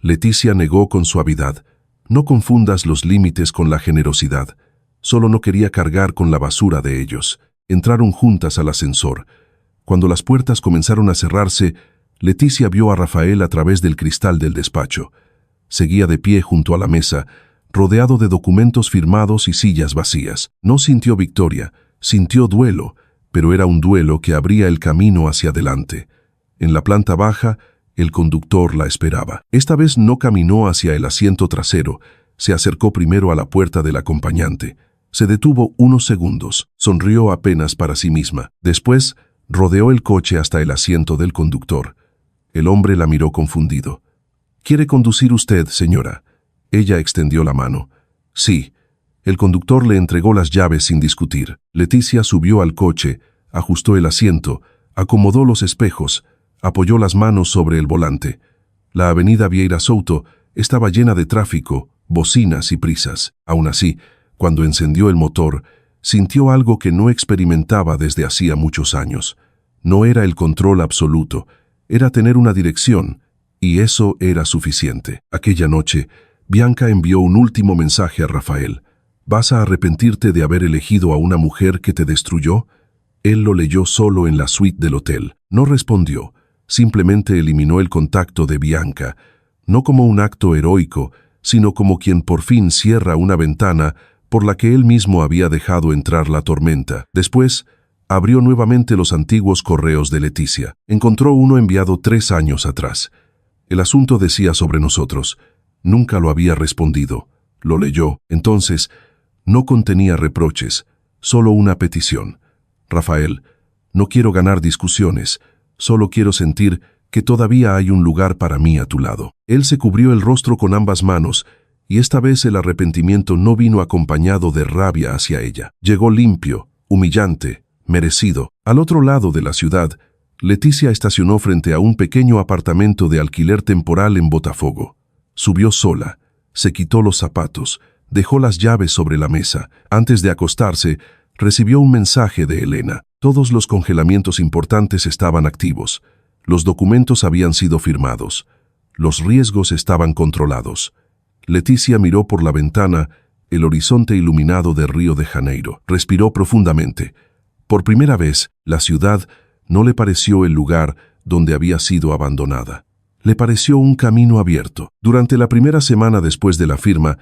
Leticia negó con suavidad. «No confundas los límites con la generosidad». Solo no quería cargar con la basura de ellos. Entraron juntas al ascensor. Cuando las puertas comenzaron a cerrarse, Leticia vio a Rafael a través del cristal del despacho. Seguía de pie junto a la mesa, rodeado de documentos firmados y sillas vacías. No sintió victoria, sintió duelo, pero era un duelo que abría el camino hacia adelante. En la planta baja, el conductor la esperaba. Esta vez no caminó hacia el asiento trasero, se acercó primero a la puerta del acompañante. Se detuvo unos segundos, sonrió apenas para sí misma. Después, rodeó el coche hasta el asiento del conductor. El hombre la miró confundido. «¿Quiere conducir usted, señora?» Ella extendió la mano. «Sí». El conductor le entregó las llaves sin discutir. Leticia subió al coche, ajustó el asiento, acomodó los espejos, apoyó las manos sobre el volante. La avenida Vieira Souto estaba llena de tráfico, bocinas y prisas. Aún así, cuando encendió el motor, sintió algo que no experimentaba desde hacía muchos años. No era el control absoluto, era tener una dirección, y eso era suficiente. Aquella noche, Bianca envió un último mensaje a Rafael. «¿Vas a arrepentirte de haber elegido a una mujer que te destruyó?» Él lo leyó solo en la suite del hotel. No respondió, simplemente eliminó el contacto de Bianca, no como un acto heroico, sino como quien por fin cierra una ventana por la que él mismo había dejado entrar la tormenta. Después, abrió nuevamente los antiguos correos de Leticia. Encontró uno enviado 3 años atrás. El asunto decía sobre nosotros. Nunca lo había respondido. Lo leyó. Entonces, no contenía reproches, solo una petición. «Rafael, no quiero ganar discusiones, solo quiero sentir que todavía hay un lugar para mí a tu lado». Él se cubrió el rostro con ambas manos, y esta vez el arrepentimiento no vino acompañado de rabia hacia ella. Llegó limpio, humillante, merecido. Al otro lado de la ciudad, Leticia estacionó frente a un pequeño apartamento de alquiler temporal en Botafogo. Subió sola, se quitó los zapatos, dejó las llaves sobre la mesa. Antes de acostarse, recibió un mensaje de Elena. Todos los congelamientos importantes estaban activos. Los documentos habían sido firmados. Los riesgos estaban controlados. Leticia miró por la ventana el horizonte iluminado de Río de Janeiro. Respiró profundamente. Por primera vez, la ciudad no le pareció el lugar donde había sido abandonada. Le pareció un camino abierto. Durante la primera semana después de la firma,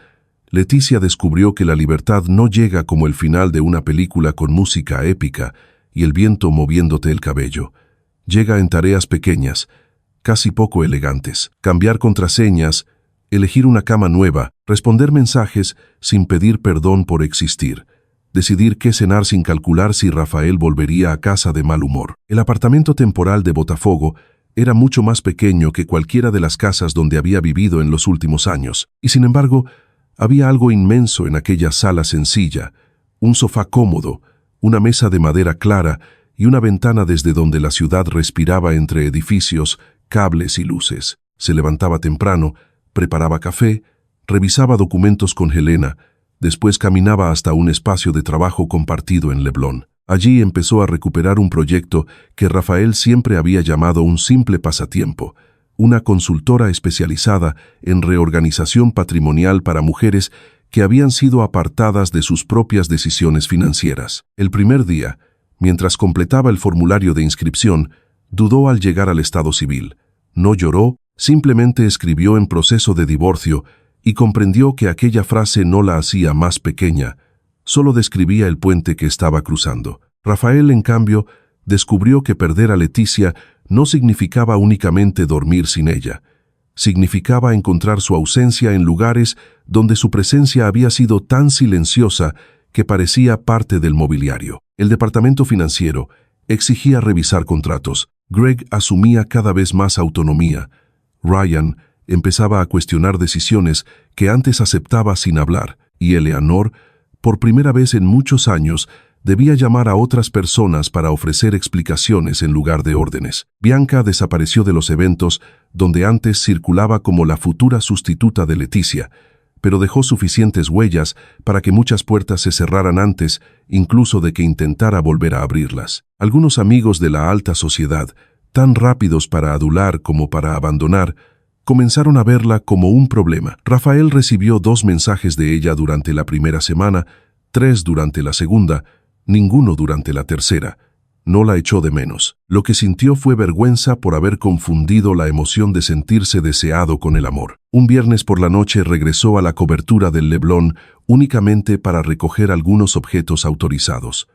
Leticia descubrió que la libertad no llega como el final de una película con música épica y el viento moviéndote el cabello. Llega en tareas pequeñas, casi poco elegantes. Cambiar contraseñas, elegir una cama nueva, responder mensajes sin pedir perdón por existir, decidir qué cenar sin calcular si Rafael volvería a casa de mal humor. El apartamento temporal de Botafogo era mucho más pequeño que cualquiera de las casas donde había vivido en los últimos años, y sin embargo, había algo inmenso en aquella sala sencilla, un sofá cómodo, una mesa de madera clara y una ventana desde donde la ciudad respiraba entre edificios, cables y luces. Se levantaba temprano, preparaba café, revisaba documentos con Helena, después caminaba hasta un espacio de trabajo compartido en Leblon. Allí empezó a recuperar un proyecto que Rafael siempre había llamado un simple pasatiempo, una consultora especializada en reorganización patrimonial para mujeres que habían sido apartadas de sus propias decisiones financieras. El primer día, mientras completaba el formulario de inscripción, dudó al llegar al estado civil. No lloró, simplemente escribió en proceso de divorcio y comprendió que aquella frase no la hacía más pequeña, solo describía el puente que estaba cruzando. Rafael, en cambio, descubrió que perder a Leticia no significaba únicamente dormir sin ella. Significaba encontrar su ausencia en lugares donde su presencia había sido tan silenciosa que parecía parte del mobiliario. El departamento financiero exigía revisar contratos. Greg asumía cada vez más autonomía. Ryan empezaba a cuestionar decisiones que antes aceptaba sin hablar, y Eleanor, por primera vez en muchos años, debía llamar a otras personas para ofrecer explicaciones en lugar de órdenes. Bianca desapareció de los eventos donde antes circulaba como la futura sustituta de Leticia, pero dejó suficientes huellas para que muchas puertas se cerraran antes, incluso de que intentara volver a abrirlas. Algunos amigos de la alta sociedad, tan rápidos para adular como para abandonar, comenzaron a verla como un problema. Rafael recibió 2 mensajes de ella durante la primera semana, 3 durante la segunda, ninguno durante la tercera. No la echó de menos. Lo que sintió fue vergüenza por haber confundido la emoción de sentirse deseado con el amor. Un viernes por la noche regresó a la cobertura del Leblon únicamente para recoger algunos objetos autorizados.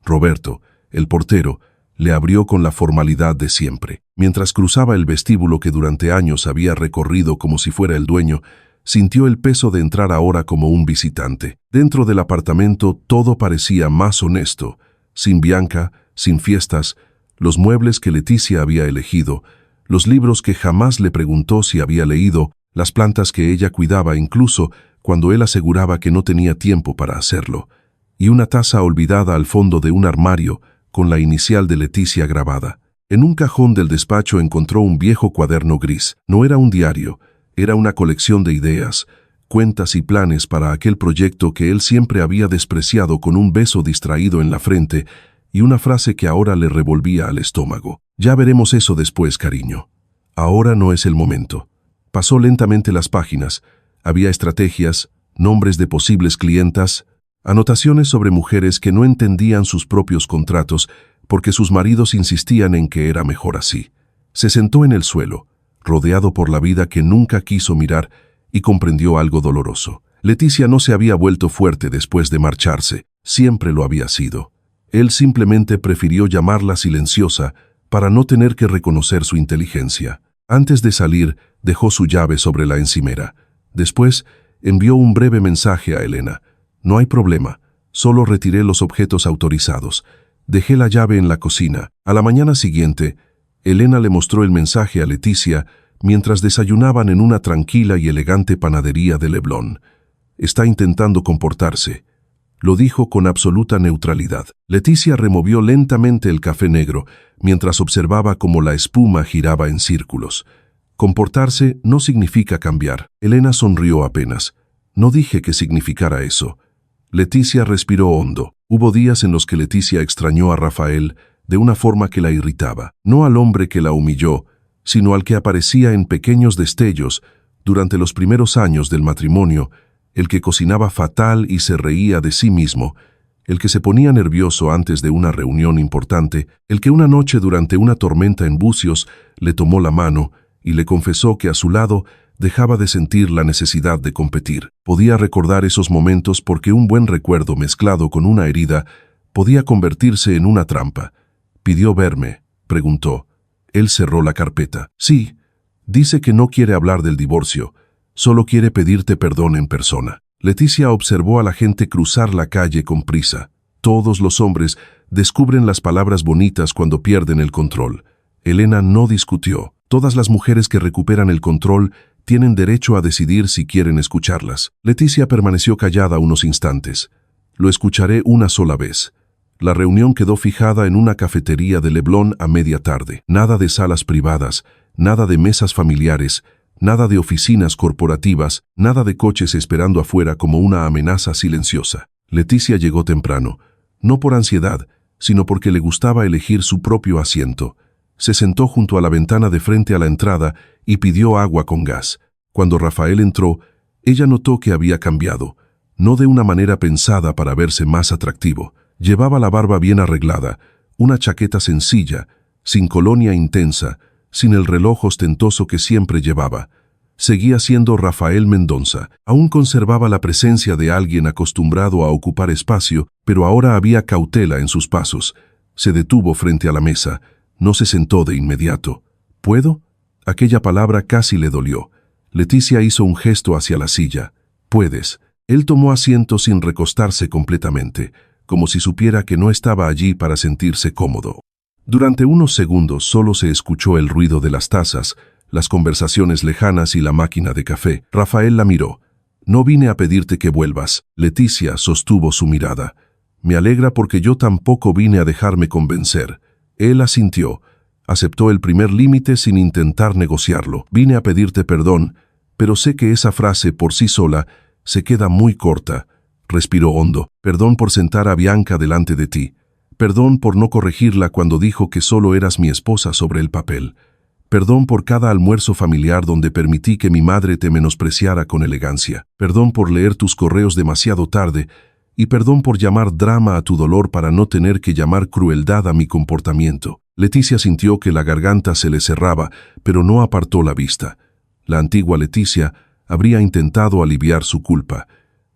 Roberto, el portero, le abrió con la formalidad de siempre. Mientras cruzaba el vestíbulo que durante años había recorrido como si fuera el dueño, sintió el peso de entrar ahora como un visitante. Dentro del apartamento todo parecía más honesto, sin Bianca, sin fiestas, los muebles que Leticia había elegido, los libros que jamás le preguntó si había leído, las plantas que ella cuidaba incluso cuando él aseguraba que no tenía tiempo para hacerlo, y una taza olvidada al fondo de un armario con la inicial de Leticia grabada. En un cajón del despacho encontró un viejo cuaderno gris. No era un diario, era una colección de ideas, cuentas y planes para aquel proyecto que él siempre había despreciado, con un beso distraído en la frente y una frase que ahora le revolvía al estómago. Ya veremos eso después, cariño. Ahora no es el momento. Pasó lentamente las páginas. Había estrategias, nombres de posibles clientas, anotaciones sobre mujeres que no entendían sus propios contratos porque sus maridos insistían en que era mejor así. Se sentó en el suelo, rodeado por la vida que nunca quiso mirar, y comprendió algo doloroso. Leticia no se había vuelto fuerte después de marcharse, siempre lo había sido. Él simplemente prefirió llamarla silenciosa para no tener que reconocer su inteligencia. Antes de salir, dejó su llave sobre la encimera. Después, envió un breve mensaje a Elena. No hay problema, solo retiré los objetos autorizados. Dejé la llave en la cocina. A la mañana siguiente, Elena le mostró el mensaje a Leticia mientras desayunaban en una tranquila y elegante panadería de Leblon. Está intentando comportarse, lo dijo con absoluta neutralidad. Leticia removió lentamente el café negro mientras observaba cómo la espuma giraba en círculos. Comportarse no significa cambiar. Elena sonrió apenas. No dije que significara eso. Leticia respiró hondo. Hubo días en los que Leticia extrañó a Rafael de una forma que la irritaba. No al hombre que la humilló, sino al que aparecía en pequeños destellos durante los primeros años del matrimonio, el que cocinaba fatal y se reía de sí mismo, el que se ponía nervioso antes de una reunión importante, el que una noche durante una tormenta en Bucios le tomó la mano y le confesó que a su lado dejaba de sentir la necesidad de competir. Podía recordar esos momentos porque un buen recuerdo mezclado con una herida podía convertirse en una trampa. ¿Pidió verme?, preguntó. Él cerró la carpeta. Sí, dice que no quiere hablar del divorcio, solo quiere pedirte perdón en persona. Leticia observó a la gente cruzar la calle con prisa. Todos los hombres descubren las palabras bonitas cuando pierden el control. Elena no discutió. Todas las mujeres que recuperan el control tienen derecho a decidir si quieren escucharlas. Leticia permaneció callada unos instantes. Lo escucharé una sola vez. La reunión quedó fijada en una cafetería de Leblon a media tarde. Nada de salas privadas, nada de mesas familiares, nada de oficinas corporativas, nada de coches esperando afuera como una amenaza silenciosa. Leticia llegó temprano, no por ansiedad, sino porque le gustaba elegir su propio asiento. Se sentó junto a la ventana de frente a la entrada y pidió agua con gas. Cuando Rafael entró, ella notó que había cambiado, no de una manera pensada para verse más atractivo. Llevaba la barba bien arreglada, una chaqueta sencilla, sin colonia intensa, sin el reloj ostentoso que siempre llevaba. Seguía siendo Rafael Mendonça. Aún conservaba la presencia de alguien acostumbrado a ocupar espacio, pero ahora había cautela en sus pasos. Se detuvo frente a la mesa. No se sentó de inmediato. ¿Puedo? Aquella palabra casi le dolió. Leticia hizo un gesto hacia la silla. Puedes. Él tomó asiento sin recostarse completamente, como si supiera que no estaba allí para sentirse cómodo. Durante unos segundos solo se escuchó el ruido de las tazas, las conversaciones lejanas y la máquina de café. Rafael la miró. No vine a pedirte que vuelvas. Leticia sostuvo su mirada. Me alegra porque yo tampoco vine a dejarme convencer. Él asintió. Aceptó el primer límite sin intentar negociarlo. Vine a pedirte perdón, pero sé que esa frase por sí sola se queda muy corta. Respiró hondo. Perdón por sentar a Bianca delante de ti. Perdón por no corregirla cuando dijo que solo eras mi esposa sobre el papel. Perdón por cada almuerzo familiar donde permití que mi madre te menospreciara con elegancia. Perdón por leer tus correos demasiado tarde y perdón por llamar drama a tu dolor para no tener que llamar crueldad a mi comportamiento. Leticia sintió que la garganta se le cerraba, pero no apartó la vista. La antigua Leticia habría intentado aliviar su culpa.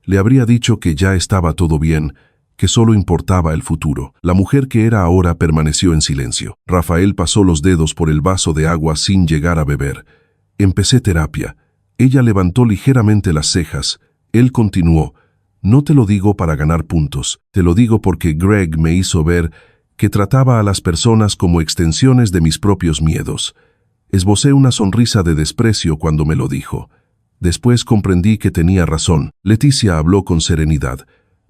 Le habría dicho que ya estaba todo bien, que solo importaba el futuro. La mujer que era ahora permaneció en silencio. Rafael pasó los dedos por el vaso de agua sin llegar a beber. Empecé terapia. Ella levantó ligeramente las cejas. Él continuó. No te lo digo para ganar puntos. Te lo digo porque Greg me hizo ver que trataba a las personas como extensiones de mis propios miedos. Esbocé una sonrisa de desprecio cuando me lo dijo. Después comprendí que tenía razón. Leticia habló con serenidad.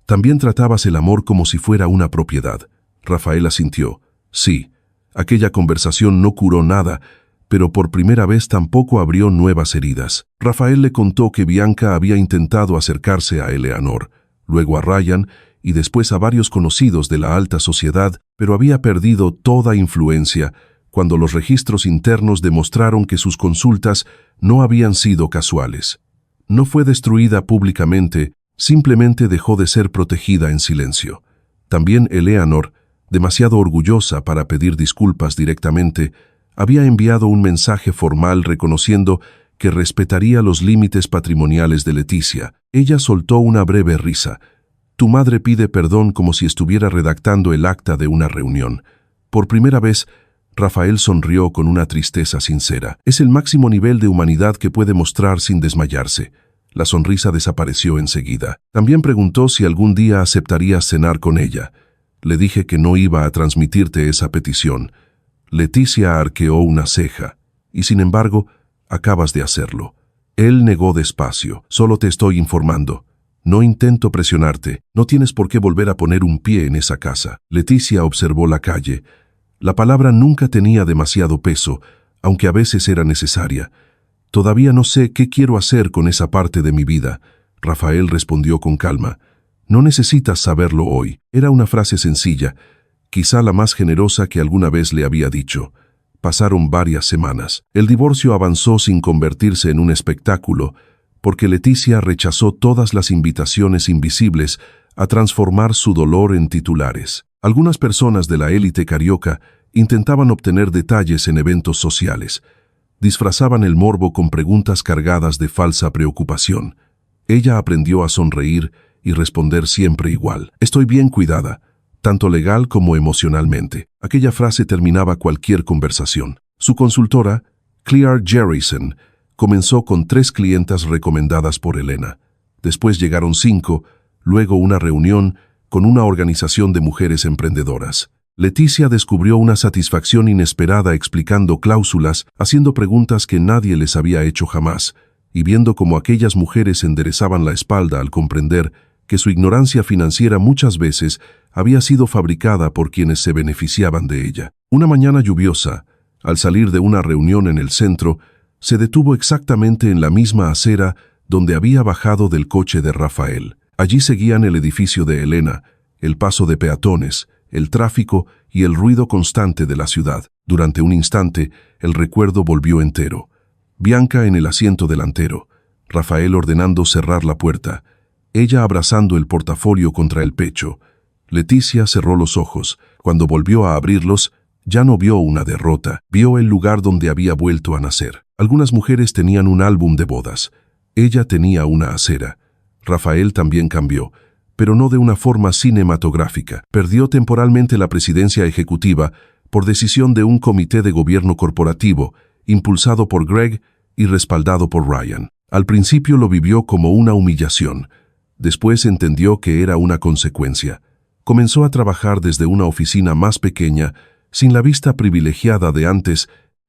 También tratabas el amor como si fuera una propiedad. Rafael asintió. Sí, aquella conversación no curó nada, pero por primera vez tampoco abrió nuevas heridas. Rafael le contó que Bianca había intentado acercarse a Eleanor, luego a Ryan y después a varios conocidos de la alta sociedad, pero había perdido toda influencia cuando los registros internos demostraron que sus consultas no habían sido casuales. No fue destruida públicamente, simplemente dejó de ser protegida en silencio. También Eleanor, demasiado orgullosa para pedir disculpas directamente, había enviado un mensaje formal reconociendo que respetaría los límites patrimoniales de Leticia. Ella soltó una breve risa. Tu madre pide perdón como si estuviera redactando el acta de una reunión. Por primera vez, Rafael sonrió con una tristeza sincera. Es el máximo nivel de humanidad que puede mostrar sin desmayarse. La sonrisa desapareció enseguida. También preguntó si algún día aceptarías cenar con ella. Le dije que no iba a transmitirte esa petición. Leticia arqueó una ceja. Y sin embargo, acabas de hacerlo. Él negó despacio. Solo te estoy informando. No intento presionarte. No tienes por qué volver a poner un pie en esa casa. Leticia observó la calle. La palabra nunca tenía demasiado peso, aunque a veces era necesaria. Todavía no sé qué quiero hacer con esa parte de mi vida. Rafael respondió con calma. No necesitas saberlo hoy. Era una frase sencilla, quizá la más generosa que alguna vez le había dicho. Pasaron varias semanas. El divorcio avanzó sin convertirse en un espectáculo, porque Leticia rechazó todas las invitaciones invisibles a transformar su dolor en titulares. Algunas personas de la élite carioca intentaban obtener detalles en eventos sociales. Disfrazaban el morbo con preguntas cargadas de falsa preocupación. Ella aprendió a sonreír y responder siempre igual. Estoy bien cuidada, tanto legal como emocionalmente. Aquella frase terminaba cualquier conversación. Su consultora, Claire Jerrison, comenzó con 3 clientas recomendadas por Elena. Después llegaron 5, luego una reunión con una organización de mujeres emprendedoras. Leticia descubrió una satisfacción inesperada explicando cláusulas, haciendo preguntas que nadie les había hecho jamás, y viendo cómo aquellas mujeres enderezaban la espalda al comprender que su ignorancia financiera muchas veces había sido fabricada por quienes se beneficiaban de ella. Una mañana lluviosa, al salir de una reunión en el centro, se detuvo exactamente en la misma acera donde había bajado del coche de Rafael. Allí seguían el edificio de Elena, el paso de peatones, el tráfico y el ruido constante de la ciudad. Durante un instante, el recuerdo volvió entero. Bianca en el asiento delantero, Rafael ordenando cerrar la puerta, ella abrazando el portafolio contra el pecho. Leticia cerró los ojos. Cuando volvió a abrirlos, ya no vio una derrota, vio el lugar donde había vuelto a nacer. Algunas mujeres tenían un álbum de bodas. Ella tenía una acera. Rafael también cambió, pero no de una forma cinematográfica. Perdió temporalmente la presidencia ejecutiva por decisión de un comité de gobierno corporativo, impulsado por Greg y respaldado por Ryan. Al principio lo vivió como una humillación. Después entendió que era una consecuencia. Comenzó a trabajar desde una oficina más pequeña, sin la vista privilegiada de antes,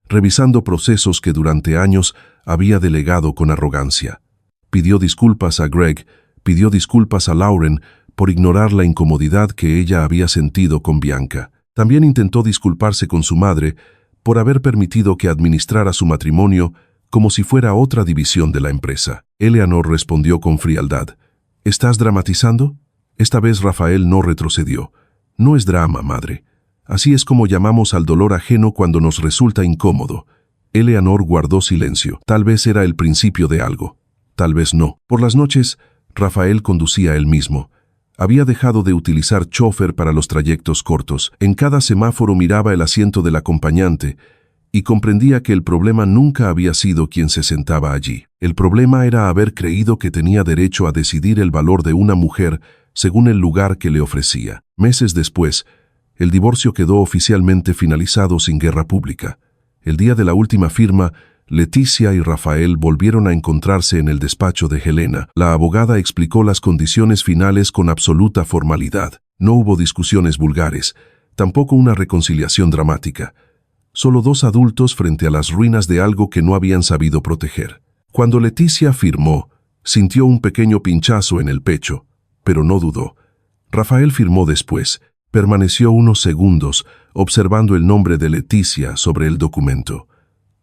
revisando procesos que durante años había delegado con arrogancia. Pidió disculpas a Greg, pidió disculpas a Lauren por ignorar la incomodidad que ella había sentido con Bianca. También intentó disculparse con su madre por haber permitido que administrara su matrimonio como si fuera otra división de la empresa. Eleanor respondió con frialdad. ¿Estás dramatizando? Esta vez Rafael no retrocedió. No es drama, madre. Así es como llamamos al dolor ajeno cuando nos resulta incómodo. Eleanor guardó silencio. Tal vez era el principio de algo. Tal vez no. Por las noches, Rafael conducía él mismo. Había dejado de utilizar chofer para los trayectos cortos. En cada semáforo miraba el asiento del acompañante y comprendía que el problema nunca había sido quien se sentaba allí. El problema era haber creído que tenía derecho a decidir el valor de una mujer según el lugar que le ofrecía. Meses después, el divorcio quedó oficialmente finalizado sin guerra pública. El día de la última firma, Leticia y Rafael volvieron a encontrarse en el despacho de Helena. La abogada explicó las condiciones finales con absoluta formalidad. No hubo discusiones vulgares, tampoco una reconciliación dramática. Solo dos adultos frente a las ruinas de algo que no habían sabido proteger. Cuando Leticia firmó, sintió un pequeño pinchazo en el pecho, pero no dudó. Rafael firmó después. Permaneció unos segundos observando el nombre de Leticia sobre el documento.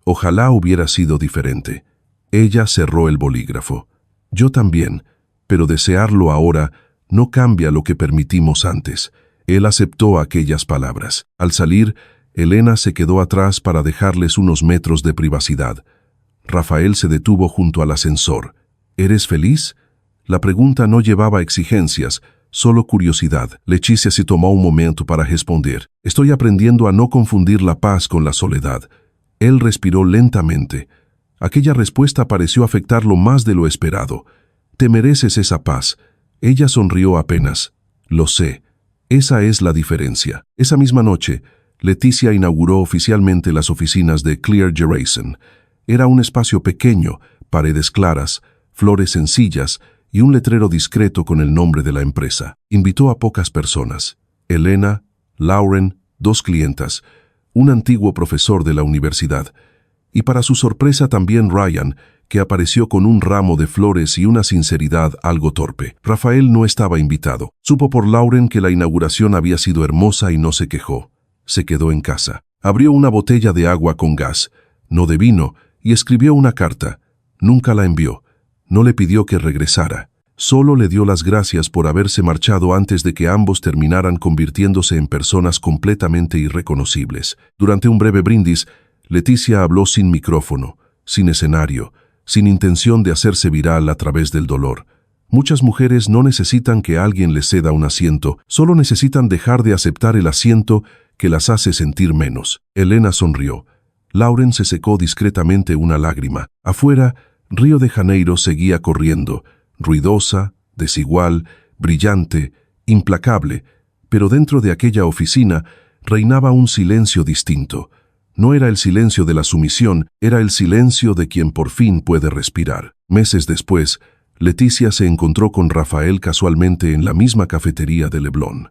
Ojalá hubiera sido diferente. Ella cerró el bolígrafo. Yo también, pero desearlo ahora no cambia lo que permitimos antes. Él aceptó aquellas palabras. Al salir, Elena se quedó atrás para dejarles unos metros de privacidad. Rafael se detuvo junto al ascensor. ¿Eres feliz? La pregunta no llevaba exigencias, solo curiosidad. Leticia se tomó un momento para responder. Estoy aprendiendo a no confundir la paz con la soledad. Él respiró lentamente. Aquella respuesta pareció afectarlo más de lo esperado. Te mereces esa paz. Ella sonrió apenas. Lo sé. Esa es la diferencia. Esa misma noche, Leticia inauguró oficialmente las oficinas de Clear Gerasen. Era un espacio pequeño, paredes claras, flores sencillas y un letrero discreto con el nombre de la empresa. Invitó a pocas personas. Elena, Lauren, 2 clientas, un antiguo profesor de la universidad, y para su sorpresa también Ryan, que apareció con un ramo de flores y una sinceridad algo torpe. Rafael no estaba invitado. Supo por Lauren que la inauguración había sido hermosa y no se quejó. Se quedó en casa. Abrió una botella de agua con gas, no de vino, y escribió una carta. Nunca la envió. No le pidió que regresara. Solo le dio las gracias por haberse marchado antes de que ambos terminaran convirtiéndose en personas completamente irreconocibles. Durante un breve brindis, Leticia habló sin micrófono, sin escenario, sin intención de hacerse viral a través del dolor. Muchas mujeres no necesitan que alguien les ceda un asiento, solo necesitan dejar de aceptar el asiento que las hace sentir menos. Elena sonrió. Lauren se secó discretamente una lágrima. Afuera, Río de Janeiro seguía corriendo, ruidosa, desigual, brillante, implacable, pero dentro de aquella oficina reinaba un silencio distinto. No era el silencio de la sumisión, era el silencio de quien por fin puede respirar. Meses después, Leticia se encontró con Rafael casualmente en la misma cafetería de Leblon.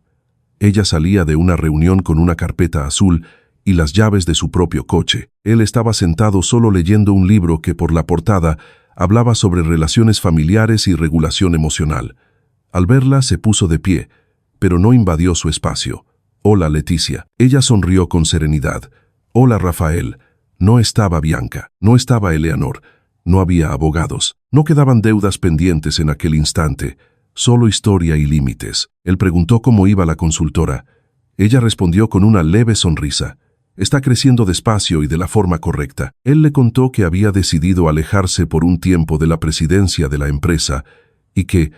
Ella salía de una reunión con una carpeta azul y las llaves de su propio coche. Él estaba sentado solo leyendo un libro que por la portada hablaba sobre relaciones familiares y regulación emocional. Al verla se puso de pie, pero no invadió su espacio. «Hola, Leticia». Ella sonrió con serenidad. «Hola, Rafael». No estaba Bianca, no estaba Eleanor, no había abogados, no quedaban deudas pendientes en aquel instante, solo historia y límites. Él preguntó cómo iba la consultora. Ella respondió con una leve sonrisa. Está creciendo despacio y de la forma correcta. Él le contó que había decidido alejarse por un tiempo de la presidencia de la empresa y que,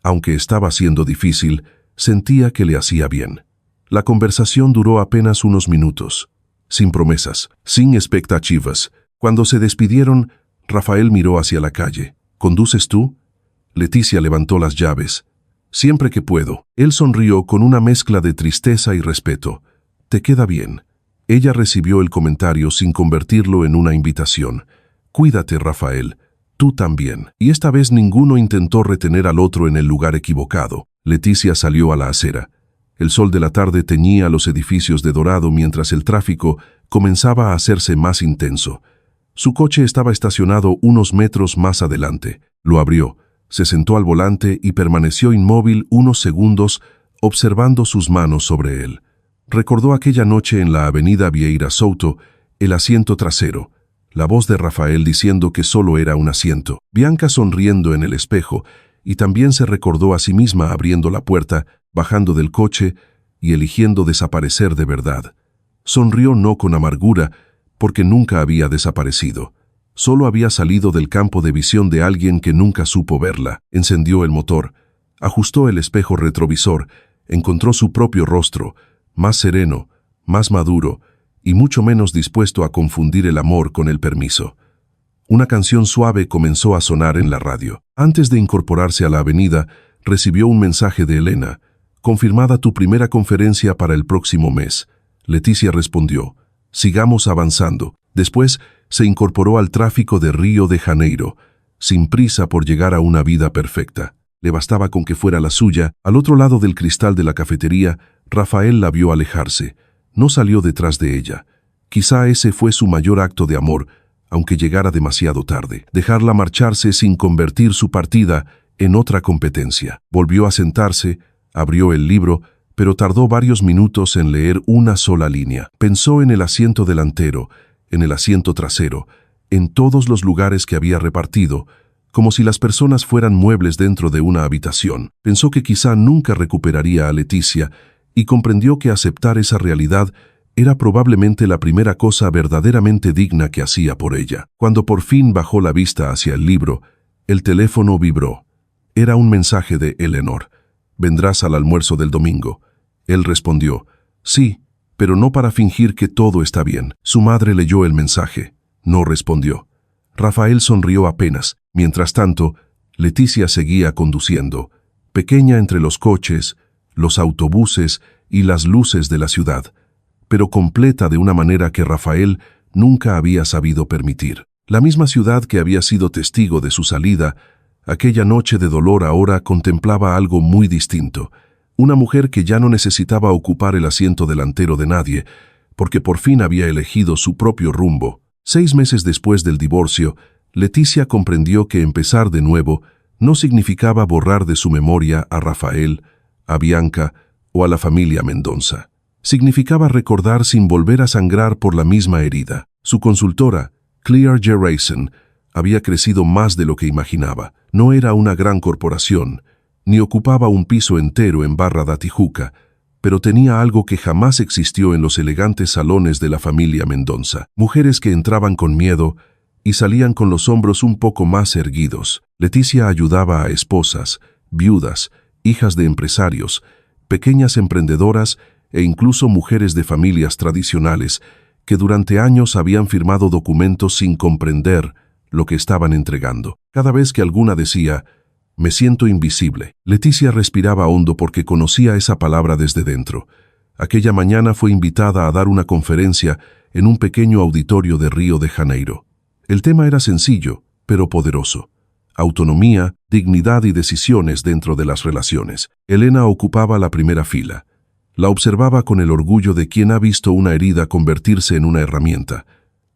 aunque estaba siendo difícil, sentía que le hacía bien. La conversación duró apenas unos minutos, sin promesas, sin expectativas. Cuando se despidieron, Rafael miró hacia la calle. ¿Conduces tú? Leticia levantó las llaves. Siempre que puedo. Él sonrió con una mezcla de tristeza y respeto. Te queda bien. Ella recibió el comentario sin convertirlo en una invitación. Cuídate, Rafael. Tú también. Y esta vez ninguno intentó retener al otro en el lugar equivocado. Leticia salió a la acera. El sol de la tarde teñía los edificios de dorado mientras el tráfico comenzaba a hacerse más intenso. Su coche estaba estacionado unos metros más adelante. Lo abrió, se sentó al volante y permaneció inmóvil unos segundos observando sus manos sobre él. Recordó aquella noche en la avenida Vieira Souto, el asiento trasero, la voz de Rafael diciendo que solo era un asiento, Bianca sonriendo en el espejo, y también se recordó a sí misma abriendo la puerta, bajando del coche y eligiendo desaparecer de verdad. Sonrió no con amargura, porque nunca había desaparecido. Solo había salido del campo de visión de alguien que nunca supo verla. Encendió el motor, ajustó el espejo retrovisor, encontró su propio rostro, más sereno, más maduro y mucho menos dispuesto a confundir el amor con el permiso. Una canción suave comenzó a sonar en la radio. Antes de incorporarse a la avenida, recibió un mensaje de Elena. Confirmada tu primera conferencia para el próximo mes. Leticia respondió. Sigamos avanzando. Después se incorporó al tráfico de Río de Janeiro, sin prisa por llegar a una vida perfecta. Le bastaba con que fuera la suya. Al otro lado del cristal de la cafetería, Rafael la vio alejarse. No salió detrás de ella. Quizá ese fue su mayor acto de amor, aunque llegara demasiado tarde. Dejarla marcharse sin convertir su partida en otra competencia. Volvió a sentarse, abrió el libro, pero tardó varios minutos en leer una sola línea. Pensó en el asiento delantero, en el asiento trasero, en todos los lugares que había repartido, como si las personas fueran muebles dentro de una habitación. Pensó que quizá nunca recuperaría a Leticia y comprendió que aceptar esa realidad era probablemente la primera cosa verdaderamente digna que hacía por ella. Cuando por fin bajó la vista hacia el libro, el teléfono vibró. Era un mensaje de Eleanor. ¿Vendrás al almuerzo del domingo? Él respondió, sí, pero no para fingir que todo está bien. Su madre leyó el mensaje. No respondió. Rafael sonrió apenas. Mientras tanto, Leticia seguía conduciendo, pequeña entre los coches, los autobuses y las luces de la ciudad, pero completa de una manera que Rafael nunca había sabido permitir. La misma ciudad que había sido testigo de su salida, aquella noche de dolor ahora contemplaba algo muy distinto. Una mujer que ya no necesitaba ocupar el asiento delantero de nadie, porque por fin había elegido su propio rumbo. 6 meses después del divorcio, Leticia comprendió que empezar de nuevo no significaba borrar de su memoria a Rafael, a Bianca o a la familia Mendoza. Significaba recordar sin volver a sangrar por la misma herida. Su consultora, Clear Gerason, había crecido más de lo que imaginaba. No era una gran corporación, ni ocupaba un piso entero en Barra da Tijuca, pero tenía algo que jamás existió en los elegantes salones de la familia Mendoza. Mujeres que entraban con miedo y salían con los hombros un poco más erguidos. Leticia ayudaba a esposas, viudas, hijas de empresarios, pequeñas emprendedoras e incluso mujeres de familias tradicionales que durante años habían firmado documentos sin comprender lo que estaban entregando. Cada vez que alguna decía, «Me siento invisible», Leticia respiraba hondo porque conocía esa palabra desde dentro. Aquella mañana fue invitada a dar una conferencia en un pequeño auditorio de Río de Janeiro. El tema era sencillo, pero poderoso. Autonomía, dignidad y decisiones dentro de las relaciones. Elena ocupaba la primera fila. La observaba con el orgullo de quien ha visto una herida convertirse en una herramienta.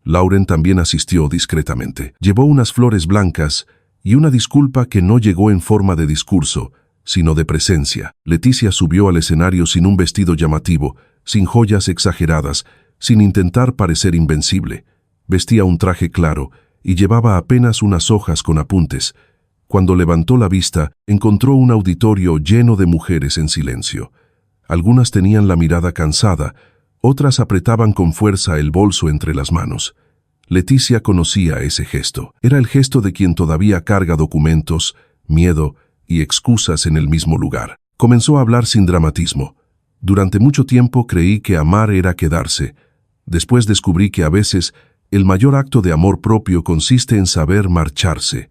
Lauren también asistió discretamente. Llevó unas flores blancas y una disculpa que no llegó en forma de discurso, sino de presencia. Leticia subió al escenario sin un vestido llamativo, sin joyas exageradas, sin intentar parecer invencible. Vestía un traje claro y llevaba apenas unas hojas con apuntes. Cuando levantó la vista, encontró un auditorio lleno de mujeres en silencio. Algunas tenían la mirada cansada, otras apretaban con fuerza el bolso entre las manos. Leticia conocía ese gesto. Era el gesto de quien todavía carga documentos, miedo y excusas en el mismo lugar. Comenzó a hablar sin dramatismo. Durante mucho tiempo creí que amar era quedarse. Después descubrí que a veces el mayor acto de amor propio consiste en saber marcharse.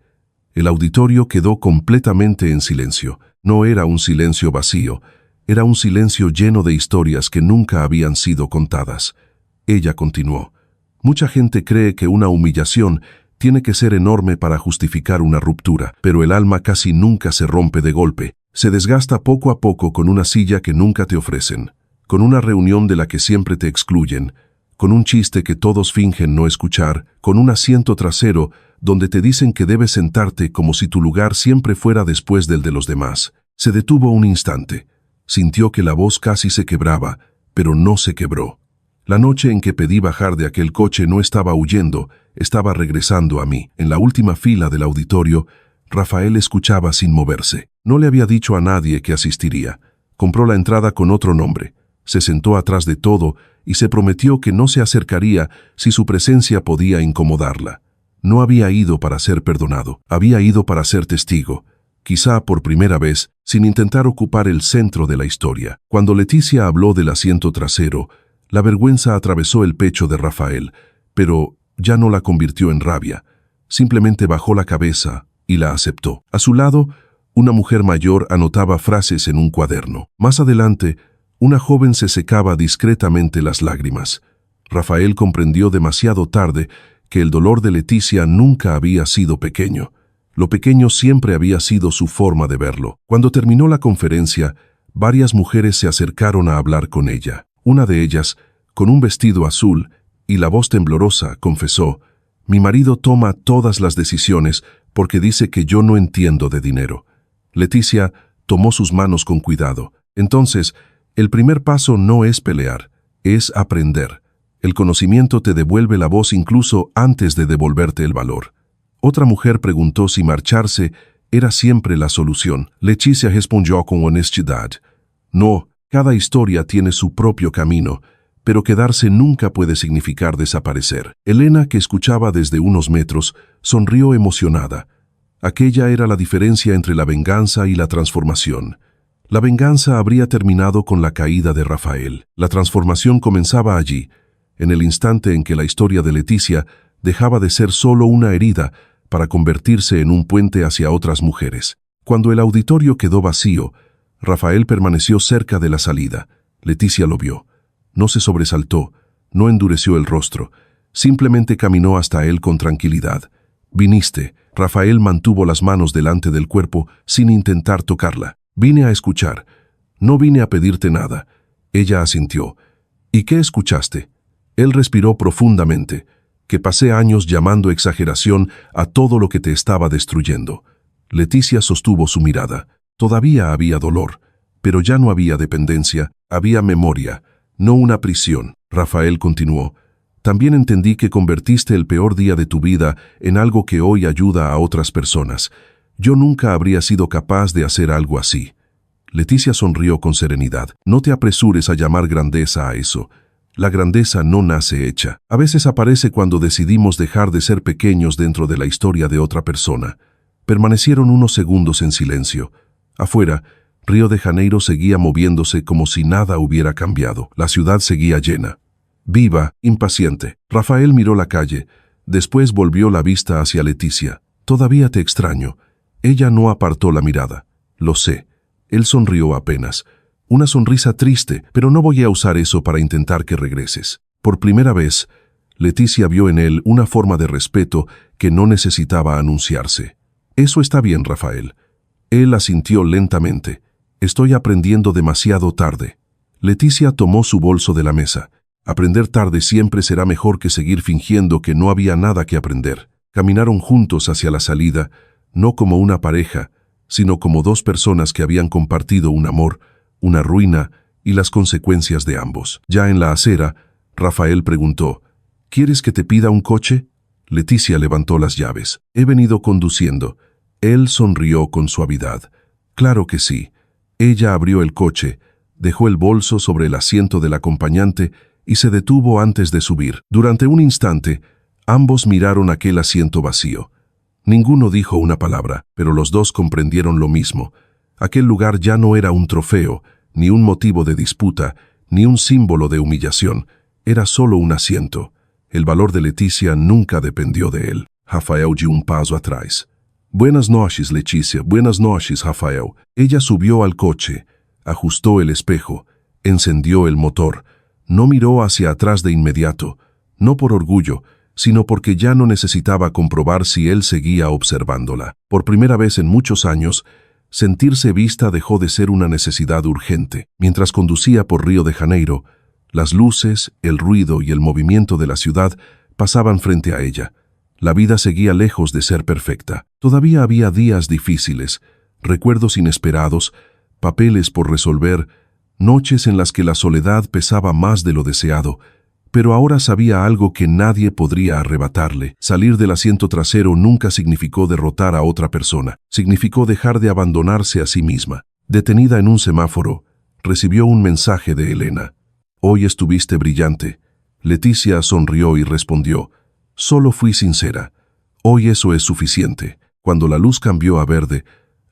El auditorio quedó completamente en silencio. No era un silencio vacío, era un silencio lleno de historias que nunca habían sido contadas. Ella continuó. Mucha gente cree que una humillación tiene que ser enorme para justificar una ruptura, pero el alma casi nunca se rompe de golpe. Se desgasta poco a poco con una silla que nunca te ofrecen, con una reunión de la que siempre te excluyen, con un chiste que todos fingen no escuchar, con un asiento trasero donde te dicen que debes sentarte como si tu lugar siempre fuera después del de los demás. Se detuvo un instante. Sintió que la voz casi se quebraba, pero no se quebró. La noche en que pedí bajar de aquel coche no estaba huyendo, estaba regresando a mí. En la última fila del auditorio, Rafael escuchaba sin moverse. No le había dicho a nadie que asistiría. Compró la entrada con otro nombre. Se sentó atrás de todo y se prometió que no se acercaría si su presencia podía incomodarla. No había ido para ser perdonado, había ido para ser testigo. Quizá por primera vez, sin intentar ocupar el centro de la historia. Cuando Leticia habló del asiento trasero, la vergüenza atravesó el pecho de Rafael, pero ya no la convirtió en rabia. Simplemente bajó la cabeza y la aceptó. A su lado, una mujer mayor anotaba frases en un cuaderno. Más adelante, una joven se secaba discretamente las lágrimas. Rafael comprendió demasiado tarde que el dolor de Leticia nunca había sido pequeño. Lo pequeño siempre había sido su forma de verlo. Cuando terminó la conferencia, varias mujeres se acercaron a hablar con ella. Una de ellas, con un vestido azul y la voz temblorosa, confesó: «Mi marido toma todas las decisiones porque dice que yo no entiendo de dinero». Leticia tomó sus manos con cuidado. Entonces, el primer paso no es pelear, es aprender. El conocimiento te devuelve la voz incluso antes de devolverte el valor. Otra mujer preguntó si marcharse era siempre la solución. Leticia respondió con honestidad: «No, cada historia tiene su propio camino, pero quedarse nunca puede significar desaparecer». Elena, que escuchaba desde unos metros, sonrió emocionada. Aquella era la diferencia entre la venganza y la transformación. La venganza habría terminado con la caída de Rafael. La transformación comenzaba allí, en el instante en que la historia de Leticia dejaba de ser solo una herida para convertirse en un puente hacia otras mujeres. Cuando el auditorio quedó vacío, Rafael permaneció cerca de la salida. Leticia lo vio. No se sobresaltó, no endureció el rostro, simplemente caminó hasta él con tranquilidad. «Viniste». Rafael mantuvo las manos delante del cuerpo sin intentar tocarla. «Vine a escuchar. No vine a pedirte nada». Ella asintió. «¿Y qué escuchaste?» Él respiró profundamente. «Que pasé años llamando exageración a todo lo que te estaba destruyendo». Leticia sostuvo su mirada. Todavía había dolor, pero ya no había dependencia, había memoria, no una prisión. Rafael continuó: «También entendí que convertiste el peor día de tu vida en algo que hoy ayuda a otras personas. Yo nunca habría sido capaz de hacer algo así». Leticia sonrió con serenidad. «No te apresures a llamar grandeza a eso. La grandeza no nace hecha. A veces aparece cuando decidimos dejar de ser pequeños dentro de la historia de otra persona». Permanecieron unos segundos en silencio. Afuera, Río de Janeiro seguía moviéndose como si nada hubiera cambiado. La ciudad seguía llena. Viva, impaciente. Rafael miró la calle. Después volvió la vista hacia Leticia. «Todavía te extraño». Ella no apartó la mirada. «Lo sé». Él sonrió apenas. Una sonrisa triste, pero no voy a usar eso para intentar que regreses. Por primera vez, Leticia vio en él una forma de respeto que no necesitaba anunciarse. «Eso está bien, Rafael». Él asintió lentamente. «Estoy aprendiendo demasiado tarde». Leticia tomó su bolso de la mesa. Aprender tarde siempre será mejor que seguir fingiendo que no había nada que aprender. Caminaron juntos hacia la salida, no como una pareja, sino como dos personas que habían compartido un amor, una ruina y las consecuencias de ambos. Ya en la acera, Rafael preguntó: «¿Quieres que te pida un coche?» Leticia levantó las llaves. «He venido conduciendo». Él sonrió con suavidad. «Claro que sí». Ella abrió el coche. Dejó el bolso sobre el asiento del acompañante y se detuvo antes de subir. Durante un instante, ambos miraron aquel asiento vacío. Ninguno dijo una palabra, pero los dos comprendieron lo mismo. Aquel lugar ya no era un trofeo, ni un motivo de disputa, ni un símbolo de humillación. Era solo un asiento. El valor de Leticia nunca dependió de él. Rafael dio un paso atrás. «Buenas noches, Leticia. Buenas noches, Rafael». Ella subió al coche, ajustó el espejo, encendió el motor. No miró hacia atrás de inmediato, no por orgullo, sino porque ya no necesitaba comprobar si él seguía observándola. Por primera vez en muchos años, sentirse vista dejó de ser una necesidad urgente. Mientras conducía por Río de Janeiro, las luces, el ruido y el movimiento de la ciudad pasaban frente a ella. La vida seguía lejos de ser perfecta. Todavía había días difíciles, recuerdos inesperados, papeles por resolver, noches en las que la soledad pesaba más de lo deseado, pero ahora sabía algo que nadie podría arrebatarle. Salir del asiento trasero nunca significó derrotar a otra persona, significó dejar de abandonarse a sí misma. Detenida en un semáforo, recibió un mensaje de Elena. «Hoy estuviste brillante». Leticia sonrió y respondió: «Solo fui sincera. Hoy eso es suficiente». Cuando la luz cambió a verde,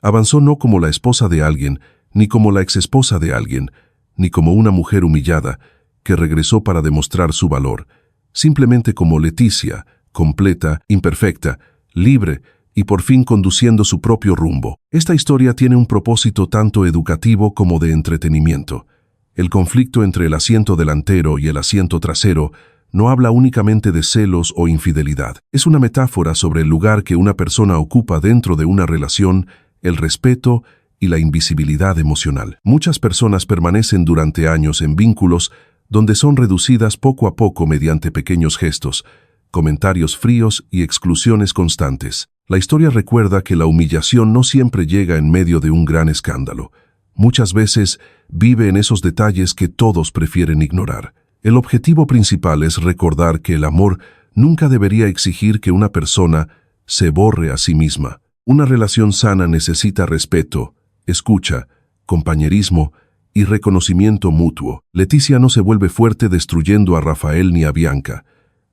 avanzó no como la esposa de alguien, ni como la exesposa de alguien, ni como una mujer humillada, que regresó para demostrar su valor, simplemente como Leticia, completa, imperfecta, libre y por fin conduciendo su propio rumbo. Esta historia tiene un propósito tanto educativo como de entretenimiento. El conflicto entre el asiento delantero y el asiento trasero no habla únicamente de celos o infidelidad. Es una metáfora sobre el lugar que una persona ocupa dentro de una relación, el respeto y la invisibilidad emocional. Muchas personas permanecen durante años en vínculos donde son reducidas poco a poco mediante pequeños gestos, comentarios fríos y exclusiones constantes. La historia recuerda que la humillación no siempre llega en medio de un gran escándalo. Muchas veces vive en esos detalles que todos prefieren ignorar. El objetivo principal es recordar que el amor nunca debería exigir que una persona se borre a sí misma. Una relación sana necesita respeto, escucha, compañerismo y reconocimiento mutuo. Leticia no se vuelve fuerte destruyendo a Rafael ni a Bianca.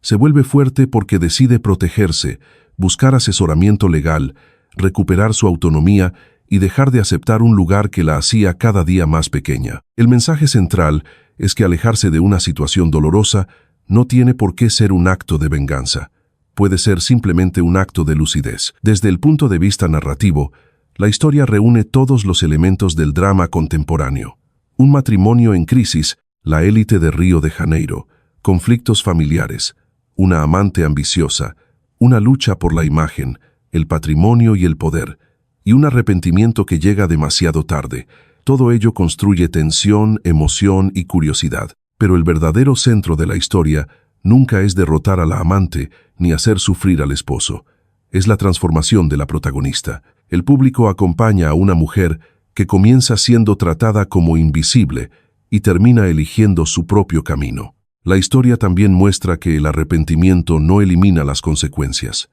Se vuelve fuerte porque decide protegerse, buscar asesoramiento legal, recuperar su autonomía y dejar de aceptar un lugar que la hacía cada día más pequeña. El mensaje central es que alejarse de una situación dolorosa no tiene por qué ser un acto de venganza. Puede ser simplemente un acto de lucidez. Desde el punto de vista narrativo, la historia reúne todos los elementos del drama contemporáneo. Un matrimonio en crisis, la élite de Río de Janeiro, conflictos familiares, una amante ambiciosa, una lucha por la imagen, el patrimonio y el poder, y un arrepentimiento que llega demasiado tarde. Todo ello construye tensión, emoción y curiosidad. Pero el verdadero centro de la historia nunca es derrotar a la amante ni hacer sufrir al esposo. Es la transformación de la protagonista. El público acompaña a una mujer que comienza siendo tratada como invisible y termina eligiendo su propio camino. La historia también muestra que el arrepentimiento no elimina las consecuencias.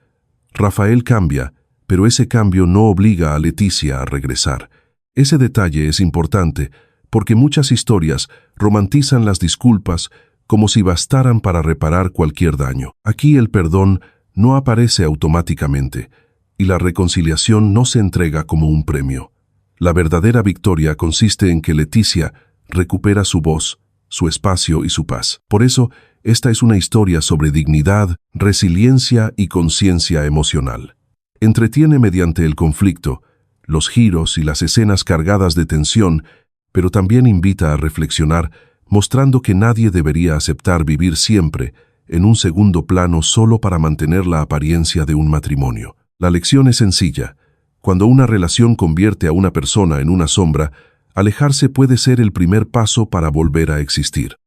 Rafael cambia, pero ese cambio no obliga a Leticia a regresar. Ese detalle es importante porque muchas historias romantizan las disculpas como si bastaran para reparar cualquier daño. Aquí el perdón no aparece automáticamente y la reconciliación no se entrega como un premio. La verdadera victoria consiste en que Leticia recupera su voz, su espacio y su paz. Por eso, esta es una historia sobre dignidad, resiliencia y conciencia emocional. Entretiene mediante el conflicto, los giros y las escenas cargadas de tensión, pero también invita a reflexionar, mostrando que nadie debería aceptar vivir siempre en un segundo plano solo para mantener la apariencia de un matrimonio. La lección es sencilla. Cuando una relación convierte a una persona en una sombra, alejarse puede ser el primer paso para volver a existir.